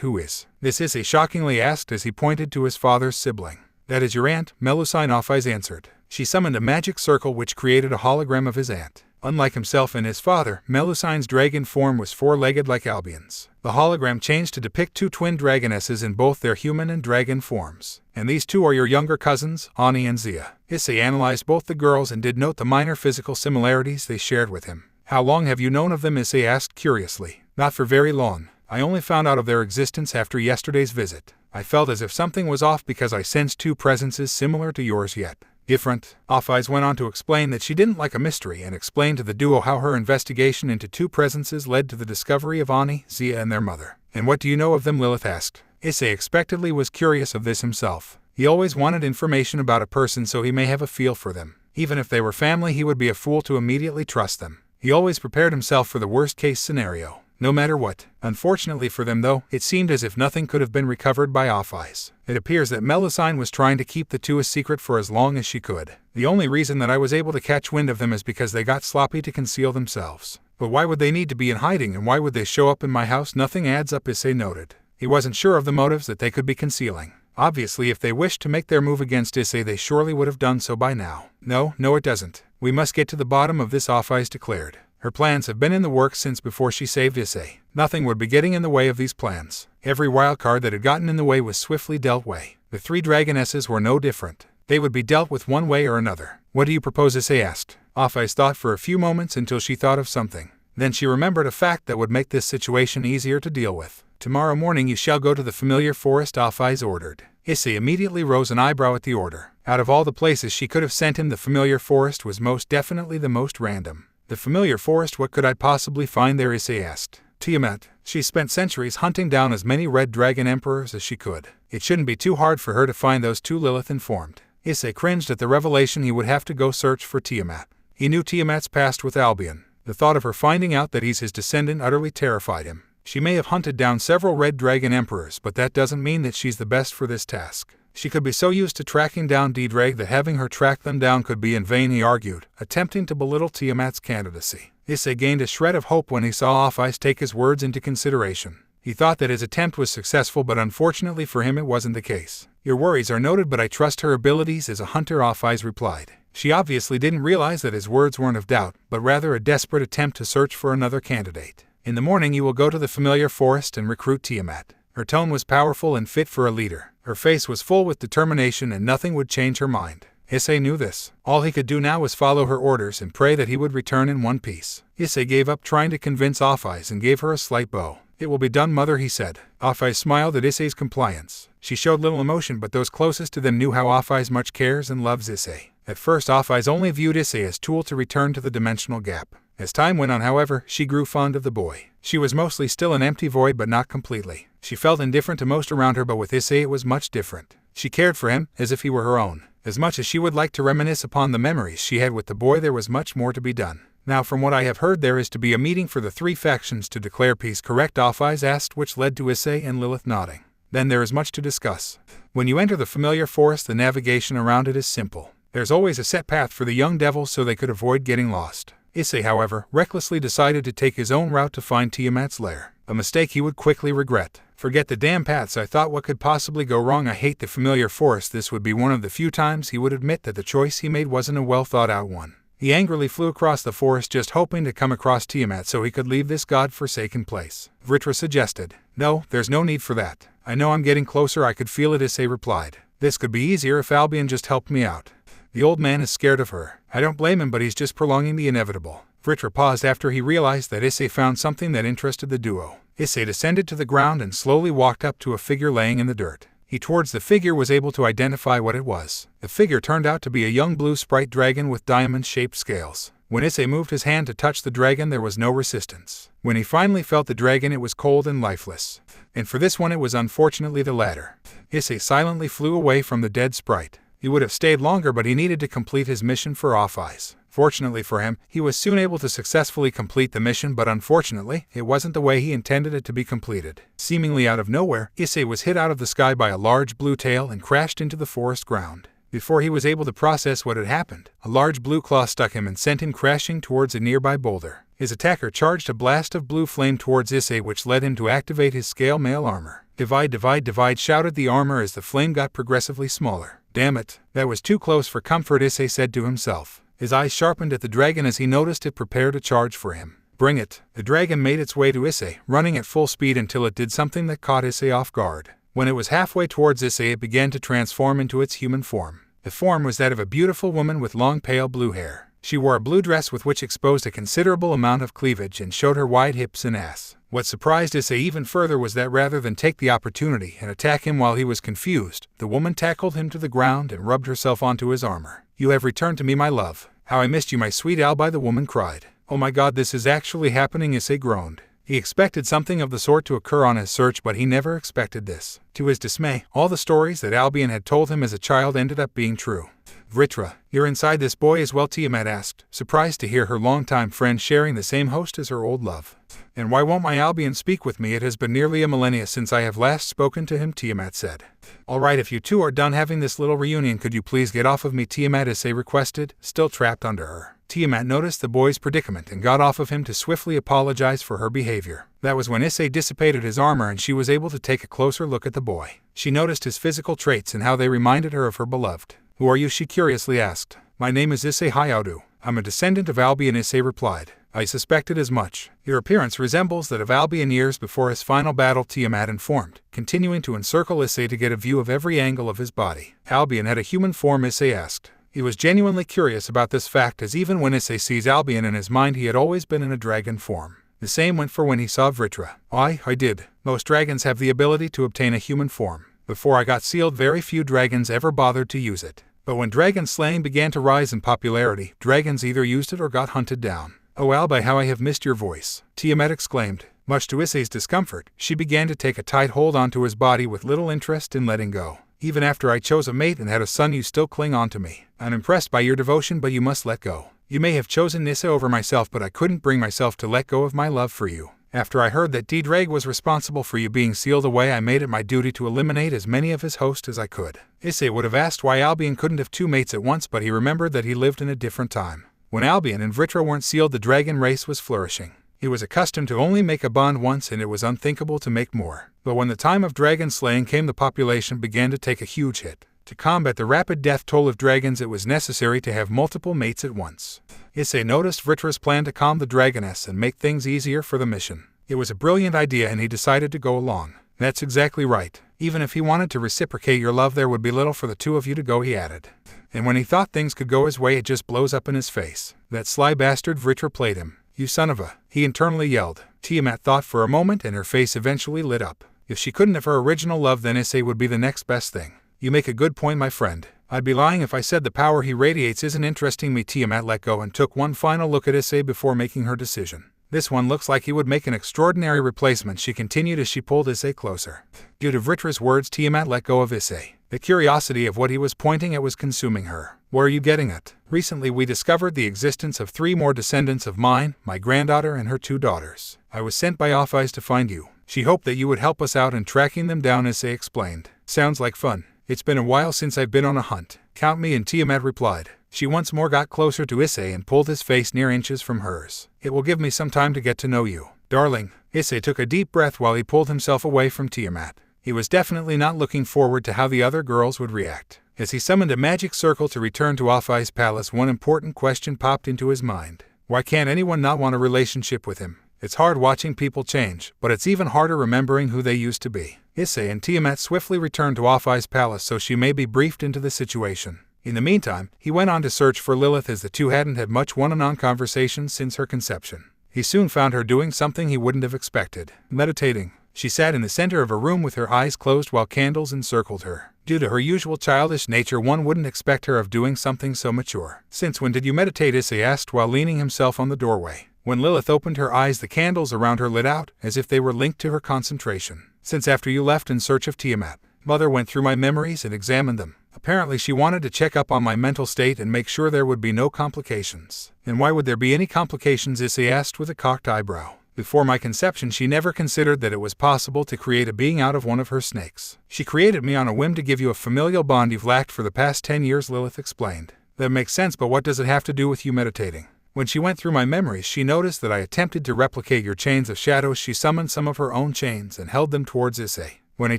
who is this?" Issei shockingly asked as he pointed to his father's sibling. "That is your aunt, Melusine," Ophis answered. She summoned a magic circle which created a hologram of his aunt. Unlike himself and his father, Melusine's dragon form was four-legged like Albion's. The hologram changed to depict two twin dragonesses in both their human and dragon forms. "And these two are your younger cousins, Ani and Zia." Issei analyzed both the girls and did note the minor physical similarities they shared with him. "How long have you known of them?" Issei asked curiously. "Not for very long. I only found out of their existence after yesterday's visit. I felt as if something was off because I sensed two presences similar to yours yet different." Ophis went on to explain that she didn't like a mystery and explained to the duo how her investigation into two presences led to the discovery of Ani, Zia, and their mother. "And what do you know of them?" Lilith asked. Issei expectedly was curious of this himself. He always wanted information about a person so he may have a feel for them. Even if they were family, he would be a fool to immediately trust them. He always prepared himself for the worst-case scenario, no matter what. Unfortunately for them, though, it seemed as if nothing could have been recovered by Ophis. It appears that Melusine was trying to keep the two a secret for as long as she could. "The only reason that I was able to catch wind of them is because they got sloppy to conceal themselves. But why would they need to be in hiding, and why would they show up in my house? Nothing adds up," Issei noted. He wasn't sure of the motives that they could be concealing. Obviously, if they wished to make their move against Issei, they surely would have done so by now. No, it doesn't. We must get to the bottom of this," Ophis declared. Her plans have been in the works since before she saved Issei. Nothing would be getting in the way of these plans. Every wild card that had gotten in the way was swiftly dealt away. The three dragonesses were no different. They would be dealt with one way or another. "What do you propose?" Issei asked. Ophis thought for a few moments until she thought of something. Then she remembered a fact that would make this situation easier to deal with. "Tomorrow morning you shall go to the familiar forest," Ophis ordered. Issei immediately rose an eyebrow at the order. Out of all the places she could have sent him, the familiar forest was most definitely the most random. "The familiar forest, what could I possibly find there?" Issei asked. "Tiamat. She spent centuries hunting down as many red dragon emperors as she could. It shouldn't be too hard for her to find those two," Lilith informed. Issei cringed at the revelation he would have to go search for Tiamat. He knew Tiamat's past with Albion. The thought of her finding out that he's his descendant utterly terrified him. She may have hunted down several red dragon emperors, but that doesn't mean that she's the best for this task. She could be so used to tracking down D-Drag that having her track them down could be in vain, he argued, attempting to belittle Tiamat's candidacy. Issei gained a shred of hope when he saw Ophis take his words into consideration. He thought that his attempt was successful, but unfortunately for him it wasn't the case. "Your worries are noted, but I trust her abilities as a hunter," Ophis replied. She obviously didn't realize that his words weren't of doubt, but rather a desperate attempt to search for another candidate. "In the morning you will go to the familiar forest and recruit Tiamat." Her tone was powerful and fit for a leader. Her face was full with determination, and nothing would change her mind. Issei knew this. All he could do now was follow her orders and pray that he would return in one piece. Issei gave up trying to convince Ophis and gave her a slight bow. "It will be done, mother," he said. Ophis smiled at Issei's compliance. She showed little emotion, but those closest to them knew how Ophis much cares and loves Issei. At first Ophis only viewed Issei as a tool to return to the dimensional gap. As time went on, however, she grew fond of the boy. She was mostly still an empty void, but not completely. She felt indifferent to most around her, but with Issei it was much different. She cared for him as if he were her own. As much as she would like to reminisce upon the memories she had with the boy, there was much more to be done. "Now, from what I have heard, there is to be a meeting for the 3 factions to declare peace, correct?" Ophis asked, which led to Issei and Lilith nodding. "Then there is much to discuss. When you enter the familiar forest, the navigation around it is simple. There's always a set path for the young devils so they could avoid getting lost." Issei, however, recklessly decided to take his own route to find Tiamat's lair, a mistake he would quickly regret. "Forget the damn paths," I thought, "what could possibly go wrong? I hate the familiar forest." This would be one of the few times he would admit that the choice he made wasn't a well-thought-out one. He angrily flew across the forest, just hoping to come across Tiamat so he could leave this god-forsaken place. Vritra suggested. "No, there's no need for that. I know I'm getting closer, I could feel it," Issei replied. "This could be easier if Albion just helped me out. The old man is scared of her. I don't blame him, but he's just prolonging the inevitable." Vritra paused after he realized that Issei found something that interested the duo. Issei descended to the ground and slowly walked up to a figure laying in the dirt. He towards the figure was able to identify what it was. The figure turned out to be a young blue sprite dragon with diamond-shaped scales. When Issei moved his hand to touch the dragon, there was no resistance. When he finally felt the dragon, it was cold and lifeless. And for this one it was unfortunately the latter. Issei silently flew away from the dead sprite. He would have stayed longer, but he needed to complete his mission for Ophis. Fortunately for him, he was soon able to successfully complete the mission, but unfortunately, it wasn't the way he intended it to be completed. Seemingly out of nowhere, Issei was hit out of the sky by a large blue tail and crashed into the forest ground. Before he was able to process what had happened, a large blue claw stuck him and sent him crashing towards a nearby boulder. His attacker charged a blast of blue flame towards Issei, which led him to activate his scale mail armor. "Divide, divide, divide," shouted the armor as the flame got progressively smaller. "Damn it, that was too close for comfort," Issei said to himself. His eyes sharpened at the dragon as he noticed it prepare to charge for him. "Bring it." The dragon made its way to Issei, running at full speed until it did something that caught Issei off guard. When it was halfway towards Issei, it began to transform into its human form. The form was that of a beautiful woman with long pale blue hair. She wore a blue dress with which exposed a considerable amount of cleavage and showed her wide hips and ass. What surprised Issei even further was that rather than take the opportunity and attack him while he was confused, the woman tackled him to the ground and rubbed herself onto his armor. "You have returned to me, my love. How I missed you, my sweet Albi," the woman cried. "Oh my god, this is actually happening," Issei groaned. He expected something of the sort to occur on his search, but he never expected this. To his dismay, all the stories that Albion had told him as a child ended up being true. "Vritra, you're inside this boy as well?" Tiamat asked, surprised to hear her longtime friend sharing the same host as her old love. "And why won't my Albion speak with me? It has been nearly a millennia since I have last spoken to him," Tiamat said. "All right, if you two are done having this little reunion, could you please get off of me, Tiamat?" Issei requested, still trapped under her. Tiamat noticed the boy's predicament and got off of him to swiftly apologize for her behavior. That was when Issei dissipated his armor and she was able to take a closer look at the boy. She noticed his physical traits and how they reminded her of her beloved. "Who are you?" she curiously asked. "My name is Issei Hayaudu. I'm a descendant of Albion," Issei replied. "I suspected as much. Your appearance resembles that of Albion years before his final battle," Tiamat informed, continuing to encircle Issei to get a view of every angle of his body. "Albion had a human form?" Issei asked. He was genuinely curious about this fact, as even when Issei sees Albion in his mind, he had always been in a dragon form. The same went for when he saw Vritra. I did. Most dragons have the ability to obtain a human form. Before I got sealed, very few dragons ever bothered to use it. But when dragon slaying began to rise in popularity, dragons either used it or got hunted down." "Oh Albi, how I have missed your voice," Tiamat exclaimed. Much to Issei's discomfort, she began to take a tight hold onto his body with little interest in letting go. "Even after I chose a mate and had a son, you still cling on to me. I'm impressed by your devotion, but you must let go. You may have chosen Issei over myself, but I couldn't bring myself to let go of my love for you. After I heard that D-Drag was responsible for you being sealed away, I made it my duty to eliminate as many of his hosts as I could." Issei would have asked why Albion couldn't have two mates at once, but he remembered that he lived in a different time. When Albion and Vritra weren't sealed, the dragon race was flourishing. He was accustomed to only make a bond once, and it was unthinkable to make more. But when the time of dragon slaying came, the population began to take a huge hit. To combat the rapid death toll of dragons, it was necessary to have multiple mates at once. Issei noticed Vritra's plan to calm the dragoness and make things easier for the mission. It was a brilliant idea, and he decided to go along. "That's exactly right. Even if he wanted to reciprocate your love, there would be little for the two of you to go," he added. "And when he thought things could go his way, it just blows up in his face. That sly bastard Vritra played him. "You son of a," he internally yelled. Tiamat thought for a moment and her face eventually lit up. If she couldn't have her original love, then Issei would be the next best thing. "You make a good point, my friend. I'd be lying if I said the power he radiates isn't interesting me." Tiamat let go and took one final look at Issei before making her decision. "This one looks like he would make an extraordinary replacement," she continued as she pulled Issei closer. Due to Vritra's words, Tiamat let go of Issei. The curiosity of what he was pointing at was consuming her. "Where are you getting at?" "Recently we discovered the existence of 3 more descendants of mine, my granddaughter and her 2 daughters. I was sent by Ophis to find you. She hoped that you would help us out in tracking them down," Issei explained. "Sounds like fun. It's been a while since I've been on a hunt." "Count me in," Tiamat replied. She once more got closer to Issei and pulled his face near inches from hers. "It will give me some time to get to know you." "Darling." Issei took a deep breath while he pulled himself away from Tiamat. He was definitely not looking forward to how the other girls would react. As he summoned a magic circle to return to Ophis' palace, one important question popped into his mind. Why can't anyone not want a relationship with him? It's hard watching people change, but it's even harder remembering who they used to be. Issei and Tiamat swiftly returned to Ophis' palace so she may be briefed into the situation. In the meantime, he went on to search for Lilith, as the two hadn't had much one-on-one conversations since her conception. He soon found her doing something he wouldn't have expected. Meditating. She sat in the center of a room with her eyes closed while candles encircled her. Due to her usual childish nature, one wouldn't expect her of doing something so mature. "Since when did you meditate?" Issei asked while leaning himself on the doorway. When Lilith opened her eyes, the candles around her lit out, as if they were linked to her concentration. "Since after you left in search of Tiamat. Mother went through my memories and examined them. Apparently she wanted to check up on my mental state and make sure there would be no complications." "And why would there be any complications?" Issei asked with a cocked eyebrow. "Before my conception, she never considered that it was possible to create a being out of one of her snakes. She created me on a whim to give you a familial bond you've lacked for the past 10 years, Lilith explained. "That makes sense, but what does it have to do with you meditating?" "When she went through my memories, she noticed that I attempted to replicate your chains of shadows." She summoned some of her own chains and held them towards Issei. When he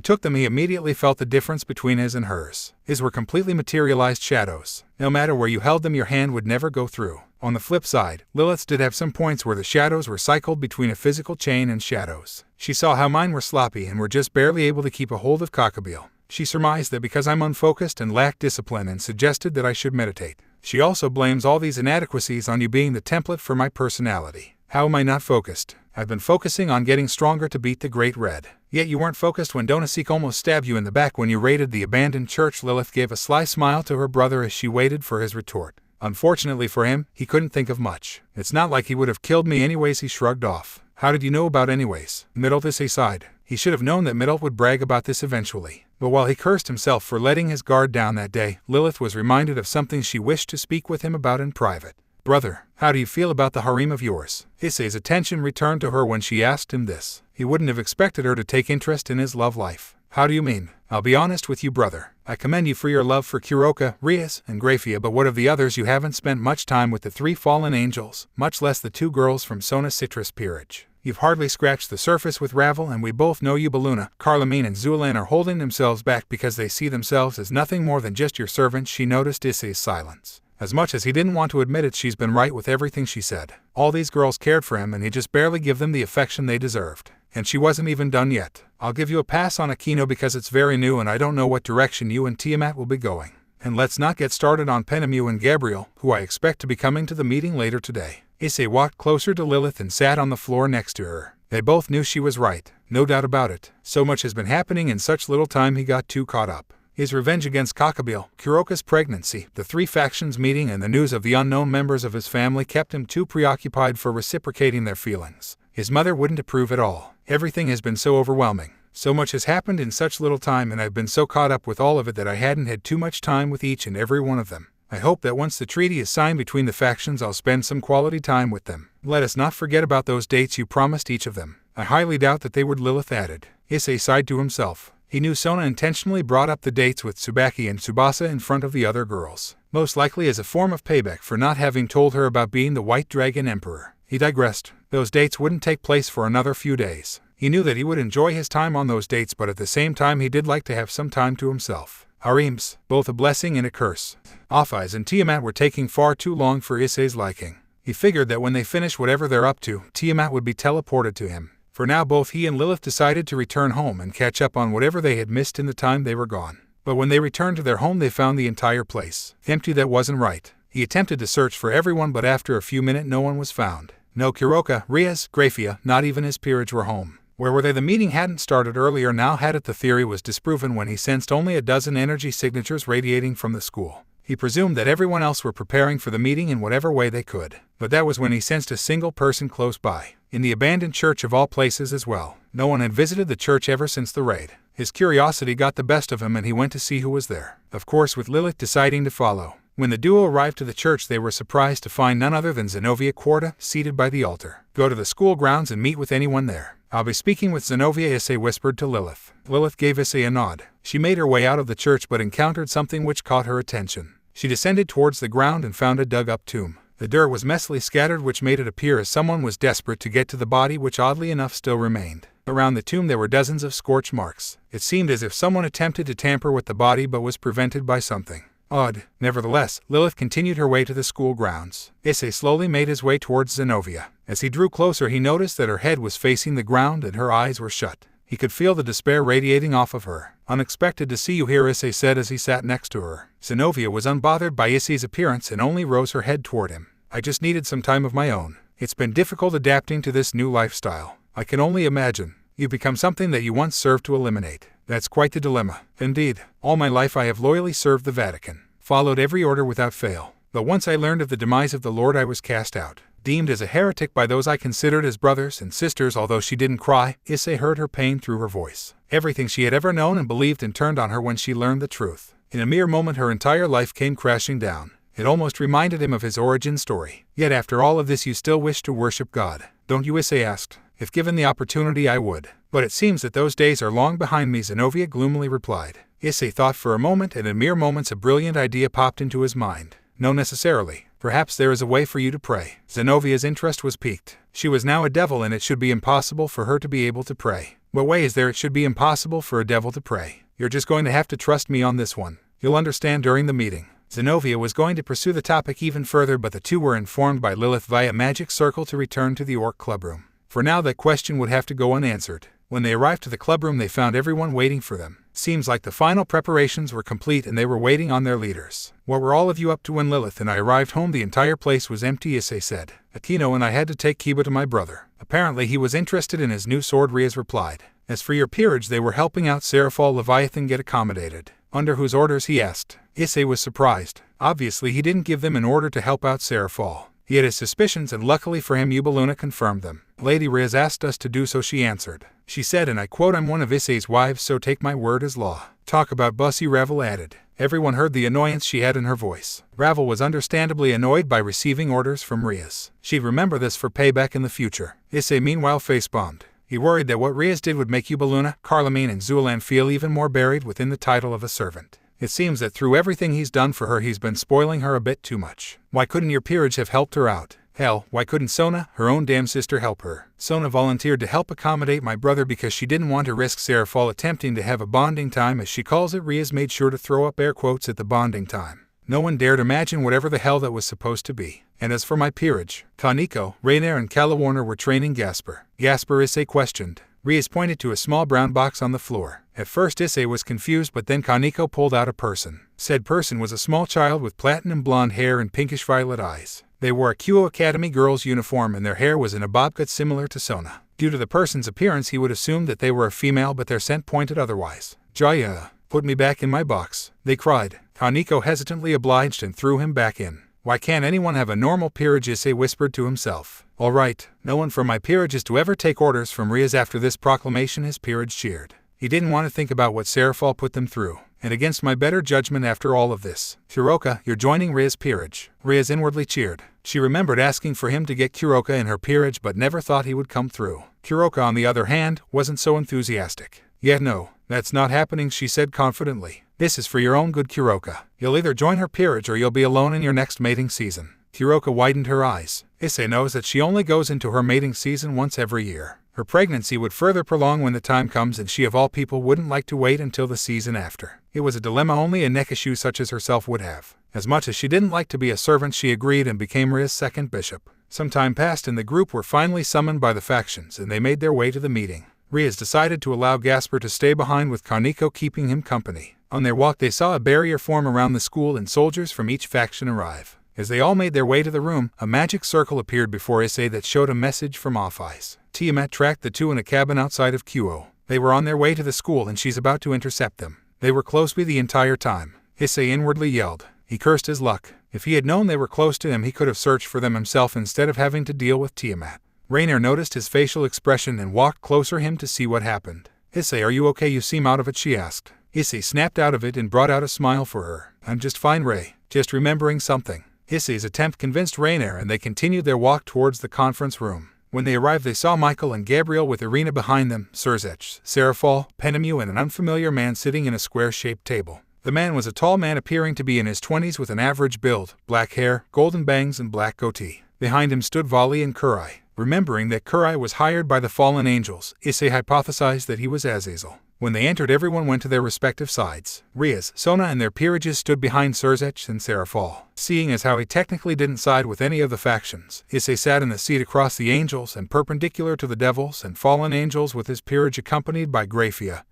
took them, he immediately felt the difference between his and hers. His were completely materialized shadows. No matter where you held them, your hand would never go through. On the flip side, Lilith's did have some points where the shadows were cycled between a physical chain and shadows. She saw how mine were sloppy and were just barely able to keep a hold of Kokabiel. She surmised that because I'm unfocused and lack discipline, and suggested that I should meditate. She also blames all these inadequacies on you being the template for my personality. How am I not focused? I've been focusing on getting stronger to beat the Great Red. Yet you weren't focused when Donasik almost stabbed you in the back when you raided the abandoned church. Lilith gave a sly smile to her brother as she waited for his retort. Unfortunately for him, he couldn't think of much. "It's not like he would have killed me anyways," he shrugged off. "How did you know about anyways?" Issei sighed. He should have known that Middle would brag about this eventually. But while he cursed himself for letting his guard down that day, Lilith was reminded of something she wished to speak with him about in private. "Brother, how do you feel about the harem of yours?" Issei's attention returned to her when she asked him this. He wouldn't have expected her to take interest in his love life. "How do you mean?" "I'll be honest with you, brother. I commend you for your love for Kuroka, Rias, and Grafia, but what of the others? You haven't spent much time with the 3 fallen angels, much less the 2 girls from Sona Citrus Peerage. You've hardly scratched the surface with Ravel, and we both know you, Baluna, Carlamine, and Zulan are holding themselves back because they see themselves as nothing more than just your servants." She noticed Issei's silence. As much as he didn't want to admit it, she's been right with everything she said. All these girls cared for him, and he just barely gave them the affection they deserved. And she wasn't even done yet. "I'll give you a pass on Aquino because it's very new and I don't know what direction you and Tiamat will be going. And let's not get started on Penemu and Gabriel, who I expect to be coming to the meeting later today." Issei walked closer to Lilith and sat on the floor next to her. They both knew she was right, no doubt about it. So much has been happening in such little time he got too caught up. His revenge against Kokabiel, Kuroka's pregnancy, the 3 factions meeting, and the news of the unknown members of his family kept him too preoccupied for reciprocating their feelings. His mother wouldn't approve at all. "Everything has been so overwhelming. So much has happened in such little time, and I've been so caught up with all of it that I hadn't had too much time with each and every one of them. I hope that once the treaty is signed between the factions, I'll spend some quality time with them. Let us not forget about those dates you promised each of them." "I highly doubt that they would," Lilith added. Issei sighed to himself. He knew Sona intentionally brought up the dates with Tsubaki and Tsubasa in front of the other girls, most likely as a form of payback for not having told her about being the White Dragon Emperor. He digressed. Those dates wouldn't take place for another few days. He knew that he would enjoy his time on those dates, but at the same time he did like to have some time to himself. Harems, both a blessing and a curse. Ophis and Tiamat were taking far too long for Issei's liking. He figured that when they finished whatever they're up to, Tiamat would be teleported to him. For now, both he and Lilith decided to return home and catch up on whatever they had missed in the time they were gone. But when they returned to their home, they found the entire place empty. That wasn't right. He attempted to search for everyone, but after a few minutes no one was found. No Kuroka, Rias, Grafia, not even his peerage were home. Where were they? The meeting hadn't started earlier now, had it? The theory was disproven when he sensed only a dozen energy signatures radiating from the school. He presumed that everyone else were preparing for the meeting in whatever way they could. But that was when he sensed a single person close by. In the abandoned church of all places as well. No one had visited the church ever since the raid. His curiosity got the best of him and he went to see who was there. Of course, with Lilith deciding to follow. When the duo arrived to the church, they were surprised to find none other than Zenobia Quarta seated by the altar. Go to the school grounds and meet with anyone there. I'll be speaking with Zenobia, Issei whispered to Lilith. Lilith gave Issei a nod. She made her way out of the church but encountered something which caught her attention. She descended towards the ground and found a dug-up tomb. The dirt was messily scattered, which made it appear as someone was desperate to get to the body, which oddly enough still remained. Around the tomb there were dozens of scorch marks. It seemed as if someone attempted to tamper with the body but was prevented by something. Odd. Nevertheless, Lilith continued her way to the school grounds. Issei slowly made his way towards Zenobia. As he drew closer, he noticed that her head was facing the ground and her eyes were shut. He could feel the despair radiating off of her. Unexpected to see you here, Issei said as he sat next to her. Zenobia was unbothered by Issei's appearance and only rose her head toward him. I just needed some time of my own. It's been difficult adapting to this new lifestyle. I can only imagine. You've become something that you once served to eliminate. That's quite the dilemma. Indeed, all my life I have loyally served the Vatican, followed every order without fail. But once I learned of the demise of the Lord, I was cast out, deemed as a heretic by those I considered as brothers and sisters. Although she didn't cry, Issei heard her pain through her voice. Everything she had ever known and believed and turned on her when she learned the truth. In a mere moment her entire life came crashing down. It almost reminded him of his origin story. Yet after all of this you still wish to worship God, don't you? Issei asked. If given the opportunity I would. But it seems that those days are long behind me, Zenobia gloomily replied. Issei thought for a moment, and in mere moments a brilliant idea popped into his mind. No, necessarily. Perhaps there is a way for you to pray. Zenobia's interest was piqued. She was now a devil and it should be impossible for her to be able to pray. What way is there it should be impossible for a devil to pray? You're just going to have to trust me on this one. You'll understand during the meeting. Zenobia was going to pursue the topic even further, but the two were informed by Lilith via magic circle to return to the Orc clubroom. For now that question would have to go unanswered. When they arrived to the clubroom they found everyone waiting for them. Seems like the final preparations were complete and they were waiting on their leaders. What were all of you up to when Lilith and I arrived home? The entire place was empty, Issei said. Akino and I had to take Kiba to my brother. Apparently he was interested in his new sword, Rias replied. As for your peerage, they were helping out Seraphol Leviathan get accommodated. Under whose orders? He asked. Issei was surprised. Obviously he didn't give them an order to help out Seraphol. He had his suspicions and luckily for him Yubaluna confirmed them. Lady Rias asked us to do so, she answered. She said, and I quote, I'm one of Issei's wives, so take my word as law. Talk about bussy, Ravel added. Everyone heard the annoyance she had in her voice. Ravel was understandably annoyed by receiving orders from Rias. She'd remember this for payback in the future. Issei meanwhile face-bombed. He worried that what Rias did would make Yubaluna, Carlamine and Zulan feel even more buried within the title of a servant. It seems that through everything he's done for her he's been spoiling her a bit too much. Why couldn't your peerage have helped her out? Hell, why couldn't Sona, her own damn sister, help her? Sona volunteered to help accommodate my brother because she didn't want to risk Seraphol attempting to have a bonding time, as she calls it. Rias made sure to throw up air quotes at the bonding time. No one dared imagine whatever the hell that was supposed to be. And as for my peerage, Kaneko, Rainier and Calawarner were training Gasper. Gasper, Issei questioned. Rias pointed to a small brown box on the floor. At first Issei was confused, but then Kaneko pulled out a person. Said person was a small child with platinum blonde hair and pinkish violet eyes. They wore a Kyo Academy girl's uniform and their hair was in a bob cut similar to Sona. Due to the person's appearance he would assume that they were a female, but their scent pointed otherwise. Jaya, put me back in my box, they cried. Kaneko hesitantly obliged and threw him back in. Why can't anyone have a normal peerage? Issei whispered to himself. All right, no one from my peerage is to ever take orders from Rias. After this proclamation his peerage cheered. He didn't want to think about what Seraphol put them through. And against my better judgment after all of this. Kuroka, you're joining Rias' peerage. Rias inwardly cheered. She remembered asking for him to get Kuroka in her peerage but never thought he would come through. Kuroka, on the other hand, wasn't so enthusiastic. Yeah, no, that's not happening, she said confidently. This is for your own good, Kuroka. You'll either join her peerage or you'll be alone in your next mating season. Kuroka widened her eyes. Issei knows that she only goes into her mating season once every year. Her pregnancy would further prolong when the time comes, and she of all people wouldn't like to wait until the season after. It was a dilemma only a Nekishu such as herself would have. As much as she didn't like to be a servant, she agreed and became Rias' second bishop. Some time passed and the group were finally summoned by the factions and they made their way to the meeting. Rias decided to allow Gasper to stay behind with Kaneko keeping him company. On their walk they saw a barrier form around the school and soldiers from each faction arrive. As they all made their way to the room, a magic circle appeared before Issei that showed a message from Ophis. Tiamat tracked the two in a cabin outside of Kuo. They were on their way to the school and she's about to intercept them. They were close by the entire time. Issei inwardly yelled. He cursed his luck. If he had known they were close to him, he could have searched for them himself instead of having to deal with Tiamat. Rainier noticed his facial expression and walked closer him to see what happened. Issei, are you okay? You seem out of it, she asked. Issei snapped out of it and brought out a smile for her. I'm just fine, Ray. Just remembering something. Issei's attempt convinced Rainier and they continued their walk towards the conference room. When they arrived, they saw Michael and Gabriel with Irina behind them, Serzech, Serafal, Penemu, and an unfamiliar man sitting in a square-shaped table. The man was a tall man appearing to be in his 20s with an average build, black hair, golden bangs, and black goatee. Behind him stood Vali and Kurai. Remembering that Kurai was hired by the fallen angels, Issei hypothesized that he was Azazel. When they entered, everyone went to their respective sides. Riaz, Sona, and their peerages stood behind Serzech and Serafal. Seeing as how he technically didn't side with any of the factions, Issei sat in the seat across the angels and perpendicular to the devils and fallen angels with his peerage accompanied by Graphia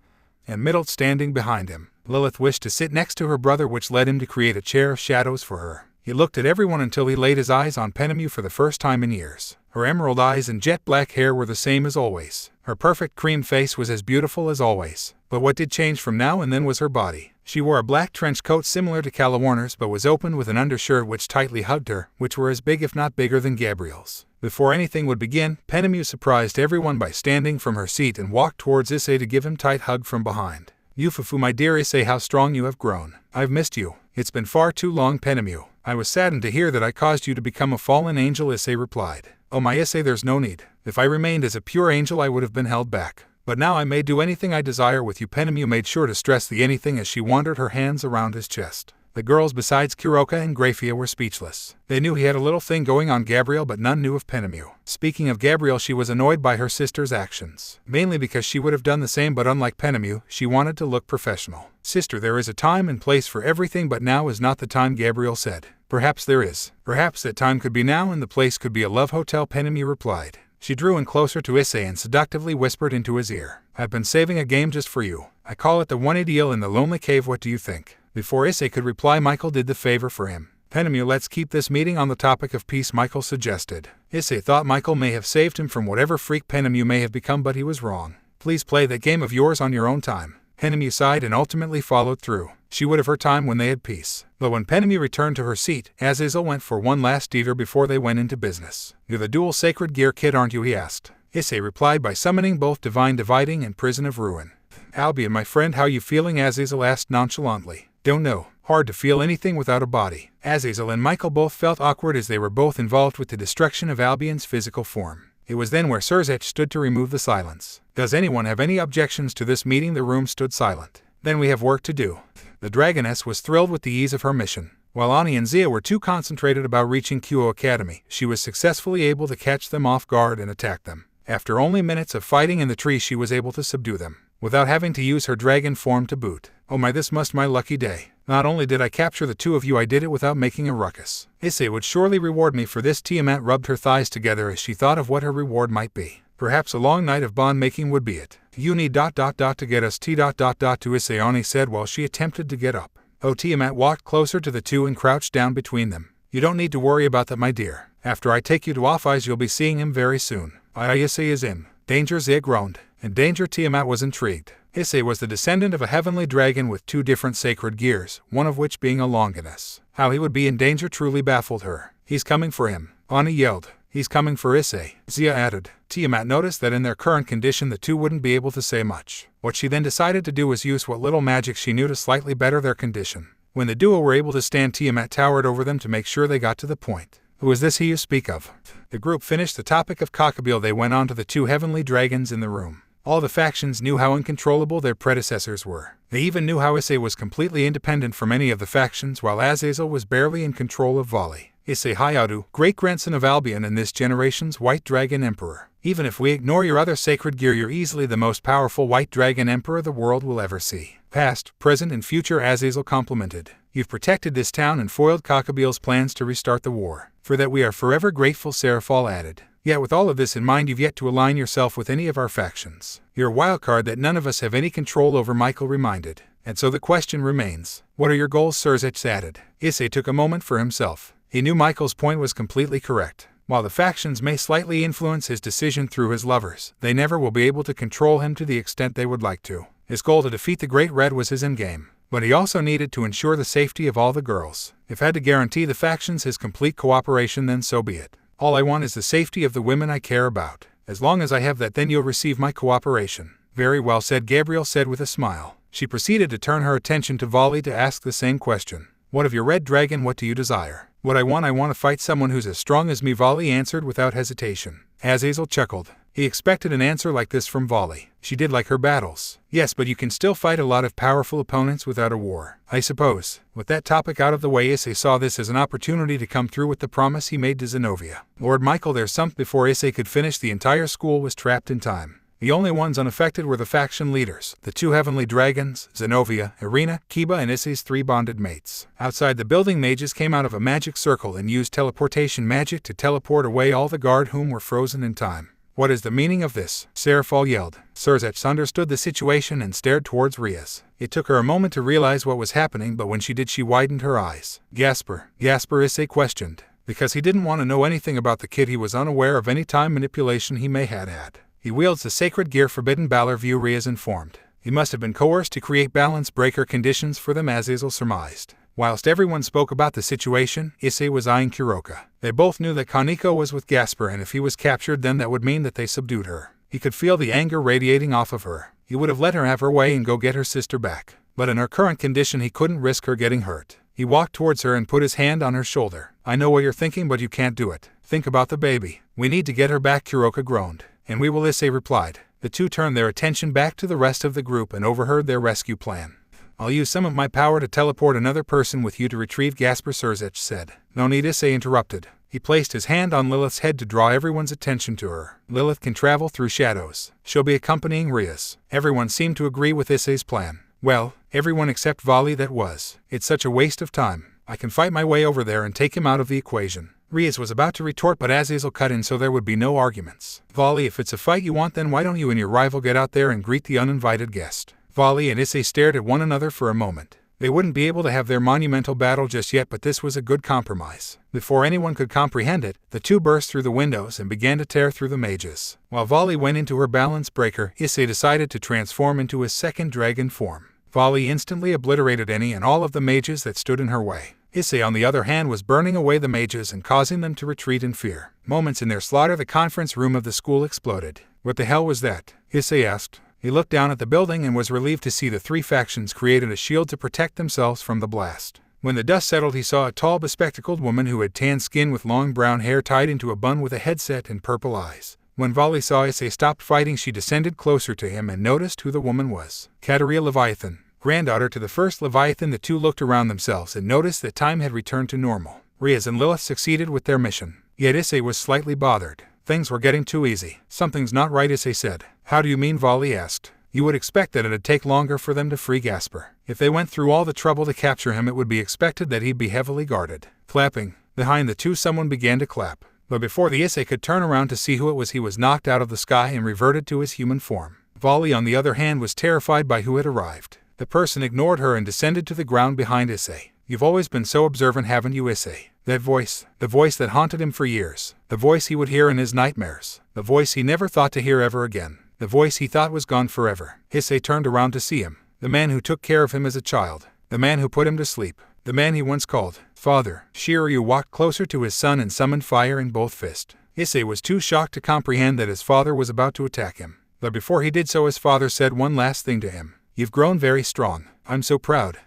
and Middle standing behind him. Lilith wished to sit next to her brother, which led him to create a chair of shadows for her. He looked at everyone until he laid his eyes on Penemu for the first time in years. Her emerald eyes and jet black hair were the same as always. Her perfect cream face was as beautiful as always. But what did change from now and then was her body. She wore a black trench coat similar to Calawarner's but was open with an undershirt which tightly hugged her, which were as big if not bigger than Gabriel's. Before anything would begin, Penemu surprised everyone by standing from her seat and walked towards Issei to give him a tight hug from behind. Yufufu, my dear Issei, how strong you have grown. I've missed you. It's been far too long, Penemu. I was saddened to hear that I caused you to become a fallen angel, Issei replied. Oh my Issei, there's no need. If I remained as a pure angel I would have been held back. But now I may do anything I desire with you. Penemu made sure to stress the anything as she wandered her hands around his chest. The girls besides Kuroka and Graphia were speechless. They knew he had a little thing going on Gabriel, but none knew of Penemu. Speaking of Gabriel, she was annoyed by her sister's actions. Mainly because she would have done the same, but unlike Penemu, she wanted to look professional. Sister, there is a time and place for everything, but now is not the time, Gabriel said. Perhaps there is. Perhaps that time could be now and the place could be a love hotel, Penemu replied. She drew in closer to Issei and seductively whispered into his ear. I've been saving a game just for you. I call it the one ideal in the lonely cave. What do you think? Before Issei could reply, Michael did the favor for him. Penemu, let's keep this meeting on the topic of peace, Michael suggested. Issei thought Michael may have saved him from whatever freak Penemu may have become, but he was wrong. Please play that game of yours on your own time. Penemu sighed and ultimately followed through. She would have her time when they had peace. But when Penemu returned to her seat, Azazel went for one last detour before they went into business. You're the dual sacred gear kid, aren't you? He asked. Issei replied by summoning both Divine Dividing and Prison of Ruin. Albion, my friend, how you feeling? Azazel asked nonchalantly. Don't know. Hard to feel anything without a body. Azazel and Michael both felt awkward as they were both involved with the destruction of Albion's physical form. It was then where Serzech stood to remove the silence. Does anyone have any objections to this meeting? The room stood silent. Then we have work to do. The Dragoness was thrilled with the ease of her mission. While Ani and Zia were too concentrated about reaching Kuo Academy, she was successfully able to catch them off guard and attack them. After only minutes of fighting in the tree, she was able to subdue them, without having to use her dragon form to boot. Oh my, this must my lucky day. Not only did I capture the two of you, I did it without making a ruckus. Issei would surely reward me for this. Tiamat rubbed her thighs together as she thought of what her reward might be. Perhaps a long night of bond making would be it. You need ... to get us to Issei, Ani said while she attempted to get up. Oh, Tiamat walked closer to the two and crouched down between them. You don't need to worry about that, my dear. After I take you to Ophis, you'll be seeing him very soon. Issei is in danger, Zia groaned. In danger? Tiamat was intrigued. Issei was the descendant of a heavenly dragon with two different sacred gears, one of which being a Longinus. How he would be in danger truly baffled her. He's coming for him, Ani yelled. He's coming for Issei, Zia added. Tiamat noticed that in their current condition the two wouldn't be able to say much. What she then decided to do was use what little magic she knew to slightly better their condition. When the duo were able to stand, Tiamat towered over them to make sure they got to the point. Who is this he you speak of? The group finished the topic of Kokabiel. They went on to the two heavenly dragons in the room. All the factions knew how uncontrollable their predecessors were. They even knew how Issei was completely independent from any of the factions, while Azazel was barely in control of Vali. Issei Hayadu, great-grandson of Albion and this generation's White Dragon Emperor. Even if we ignore your other sacred gear, you're easily the most powerful White Dragon Emperor the world will ever see. Past, present, and future, Azazel complimented. You've protected this town and foiled Kokabiel's plans to restart the war. For that we are forever grateful, Serafal added. Yet with all of this in mind, you've yet to align yourself with any of our factions. You're a wildcard that none of us have any control over, Michael reminded. And so the question remains, what are your goals? Serzech added. Issei took a moment for himself. He knew Michael's point was completely correct. While the factions may slightly influence his decision through his lovers, they never will be able to control him to the extent they would like to. His goal to defeat the Great Red was his endgame, but he also needed to ensure the safety of all the girls. If had to guarantee the factions his complete cooperation, then so be it. All I want is the safety of the women I care about. As long as I have that, then you'll receive my cooperation. Very well said, Gabriel said with a smile. She proceeded to turn her attention to Vali to ask the same question. What of your red dragon? What do you desire? What I want to fight someone who's as strong as me, Vali answered without hesitation. Azazel chuckled. He expected an answer like this from Vali. She did like her battles. Yes, but you can still fight a lot of powerful opponents without a war, I suppose. With that topic out of the way, Issei saw this as an opportunity to come through with the promise he made to Zenobia. Lord Michael, there's something. Before Issei could finish, the entire school was trapped in time. The only ones unaffected were the faction leaders, the 2 heavenly dragons, Zenobia, Irina, Kiba, and Issei's 3 bonded mates. Outside the building, mages came out of a magic circle and used teleportation magic to teleport away all the guard whom were frozen in time. What is the meaning of this? Serafal yelled. Surzech understood the situation and stared towards Riaz. It took her a moment to realize what was happening, but when she did, she widened her eyes. Gasper, Issei questioned. Because he didn't want to know anything about the kid, he was unaware of any time manipulation he may have had. He wields the sacred gear Forbidden Valor View, Riaz informed. He must have been coerced to create balance breaker conditions for them, Azazel surmised. Whilst everyone spoke about the situation, Issei was eyeing Kuroka. They both knew that Kaneko was with Gasper, and if he was captured, then that would mean that they subdued her. He could feel the anger radiating off of her. He would have let her have her way and go get her sister back. But in her current condition, he couldn't risk her getting hurt. He walked towards her and put his hand on her shoulder. I know what you're thinking, but you can't do it. Think about the baby. We need to get her back, Kuroka groaned. And we will, Issei replied. The 2 turned their attention back to the rest of the group and overheard their rescue plan. I'll use some of my power to teleport another person with you to retrieve Gasper, Surzech said. No need, Issei interrupted. He placed his hand on Lilith's head to draw everyone's attention to her. Lilith can travel through shadows. She'll be accompanying Riaz. Everyone seemed to agree with Issei's plan. Well, everyone except Vali, that was. It's such a waste of time. I can fight my way over there and take him out of the equation. Riaz was about to retort, but Azazel cut in so there would be no arguments. Vali, if it's a fight you want, then why don't you and your rival get out there and greet the uninvited guest? Vali and Issei stared at one another for a moment. They wouldn't be able to have their monumental battle just yet, but this was a good compromise. Before anyone could comprehend it, the 2 burst through the windows and began to tear through the mages. While Vali went into her balance breaker, Issei decided to transform into his second dragon form. Vali instantly obliterated any and all of the mages that stood in her way. Issei, on the other hand, was burning away the mages and causing them to retreat in fear. Moments in their slaughter, the conference room of the school exploded. What the hell was that? Issei asked. He looked down at the building and was relieved to see the 3 factions created a shield to protect themselves from the blast. When the dust settled, he saw a tall, bespectacled woman who had tan skin with long brown hair tied into a bun with a headset and purple eyes. When Vali saw Issei stop fighting, she descended closer to him and noticed who the woman was. Kateria Leviathan, granddaughter to the first Leviathan. The 2 looked around themselves and noticed that time had returned to normal. Riaz and Lilith succeeded with their mission. Yet Issei was slightly bothered. Things were getting too easy. Something's not right, Issei said. How do you mean? Vali asked. You would expect that it'd take longer for them to free Gasper. If they went through all the trouble to capture him, it would be expected that he'd be heavily guarded. Clapping. Behind the 2, someone began to clap. But before the Issei could turn around to see who it was, he was knocked out of the sky and reverted to his human form. Vali, on the other hand, was terrified by who had arrived. The person ignored her and descended to the ground behind Issei. You've always been so observant, haven't you, Issei? That voice, the voice that haunted him for years, the voice he would hear in his nightmares, the voice he never thought to hear ever again, the voice he thought was gone forever. Issei turned around to see him, the man who took care of him as a child, the man who put him to sleep, the man he once called Father. Shiryu walked closer to his son and summoned fire in both fists. Issei was too shocked to comprehend that his father was about to attack him. But before he did so, his father said one last thing to him. You've grown very strong. I'm so proud.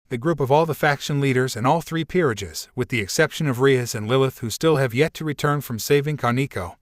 The group of all the faction leaders and all 3 peerages, with the exception of Riaz and Lilith, who still have yet to return from saving Kaneko,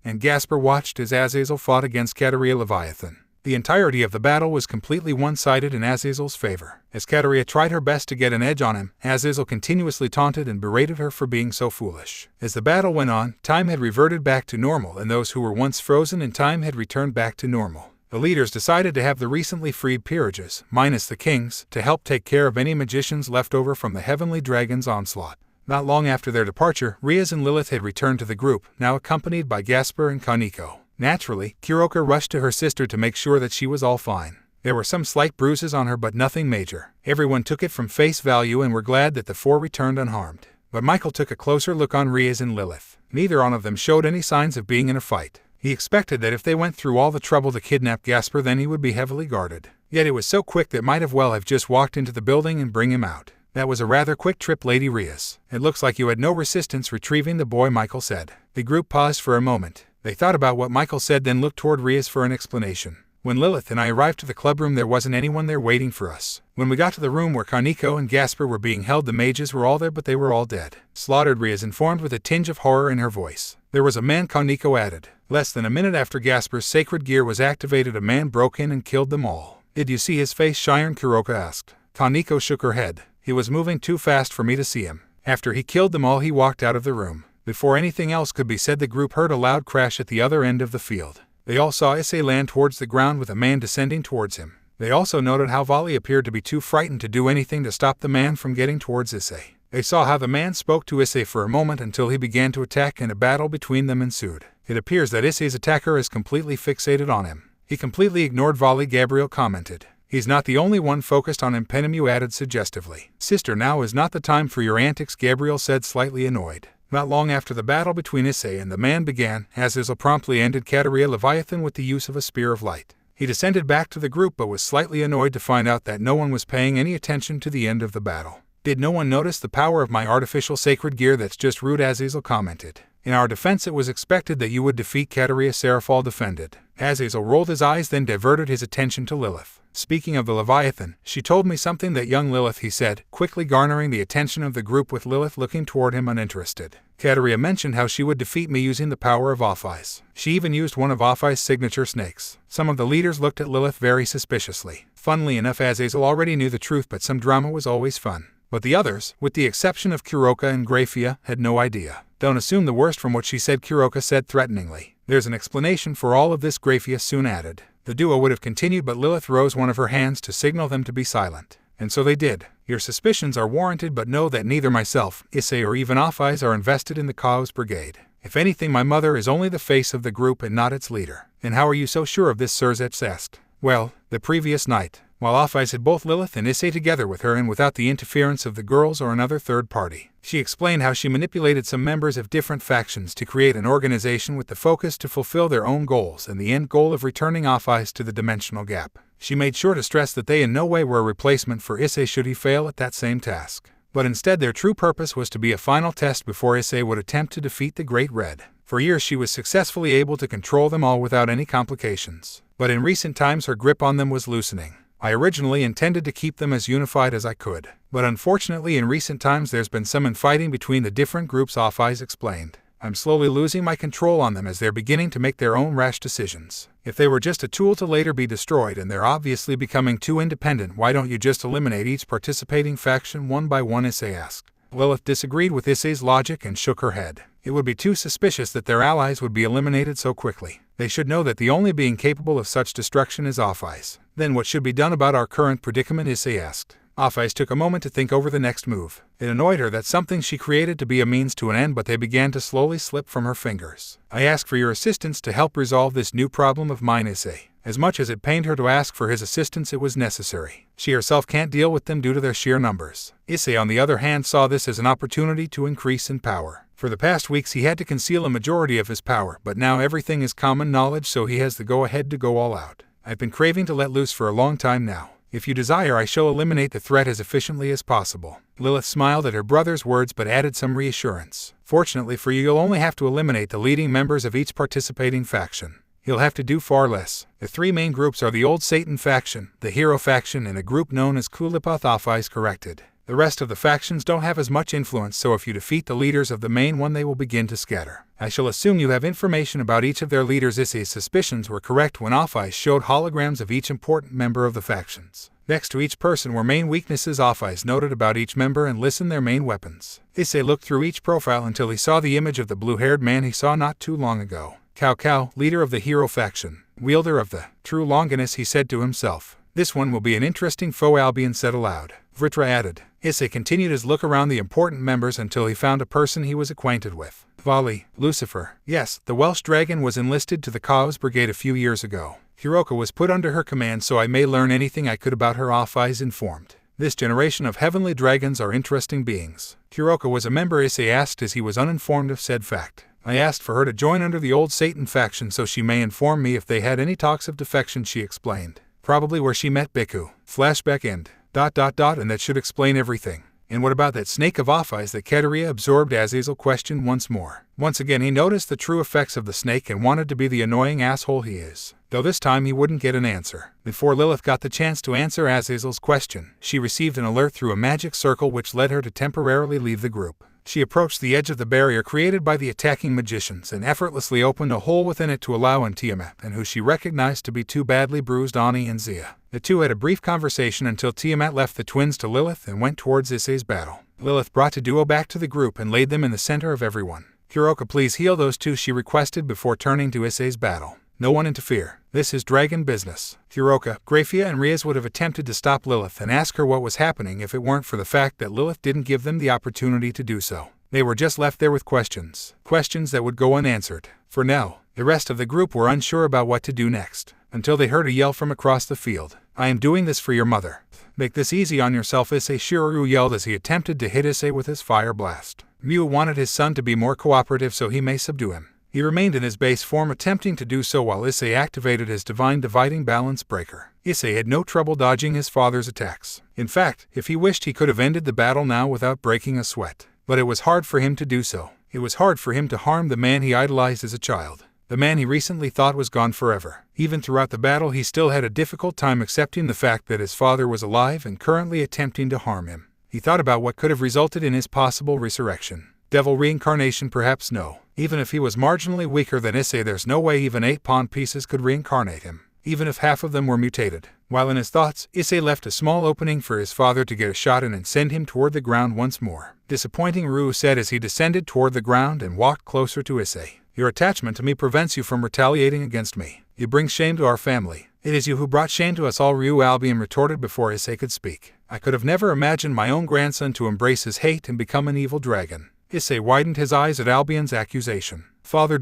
and Gasper, watched as Azazel fought against Kateria Leviathan. The entirety of the battle was completely one-sided in Azazel's favor. As Kateria tried her best to get an edge on him, Azazel continuously taunted and berated her for being so foolish. As the battle went on, time had reverted back to normal, and those who were once frozen in time had returned back to normal. The leaders decided to have the recently freed peerages, minus the kings, to help take care of any magicians left over from the heavenly dragon's onslaught. Not long after their departure, Riaz and Lilith had returned to the group, now accompanied by Gasper and Kaneko. Naturally, Kuroka rushed to her sister to make sure that she was all fine. There were some slight bruises on her, but nothing major. Everyone took it from face value and were glad that the 4 returned unharmed. but Michael took a closer look on Riaz and Lilith. Neither one of them showed any signs of being in a fight. He expected that if they went through all the trouble to kidnap Gasper, then he would be heavily guarded. Yet it was so quick that might have just walked into the building and bring him out. That was a rather quick trip, Lady Riaz. It looks like you had no resistance retrieving the boy, Michael said. The group paused for a moment. They thought about what Michael said, then looked toward Riaz for an explanation. When Lilith and I arrived to the clubroom, there wasn't anyone there waiting for us. When we got to the room where Kaneko and Gasper were being held, the mages were all there, but they were all dead. Slaughtered, Riaz informed with a tinge of horror in her voice. There was a man, Kaneko added. Less than a minute after Gasper's sacred gear was activated, a man broke in and killed them all. Did you see his face, Shiren? Kuroka asked. Kaneko shook her head. He was moving too fast for me to see him. After he killed them all, he walked out of the room. Before anything else could be said, the group heard a loud crash at the other end of the field. They all saw Issei land towards the ground with a man descending towards him. They also noted how Vali appeared to be too frightened to do anything to stop the man from getting towards Issei. They saw how the man spoke to Issei for a moment until he began to attack, and a battle between them ensued. It appears that Issei's attacker is completely fixated on him. He completely ignored Vali, Gabriel commented. He's not the only one focused on him, Penemu added suggestively. Sister, now is not the time for your antics, Gabriel said, slightly annoyed. Not long after the battle between Issei and the man began, Azazel promptly ended Kateria Leviathan with the use of a spear of light. He descended back to the group but was slightly annoyed to find out that no one was paying any attention to the end of the battle. Did no one notice the power of my artificial sacred gear? That's just rude, Azazel commented. In our defense, it was expected that you would defeat Kateria, Seraphal defended. Azazel rolled his eyes, then diverted his attention to Lilith. Speaking of the Leviathan, she told me something, that young Lilith, he said, quickly garnering the attention of the group with Lilith looking toward him uninterested. Kateria mentioned how she would defeat me using the power of Ophis. She even used one of Ophis' signature snakes. Some of the leaders looked at Lilith very suspiciously. Funnily enough, Azazel already knew the truth, but some drama was always fun. But the others, with the exception of Kuroka and Grafia, had no idea. Don't assume the worst from what she said, Kuroka said threateningly. There's an explanation for all of this, Grafia soon added. The duo would have continued, but Lilith rose one of her hands to signal them to be silent. And so they did. Your suspicions are warranted, but know that neither myself, Issei, or even Ophis are invested in the Chaos Brigade. If anything, my mother is only the face of the group and not its leader. And how are you so sure of this, Sirzets asked. Well, the previous night, while Ophis had both Lilith and Issei together with her and without the interference of the girls or another third party, she explained how she manipulated some members of different factions to create an organization with the focus to fulfill their own goals and the end goal of returning Ophis to the dimensional gap. She made sure to stress that they in no way were a replacement for Issei should he fail at that same task. But instead their true purpose was to be a final test before Issei would attempt to defeat the Great Red. For years she was successfully able to control them all without any complications. But in recent times her grip on them was loosening. I originally intended to keep them as unified as I could. But unfortunately in recent times there's been some infighting between the different groups, Ophis explained. I'm slowly losing my control on them as they're beginning to make their own rash decisions. If they were just a tool to later be destroyed and they're obviously becoming too independent, why don't you just eliminate each participating faction one by one, Issei asked. Lilith disagreed with Issei's logic and shook her head. It would be too suspicious that their allies would be eliminated so quickly. They should know that the only being capable of such destruction is Ophis. Then what should be done about our current predicament, Issei asked. Ophis took a moment to think over the next move. It annoyed her that something she created to be a means to an end, but they began to slowly slip from her fingers. I ask for your assistance to help resolve this new problem of mine, Issei. As much as it pained her to ask for his assistance, it was necessary. She herself can't deal with them due to their sheer numbers. Issei, on the other hand, saw this as an opportunity to increase in power. For the past weeks he had to conceal a majority of his power, but now everything is common knowledge, so he has the go-ahead to go all out. I've been craving to let loose for a long time now. If you desire, I shall eliminate the threat as efficiently as possible. Lilith smiled at her brother's words but added some reassurance. Fortunately for you, you'll only have to eliminate the leading members of each participating faction. You'll have to do far less. The three main groups are the Old Satan faction, the Hero faction, and a group known as Kulipoth, Ophis corrected. The rest of the factions don't have as much influence, so if you defeat the leaders of the main one, they will begin to scatter. I shall assume you have information about each of their leaders. Issei's suspicions were correct when Ophis showed holograms of each important member of the factions. Next to each person were main weaknesses Ophis noted about each member and listed their main weapons. Issei looked through each profile until he saw the image of the blue-haired man he saw not too long ago. Cao, leader of the Hero faction, wielder of the true Longinus, he said to himself. This one will be an interesting foe, Albion said aloud. Vritra added. Issei continued his look around the important members until he found a person he was acquainted with. Vali, Lucifer. Yes, the Welsh dragon was enlisted to the Chaos Brigade a few years ago. Kuroka was put under her command, so I may learn anything I could about her, Ophis informed. This generation of heavenly dragons are interesting beings. Kuroka was a member, Issei asked as he was uninformed of said fact. I asked for her to join under the old Satan faction so she may inform me if they had any talks of defection, she explained. Probably where she met Biku. Flashback end. ... and that should explain everything. And what about that snake of Ophis that Kateria absorbed? Azazel questioned once more. Once again he noticed the true effects of the snake and wanted to be the annoying asshole he is. Though this time he wouldn't get an answer. Before Lilith got the chance to answer Azazel's question, she received an alert through a magic circle which led her to temporarily leave the group. She approached the edge of the barrier created by the attacking magicians and effortlessly opened a hole within it to allow in Tiamat, and who she recognized to be two badly bruised Ani and Zia. The two had a brief conversation until Tiamat left the twins to Lilith and went towards Issei's battle. Lilith brought the duo back to the group and laid them in the center of everyone. Kuroka, please heal those two, she requested before turning to Issei's battle. No one interfere. This is dragon business. Kuroka, Grafia and Riaz would have attempted to stop Lilith and ask her what was happening if it weren't for the fact that Lilith didn't give them the opportunity to do so. They were just left there with questions. Questions that would go unanswered. For now, the rest of the group were unsure about what to do next, until they heard a yell from across the field. I am doing this for your mother. Make this easy on yourself, Issei, Shiryu yelled as he attempted to hit Issei with his fire blast. Ryu wanted his son to be more cooperative so he may subdue him. He remained in his base form, attempting to do so while Issei activated his divine dividing balance breaker. Issei had no trouble dodging his father's attacks. In fact, if he wished he could have ended the battle now without breaking a sweat. But it was hard for him to do so. It was hard for him to harm the man he idolized as a child. The man he recently thought was gone forever. Even throughout the battle he still had a difficult time accepting the fact that his father was alive and currently attempting to harm him. He thought about what could have resulted in his possible resurrection. Devil reincarnation, perhaps? No. Even if he was marginally weaker than Issei, there's no way even 8 pawn pieces could reincarnate him, even if half of them were mutated. While in his thoughts, Issei left a small opening for his father to get a shot in and send him toward the ground once more. Disappointing, Ryu said as he descended toward the ground and walked closer to Issei. Your attachment to me prevents you from retaliating against me. You bring shame to our family. It is you who brought shame to us all, Ryu Albion retorted before Issei could speak. I could have never imagined my own grandson to embrace his hate and become an evil dragon. Issei widened his eyes at Albion's accusation. Father ...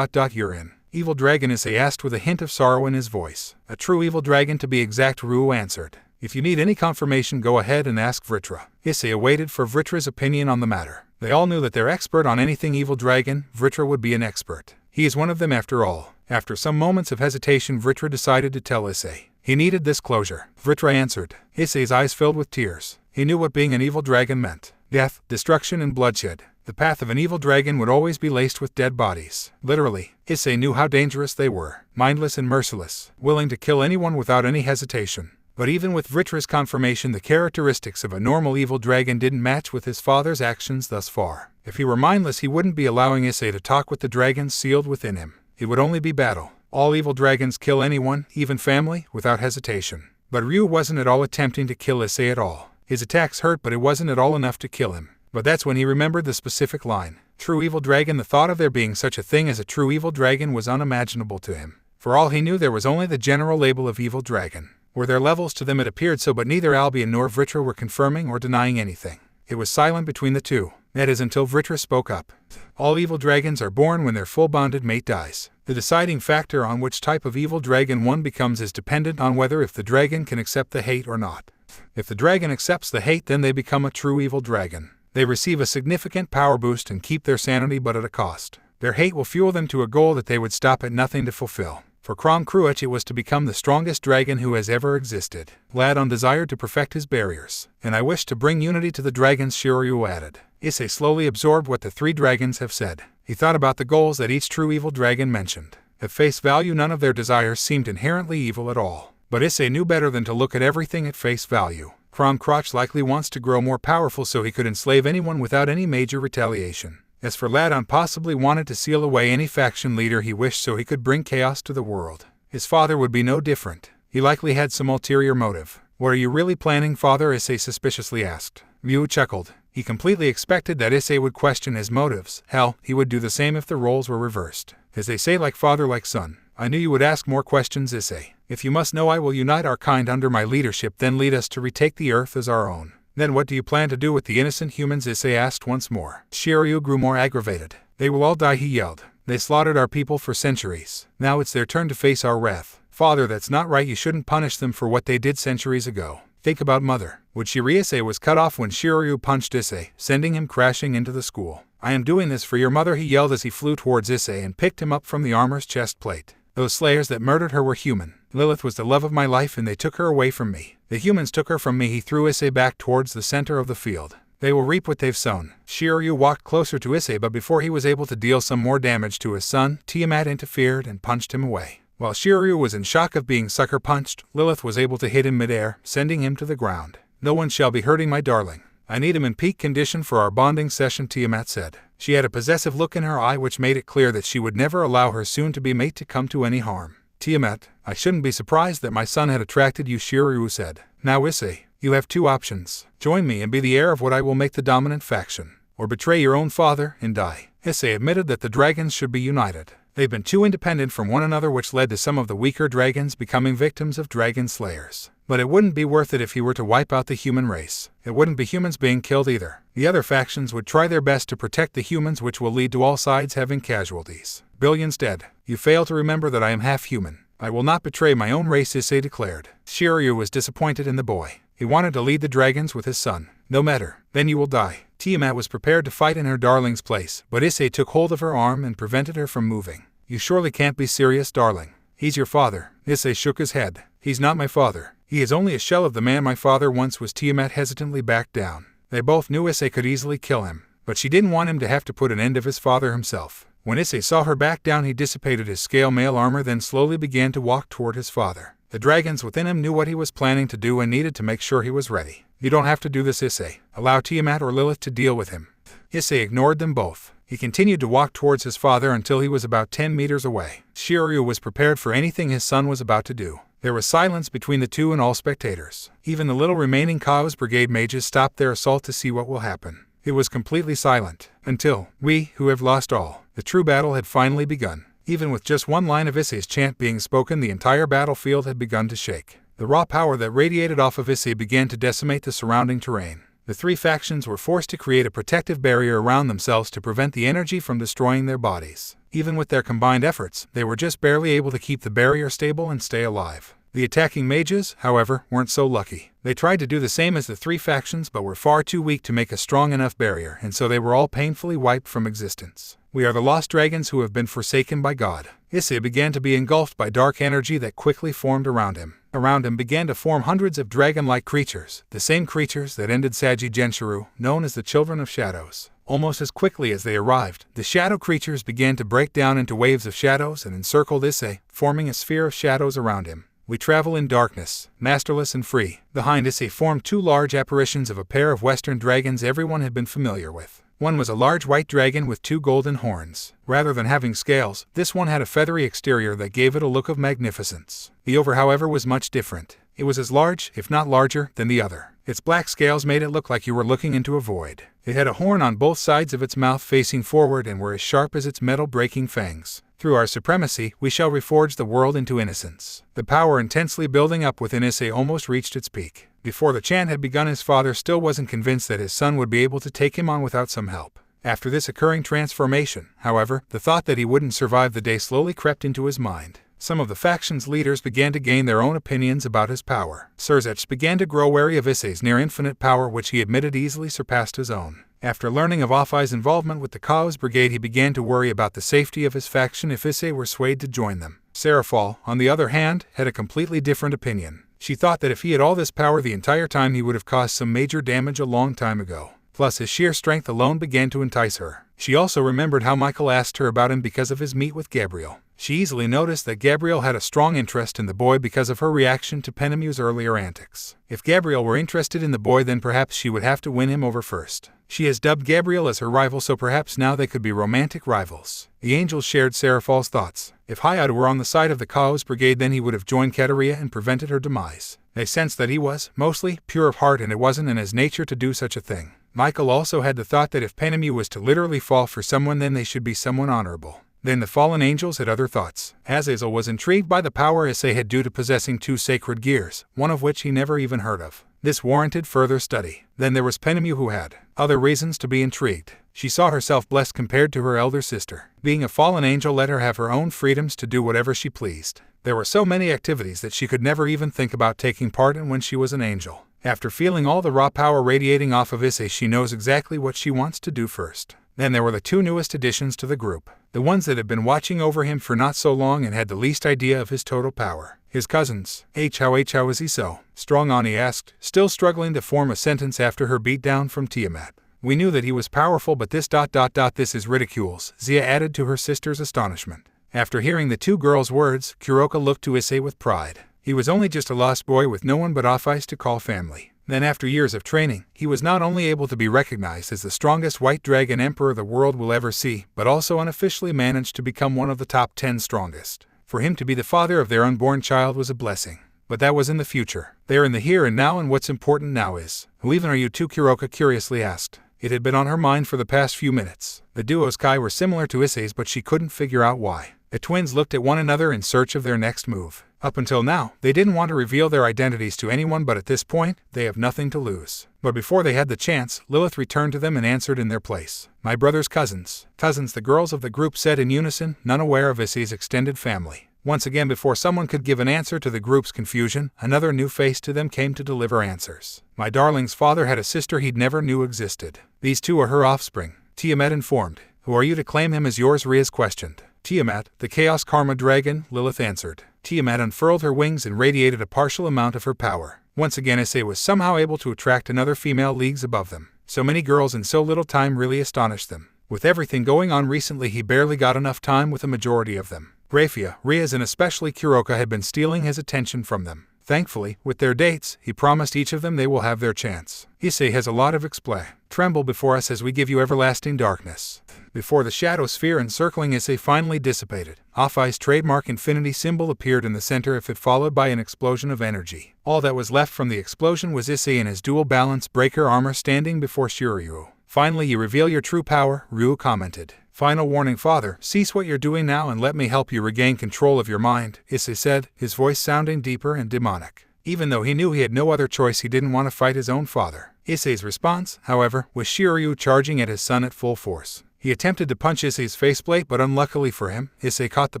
you're an evil dragon, Issei asked with a hint of sorrow in his voice. A true evil dragon, to be exact, Ryu answered. If you need any confirmation, go ahead and ask Vritra. Issei awaited for Vritra's opinion on the matter. They all knew that their expert on anything evil dragon, Vritra, would be an expert. He is one of them after all. After some moments of hesitation, Vritra decided to tell Issei. He needed this closure. Vritra answered. Issei's eyes filled with tears. He knew what being an evil dragon meant. Death, destruction, and bloodshed. The path of an evil dragon would always be laced with dead bodies. Literally, Issei knew how dangerous they were. Mindless and merciless, willing to kill anyone without any hesitation. But even with Vritra's confirmation, the characteristics of a normal evil dragon didn't match with his father's actions thus far. If he were mindless, he wouldn't be allowing Issei to talk with the dragons sealed within him. It would only be battle. All evil dragons kill anyone, even family, without hesitation. But Ryu wasn't at all attempting to kill Issei at all. His attacks hurt, but it wasn't at all enough to kill him. But that's when he remembered the specific line. True evil dragon. The thought of there being such a thing as a true evil dragon was unimaginable to him. For all he knew, there was only the general label of evil dragon. Were there levels to them? It appeared so, but neither Albion nor Vritra were confirming or denying anything. It was silent between the two. That is, until Vritra spoke up. All evil dragons are born when their full bonded mate dies. The deciding factor on which type of evil dragon one becomes is dependent on whether if the dragon can accept the hate or not. If the dragon accepts the hate, then they become a true evil dragon. They receive a significant power boost and keep their sanity, but at a cost. Their hate will fuel them to a goal that they would stop at nothing to fulfill. For Krom Kruach, it was to become the strongest dragon who has ever existed. Ladon desired to perfect his barriers. And I wish to bring unity to the dragons, Shiryu added. Issei slowly absorbed what the 3 dragons have said. He thought about the goals that each true evil dragon mentioned. At face value, none of their desires seemed inherently evil at all. But Issei knew better than to look at everything at face value. Krom Kruach likely wants to grow more powerful so he could enslave anyone without any major retaliation. As for Ladon, possibly wanted to seal away any faction leader he wished so he could bring chaos to the world. His father would be no different. He likely had some ulterior motive. What are you really planning, father? Issei suspiciously asked. Ryu chuckled. He completely expected that Issei would question his motives. Hell, he would do the same if the roles were reversed. As they say, like father, like son. I knew you would ask more questions, Issei. If you must know, I will unite our kind under my leadership, then lead us to retake the earth as our own. Then what do you plan to do with the innocent humans? Issei asked once more. Shiryu grew more aggravated. They will all die, he yelled. They slaughtered our people for centuries. Now it's their turn to face our wrath. Father, that's not right. You shouldn't punish them for what they did centuries ago. Think about mother. Would she? Issei was cut off when Shiryu punched Issei, sending him crashing into the school. I am doing this for your mother, he yelled as he flew towards Issei and picked him up from the armor's chest plate. Those slayers that murdered her were human. Lilith was the love of my life and they took her away from me. The humans took her from me. He threw Issei back towards the center of the field. They will reap what they've sown. Shiryu walked closer to Issei, but before he was able to deal some more damage to his son, Tiamat interfered and punched him away. While Shiryu was in shock of being sucker punched, Lilith was able to hit him midair, sending him to the ground. No one shall be hurting my darling. I need him in peak condition for our bonding session, Tiamat said. She had a possessive look in her eye which made it clear that she would never allow her soon-to-be mate to come to any harm. Tiamat, I shouldn't be surprised that my son had attracted you, Shiryu said. Now Issei, you have two options. Join me and be the heir of what I will make the dominant faction, or betray your own father and die. Issei admitted that the dragons should be united. They've been too independent from one another, which led to some of the weaker dragons becoming victims of dragon slayers. But it wouldn't be worth it if he were to wipe out the human race. It wouldn't be humans being killed either. The other factions would try their best to protect the humans, which will lead to all sides having casualties. Billions dead. You fail to remember that I am half human. I will not betray my own race, Issei declared. Shiryu was disappointed in the boy. He wanted to lead the dragons with his son. No matter, then you will die. Tiamat was prepared to fight in her darling's place, but Issei took hold of her arm and prevented her from moving. You surely can't be serious, darling. He's your father. Issei shook his head. He's not my father. He is only a shell of the man my father once was. Tiamat hesitantly backed down. They both knew Issei could easily kill him, but she didn't want him to have to put an end to his father himself. When Issei saw her back down, he dissipated his scale mail armor, then slowly began to walk toward his father. The dragons within him knew what he was planning to do and needed to make sure he was ready. You don't have to do this, Issei. Allow Tiamat or Lilith to deal with him. Issei ignored them both. He continued to walk towards his father until he was about 10 meters away. Shiryu was prepared for anything his son was about to do. There was silence between the two and all spectators. Even the little remaining Chaos Brigade mages stopped their assault to see what will happen. It was completely silent, until we, who have lost all, the true battle had finally begun. Even with just one line of Issei's chant being spoken, the entire battlefield had begun to shake. The raw power that radiated off of Issei began to decimate the surrounding terrain. The three factions were forced to create a protective barrier around themselves to prevent the energy from destroying their bodies. Even with their combined efforts, they were just barely able to keep the barrier stable and stay alive. The attacking mages, however, weren't so lucky. They tried to do the same as the three factions but were far too weak to make a strong enough barrier, and so they were all painfully wiped from existence. We are the lost dragons who have been forsaken by God. Issei began to be engulfed by dark energy that quickly formed around him. Around him began to form hundreds of dragon-like creatures, the same creatures that ended Sagi Genshuru, known as the Children of Shadows. Almost as quickly as they arrived, the shadow creatures began to break down into waves of shadows and encircled Issei, forming a sphere of shadows around him. We travel in darkness, masterless and free. Behind Issei formed two large apparitions of a pair of western dragons everyone had been familiar with. One was a large white dragon with two golden horns. Rather than having scales, this one had a feathery exterior that gave it a look of magnificence. The other, however, was much different. It was as large, if not larger, than the other. Its black scales made it look like you were looking into a void. It had a horn on both sides of its mouth facing forward and were as sharp as its metal-breaking fangs. Through our supremacy, we shall reforge the world into innocence. The power intensely building up within Issei almost reached its peak. Before the chant had begun, his father still wasn't convinced that his son would be able to take him on without some help. After this occurring transformation, however, the thought that he wouldn't survive the day slowly crept into his mind. Some of the faction's leaders began to gain their own opinions about his power. Serzech began to grow wary of Issei's near-infinite power, which he admitted easily surpassed his own. After learning of Ophis' involvement with the Chaos Brigade, he began to worry about the safety of his faction if Issei were swayed to join them. Seraphal, on the other hand, had a completely different opinion. She thought that if he had all this power the entire time, he would have caused some major damage a long time ago. Plus, his sheer strength alone began to entice her. She also remembered how Michael asked her about him because of his meet with Gabriel. She easily noticed that Gabriel had a strong interest in the boy because of her reaction to Penemu's earlier antics. If Gabriel were interested in the boy, then perhaps she would have to win him over first. She has dubbed Gabriel as her rival, so perhaps now they could be romantic rivals. The angels shared Seraphal's thoughts. If Hayate were on the side of the Chaos Brigade, then he would have joined Kateria and prevented her demise. They sensed that he was, mostly, pure of heart, and it wasn't in his nature to do such a thing. Michael also had the thought that if Penemu was to literally fall for someone, then they should be someone honorable. Then the fallen angels had other thoughts. Azazel was intrigued by the power Issei had due to possessing two sacred gears, one of which he never even heard of. This warranted further study. Then there was Penemu, who had other reasons to be intrigued. She saw herself blessed compared to her elder sister. Being a fallen angel let her have her own freedoms to do whatever she pleased. There were so many activities that she could never even think about taking part in when she was an angel. After feeling all the raw power radiating off of Issei, she knows exactly what she wants to do first. Then there were the two newest additions to the group, the ones that had been watching over him for not so long and had the least idea of his total power. His cousins. How is he so strong? Ani asked, still struggling to form a sentence after her beatdown from Tiamat. We knew that he was powerful, but this ... This is ridiculous, Zia added to her sister's astonishment. After hearing the two girls' words, Kuroka looked to Issei with pride. He was only just a lost boy with no one but Ophis to call family. Then after years of training, he was not only able to be recognized as the strongest white dragon emperor the world will ever see, but also unofficially managed to become one of the top 10 strongest. For him to be the father of their unborn child was a blessing. But that was in the future. They are in the here and now, and what's important now is, who even are you two? Kuroka curiously asked. It had been on her mind for the past few minutes. The duo's Kai were similar to Issei's, but she couldn't figure out why. The twins looked at one another in search of their next move. Up until now, they didn't want to reveal their identities to anyone, but at this point, they have nothing to lose. But before they had the chance, Lilith returned to them and answered in their place. My brother's cousins. Cousins, the girls of the group said in unison, none aware of Issei's extended family. Once again, before someone could give an answer to the group's confusion, another new face to them came to deliver answers. My darling's father had a sister he'd never knew existed. These two are her offspring, Tiamat informed. Who are you to claim him as yours? Riaz questioned. Tiamat, the Chaos Karma Dragon, Lilith answered. Tiamat unfurled her wings and radiated a partial amount of her power. Once again, Issei was somehow able to attract another female leagues above them. So many girls in so little time really astonished them. With everything going on recently, he barely got enough time with a majority of them. Grafia, Riaz and especially Kuroka had been stealing his attention from them. Thankfully, with their dates, he promised each of them they will have their chance. Issei has a lot of explain. Tremble before us as we give you everlasting darkness. Before the shadow sphere encircling Issei finally dissipated, Ophis' trademark infinity symbol appeared in the center of it, followed by an explosion of energy. All that was left from the explosion was Issei in his dual balance breaker armor standing before Shiryu. Finally you reveal your true power, Ryu commented. Final warning, father, cease what you're doing now and let me help you regain control of your mind, Issei said, his voice sounding deeper and demonic. Even though he knew he had no other choice, he didn't want to fight his own father. Issei's response, however, was Shiryu charging at his son at full force. He attempted to punch Issei's faceplate, but unluckily for him, Issei caught the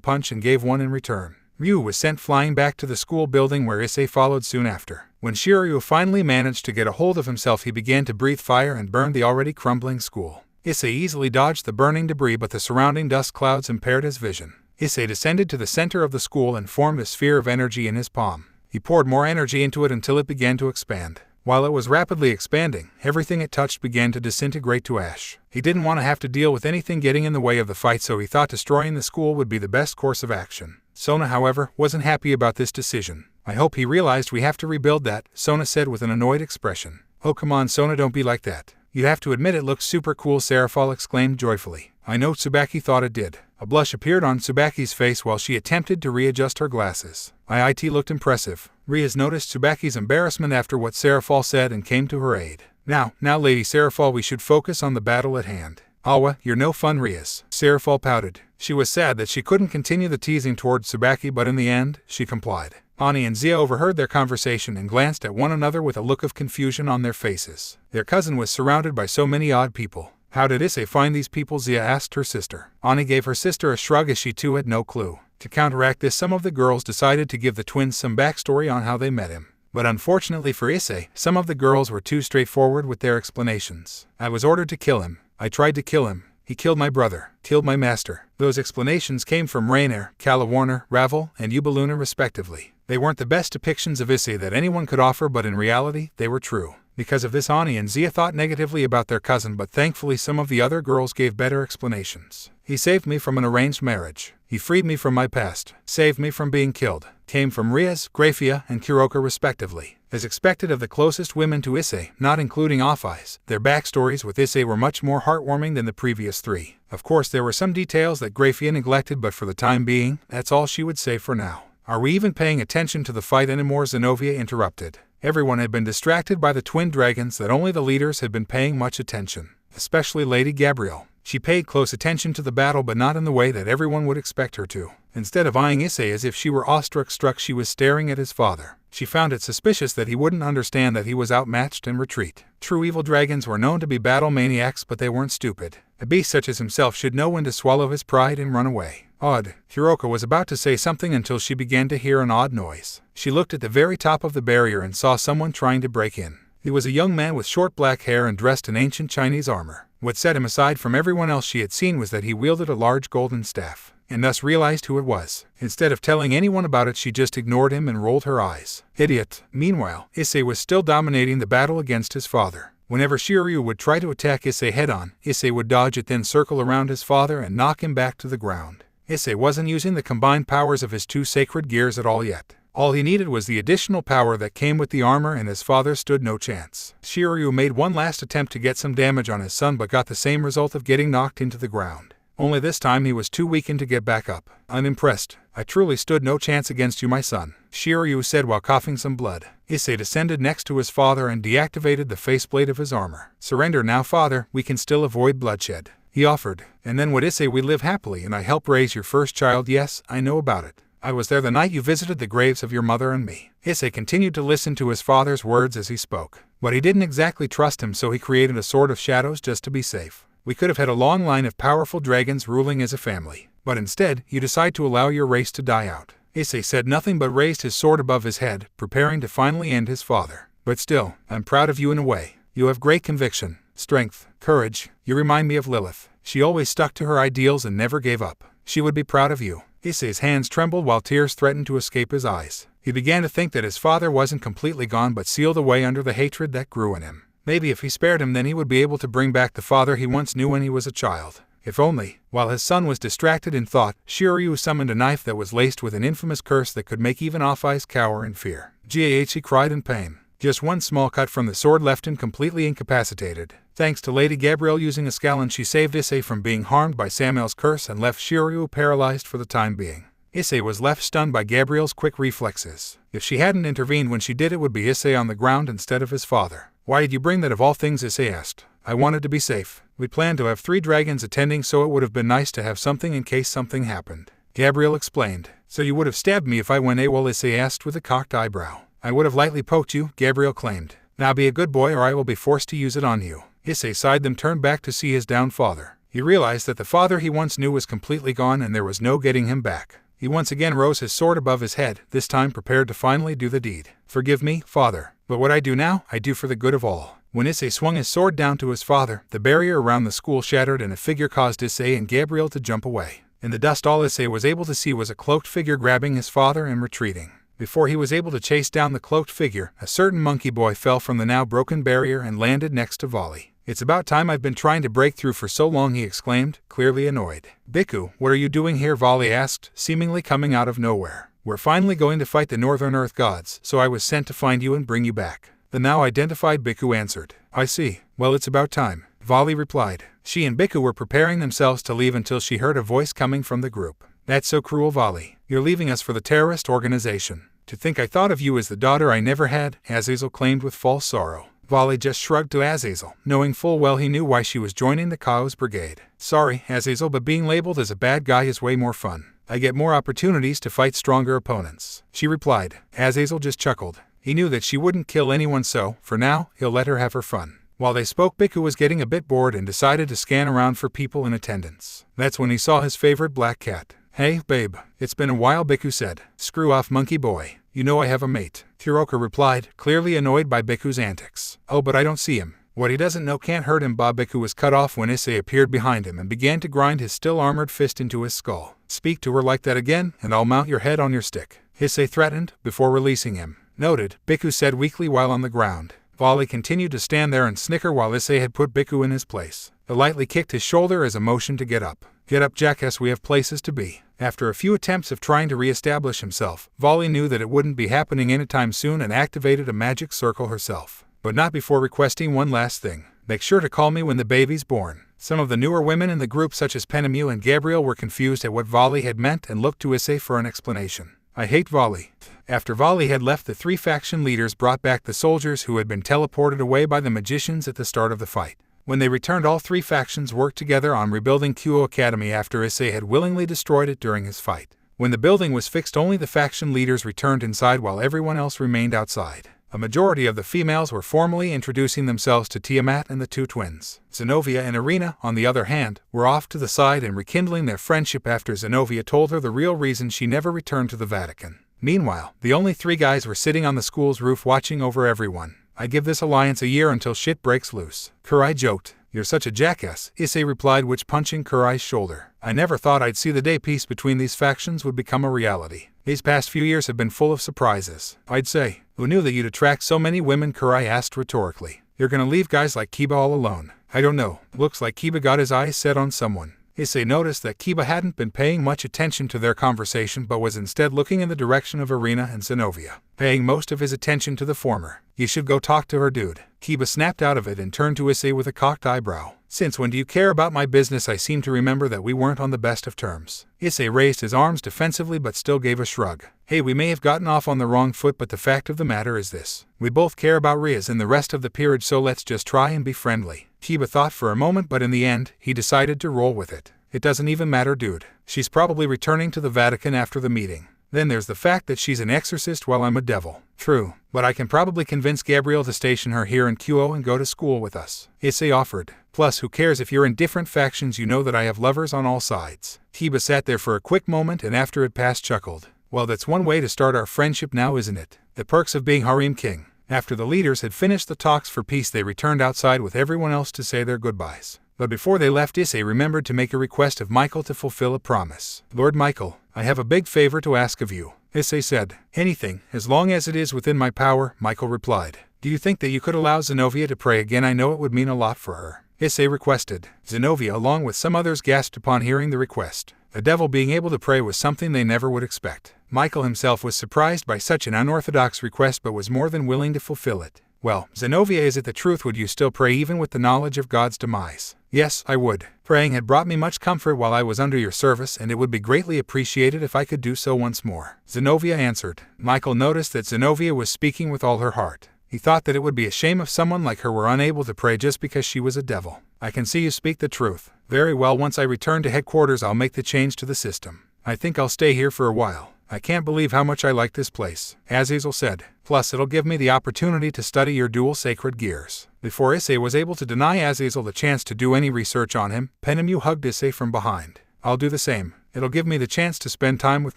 punch and gave one in return. Ryu was sent flying back to the school building, where Issei followed soon after. When Shiryu finally managed to get a hold of himself, he began to breathe fire and burned the already crumbling school. Issei easily dodged the burning debris, but the surrounding dust clouds impaired his vision. Issei descended to the center of the school and formed a sphere of energy in his palm. He poured more energy into it until it began to expand. While it was rapidly expanding, everything it touched began to disintegrate to ash. He didn't want to have to deal with anything getting in the way of the fight, so he thought destroying the school would be the best course of action. Sona, however, wasn't happy about this decision. I hope he realized we have to rebuild that, Sona said with an annoyed expression. Oh come on Sona, don't be like that. You have to admit it looks super cool, Seraphol exclaimed joyfully. I know Tsubaki thought it did. A blush appeared on Tsubaki's face while she attempted to readjust her glasses. It looked impressive. Riaz noticed Tsubaki's embarrassment after what Seraphol said and came to her aid. Now Lady Seraphol, we should focus on the battle at hand. Awa, you're no fun, Riaz. Seraphol pouted. She was sad that she couldn't continue the teasing toward Tsubaki, but in the end, she complied. Ani and Zia overheard their conversation and glanced at one another with a look of confusion on their faces. Their cousin was surrounded by so many odd people. How did Issei find these people? Zia asked her sister. Ani gave her sister a shrug as she too had no clue. To counteract this, some of the girls decided to give the twins some backstory on how they met him. But unfortunately for Issei, some of the girls were too straightforward with their explanations. I was ordered to kill him. I tried to kill him. He killed my brother, killed my master. Those explanations came from Rainier, Calawarner, Ravel, and Ubaluna respectively. They weren't the best depictions of Issei that anyone could offer, but in reality, they were true. Because of this, Ani and Zia thought negatively about their cousin, but thankfully some of the other girls gave better explanations. He saved me from an arranged marriage. He freed me from my past, saved me from being killed. Came from Riaz, Grafia, and Kuroka respectively. As expected of the closest women to Issei, not including Ophis, their backstories with Issei were much more heartwarming than the previous three. Of course, there were some details that Grafia neglected, but for the time being, that's all she would say for now. Are we even paying attention to the fight anymore? Zenovia interrupted. Everyone had been distracted by the twin dragons that only the leaders had been paying much attention, especially Lady Gabrielle. She paid close attention to the battle, but not in the way that everyone would expect her to. Instead of eyeing Issei as if she were awestruck, she was staring at his father. She found it suspicious that he wouldn't understand that he was outmatched and retreat. True evil dragons were known to be battle maniacs, but they weren't stupid. A beast such as himself should know when to swallow his pride and run away. Odd. Kuroka was about to say something until she began to hear an odd noise. She looked at the very top of the barrier and saw someone trying to break in. He was a young man with short black hair and dressed in ancient Chinese armor. What set him aside from everyone else she had seen was that he wielded a large golden staff, and thus realized who it was. Instead of telling anyone about it, she just ignored him and rolled her eyes. Idiot. Meanwhile, Issei was still dominating the battle against his father. Whenever Shiryu would try to attack Issei head-on, Issei would dodge it, then circle around his father and knock him back to the ground. Issei wasn't using the combined powers of his two sacred gears at all yet. All he needed was the additional power that came with the armor, and his father stood no chance. Shiryu made one last attempt to get some damage on his son but got the same result of getting knocked into the ground. Only this time he was too weakened to get back up. Unimpressed. I truly stood no chance against you, my son, Shiryu said while coughing some blood. Issei descended next to his father and deactivated the faceplate of his armor. Surrender now, father, we can still avoid bloodshed, he offered. And then would Issei we live happily and I help raise your first child? Yes, I know about it. I was there the night you visited the graves of your mother and me. Issei continued to listen to his father's words as he spoke. But he didn't exactly trust him, so he created a sword of shadows just to be safe. We could have had a long line of powerful dragons ruling as a family. But instead, you decide to allow your race to die out. Issei said nothing but raised his sword above his head, preparing to finally end his father. But still, I'm proud of you in a way. You have great conviction, strength, courage. You remind me of Lilith. She always stuck to her ideals and never gave up. She would be proud of you. Issei's hands trembled while tears threatened to escape his eyes. He began to think that his father wasn't completely gone but sealed away under the hatred that grew in him. Maybe if he spared him, then he would be able to bring back the father he once knew when he was a child. If only. While his son was distracted in thought, Shiryu summoned a knife that was laced with an infamous curse that could make even Ophis cower in fear. He cried in pain. Just one small cut from the sword left him completely incapacitated. Thanks to Lady Gabrielle using a scalpel, she saved Issei from being harmed by Samuel's curse and left Shiryu paralyzed for the time being. Issei was left stunned by Gabrielle's quick reflexes. If she hadn't intervened when she did, it would be Issei on the ground instead of his father. Why did you bring that of all things? Issei asked. I wanted to be safe. We planned to have 3 dragons attending, so it would have been nice to have something in case something happened. Gabrielle explained. So you would have stabbed me if I went AWOL? Issei asked with a cocked eyebrow. I would have lightly poked you, Gabrielle claimed. Now be a good boy or I will be forced to use it on you. Issei sighed, then turned back to see his downed father. He realized that the father he once knew was completely gone and there was no getting him back. He once again rose his sword above his head, this time prepared to finally do the deed. Forgive me, father, but what I do now, I do for the good of all. When Issei swung his sword down to his father, the barrier around the school shattered and a figure caused Issei and Gabrielle to jump away. In the dust, all Issei was able to see was a cloaked figure grabbing his father and retreating. Before he was able to chase down the cloaked figure, a certain monkey boy fell from the now broken barrier and landed next to Volley. It's about time. I've been trying to break through for so long, he exclaimed, clearly annoyed. Biku, what are you doing here? Volley asked, seemingly coming out of nowhere. We're finally going to fight the Northern Earth gods, so I was sent to find you and bring you back. The now identified Biku answered. I see. Well, it's about time, Volley replied. She and Biku were preparing themselves to leave until she heard a voice coming from the group. That's so cruel, Volley. You're leaving us for the terrorist organization. To think I thought of you as the daughter I never had, Azazel claimed with false sorrow. Volley just shrugged to Azazel, knowing full well he knew why she was joining the Chaos Brigade. Sorry, Azazel, but being labeled as a bad guy is way more fun. I get more opportunities to fight stronger opponents, she replied. Azazel just chuckled. He knew that she wouldn't kill anyone, so, for now, he'll let her have her fun. While they spoke, Biku was getting a bit bored and decided to scan around for people in attendance. That's when he saw his favorite black cat. Hey, babe, it's been a while, Biku said. Screw off, monkey boy. You know I have a mate, Kuroka replied, clearly annoyed by Biku's antics. Oh, but I don't see him. What he doesn't know can't hurt him. Biku was cut off when Issei appeared behind him and began to grind his still armored fist into his skull. Speak to her like that again, and I'll mount your head on your stick, Issei threatened, before releasing him. Noted, Biku said weakly while on the ground. Volley continued to stand there and snicker while Issei had put Biku in his place. He lightly kicked his shoulder as a motion to get up. Get up, jackass, we have places to be. After a few attempts of trying to re-establish himself, Volley knew that it wouldn't be happening anytime soon and activated a magic circle herself. But not before requesting one last thing. Make sure to call me when the baby's born. Some of the newer women in the group, such as Penemu and Gabrielle, were confused at what Volley had meant and looked to Issei for an explanation. I hate Volley. After Volley had left, the 3 faction leaders brought back the soldiers who had been teleported away by the magicians at the start of the fight. When they returned, all 3 factions worked together on rebuilding Kyo Academy after Issei had willingly destroyed it during his fight. When the building was fixed, only the faction leaders returned inside while everyone else remained outside. A majority of the females were formally introducing themselves to Tiamat and the two twins. Zenobia and Irina, on the other hand, were off to the side and rekindling their friendship after Zenobia told her the real reason she never returned to the Vatican. Meanwhile, the only three guys were sitting on the school's roof watching over everyone. I give this alliance a year until shit breaks loose. Kurai joked. You're such a jackass, Issei replied, which punching Kurai's shoulder. I never thought I'd see the day peace between these factions would become a reality. These past few years have been full of surprises. I'd say. Who knew that you'd attract so many women? Kurai asked rhetorically. You're gonna leave guys like Kiba all alone. I don't know. Looks like Kiba got his eyes set on someone. Issei noticed that Kiba hadn't been paying much attention to their conversation but was instead looking in the direction of Irina and Zenobia, paying most of his attention to the former. You should go talk to her, dude. Kiba snapped out of it and turned to Issei with a cocked eyebrow. Since when do you care about my business? I seem to remember that we weren't on the best of terms. Issei raised his arms defensively but still gave a shrug. Hey, we may have gotten off on the wrong foot, but the fact of the matter is this. We both care about Riaz and the rest of the peerage, so let's just try and be friendly. Kiba thought for a moment, but in the end, he decided to roll with it. It doesn't even matter, dude. She's probably returning to the Vatican after the meeting. Then there's the fact that she's an exorcist while I'm a devil. True, but I can probably convince Gabriel to station her here in Kyo and go to school with us. Issei offered. Plus, who cares if you're in different factions? You know that I have lovers on all sides. Kiba sat there for a quick moment and after it passed chuckled. Well, that's one way to start our friendship now, isn't it? The perks of being Harem King. After the leaders had finished the talks for peace, they returned outside with everyone else to say their goodbyes. But before they left, Issei remembered to make a request of Michael to fulfill a promise. Lord Michael, I have a big favor to ask of you, Issei said. Anything, as long as it is within my power, Michael replied. Do you think that you could allow Zenobia to pray again? I know it would mean a lot for her, Issei requested. Zenobia, along with some others, gasped upon hearing the request. The devil being able to pray was something they never would expect. Michael himself was surprised by such an unorthodox request but was more than willing to fulfill it. Well, Zenobia, is it the truth? Would you still pray even with the knowledge of God's demise? Yes, I would. Praying had brought me much comfort while I was under your service, and it would be greatly appreciated if I could do so once more, Zenobia answered. Michael noticed that Zenobia was speaking with all her heart. He thought that it would be a shame if someone like her were unable to pray just because she was a devil. I can see you speak the truth. Very well, once I return to headquarters I'll make the change to the system. I think I'll stay here for a while. I can't believe how much I like this place, Azazel said. Plus it'll give me the opportunity to study your dual sacred gears. Before Issei was able to deny Azazel the chance to do any research on him, Penemu hugged Issei from behind. I'll do the same. It'll give me the chance to spend time with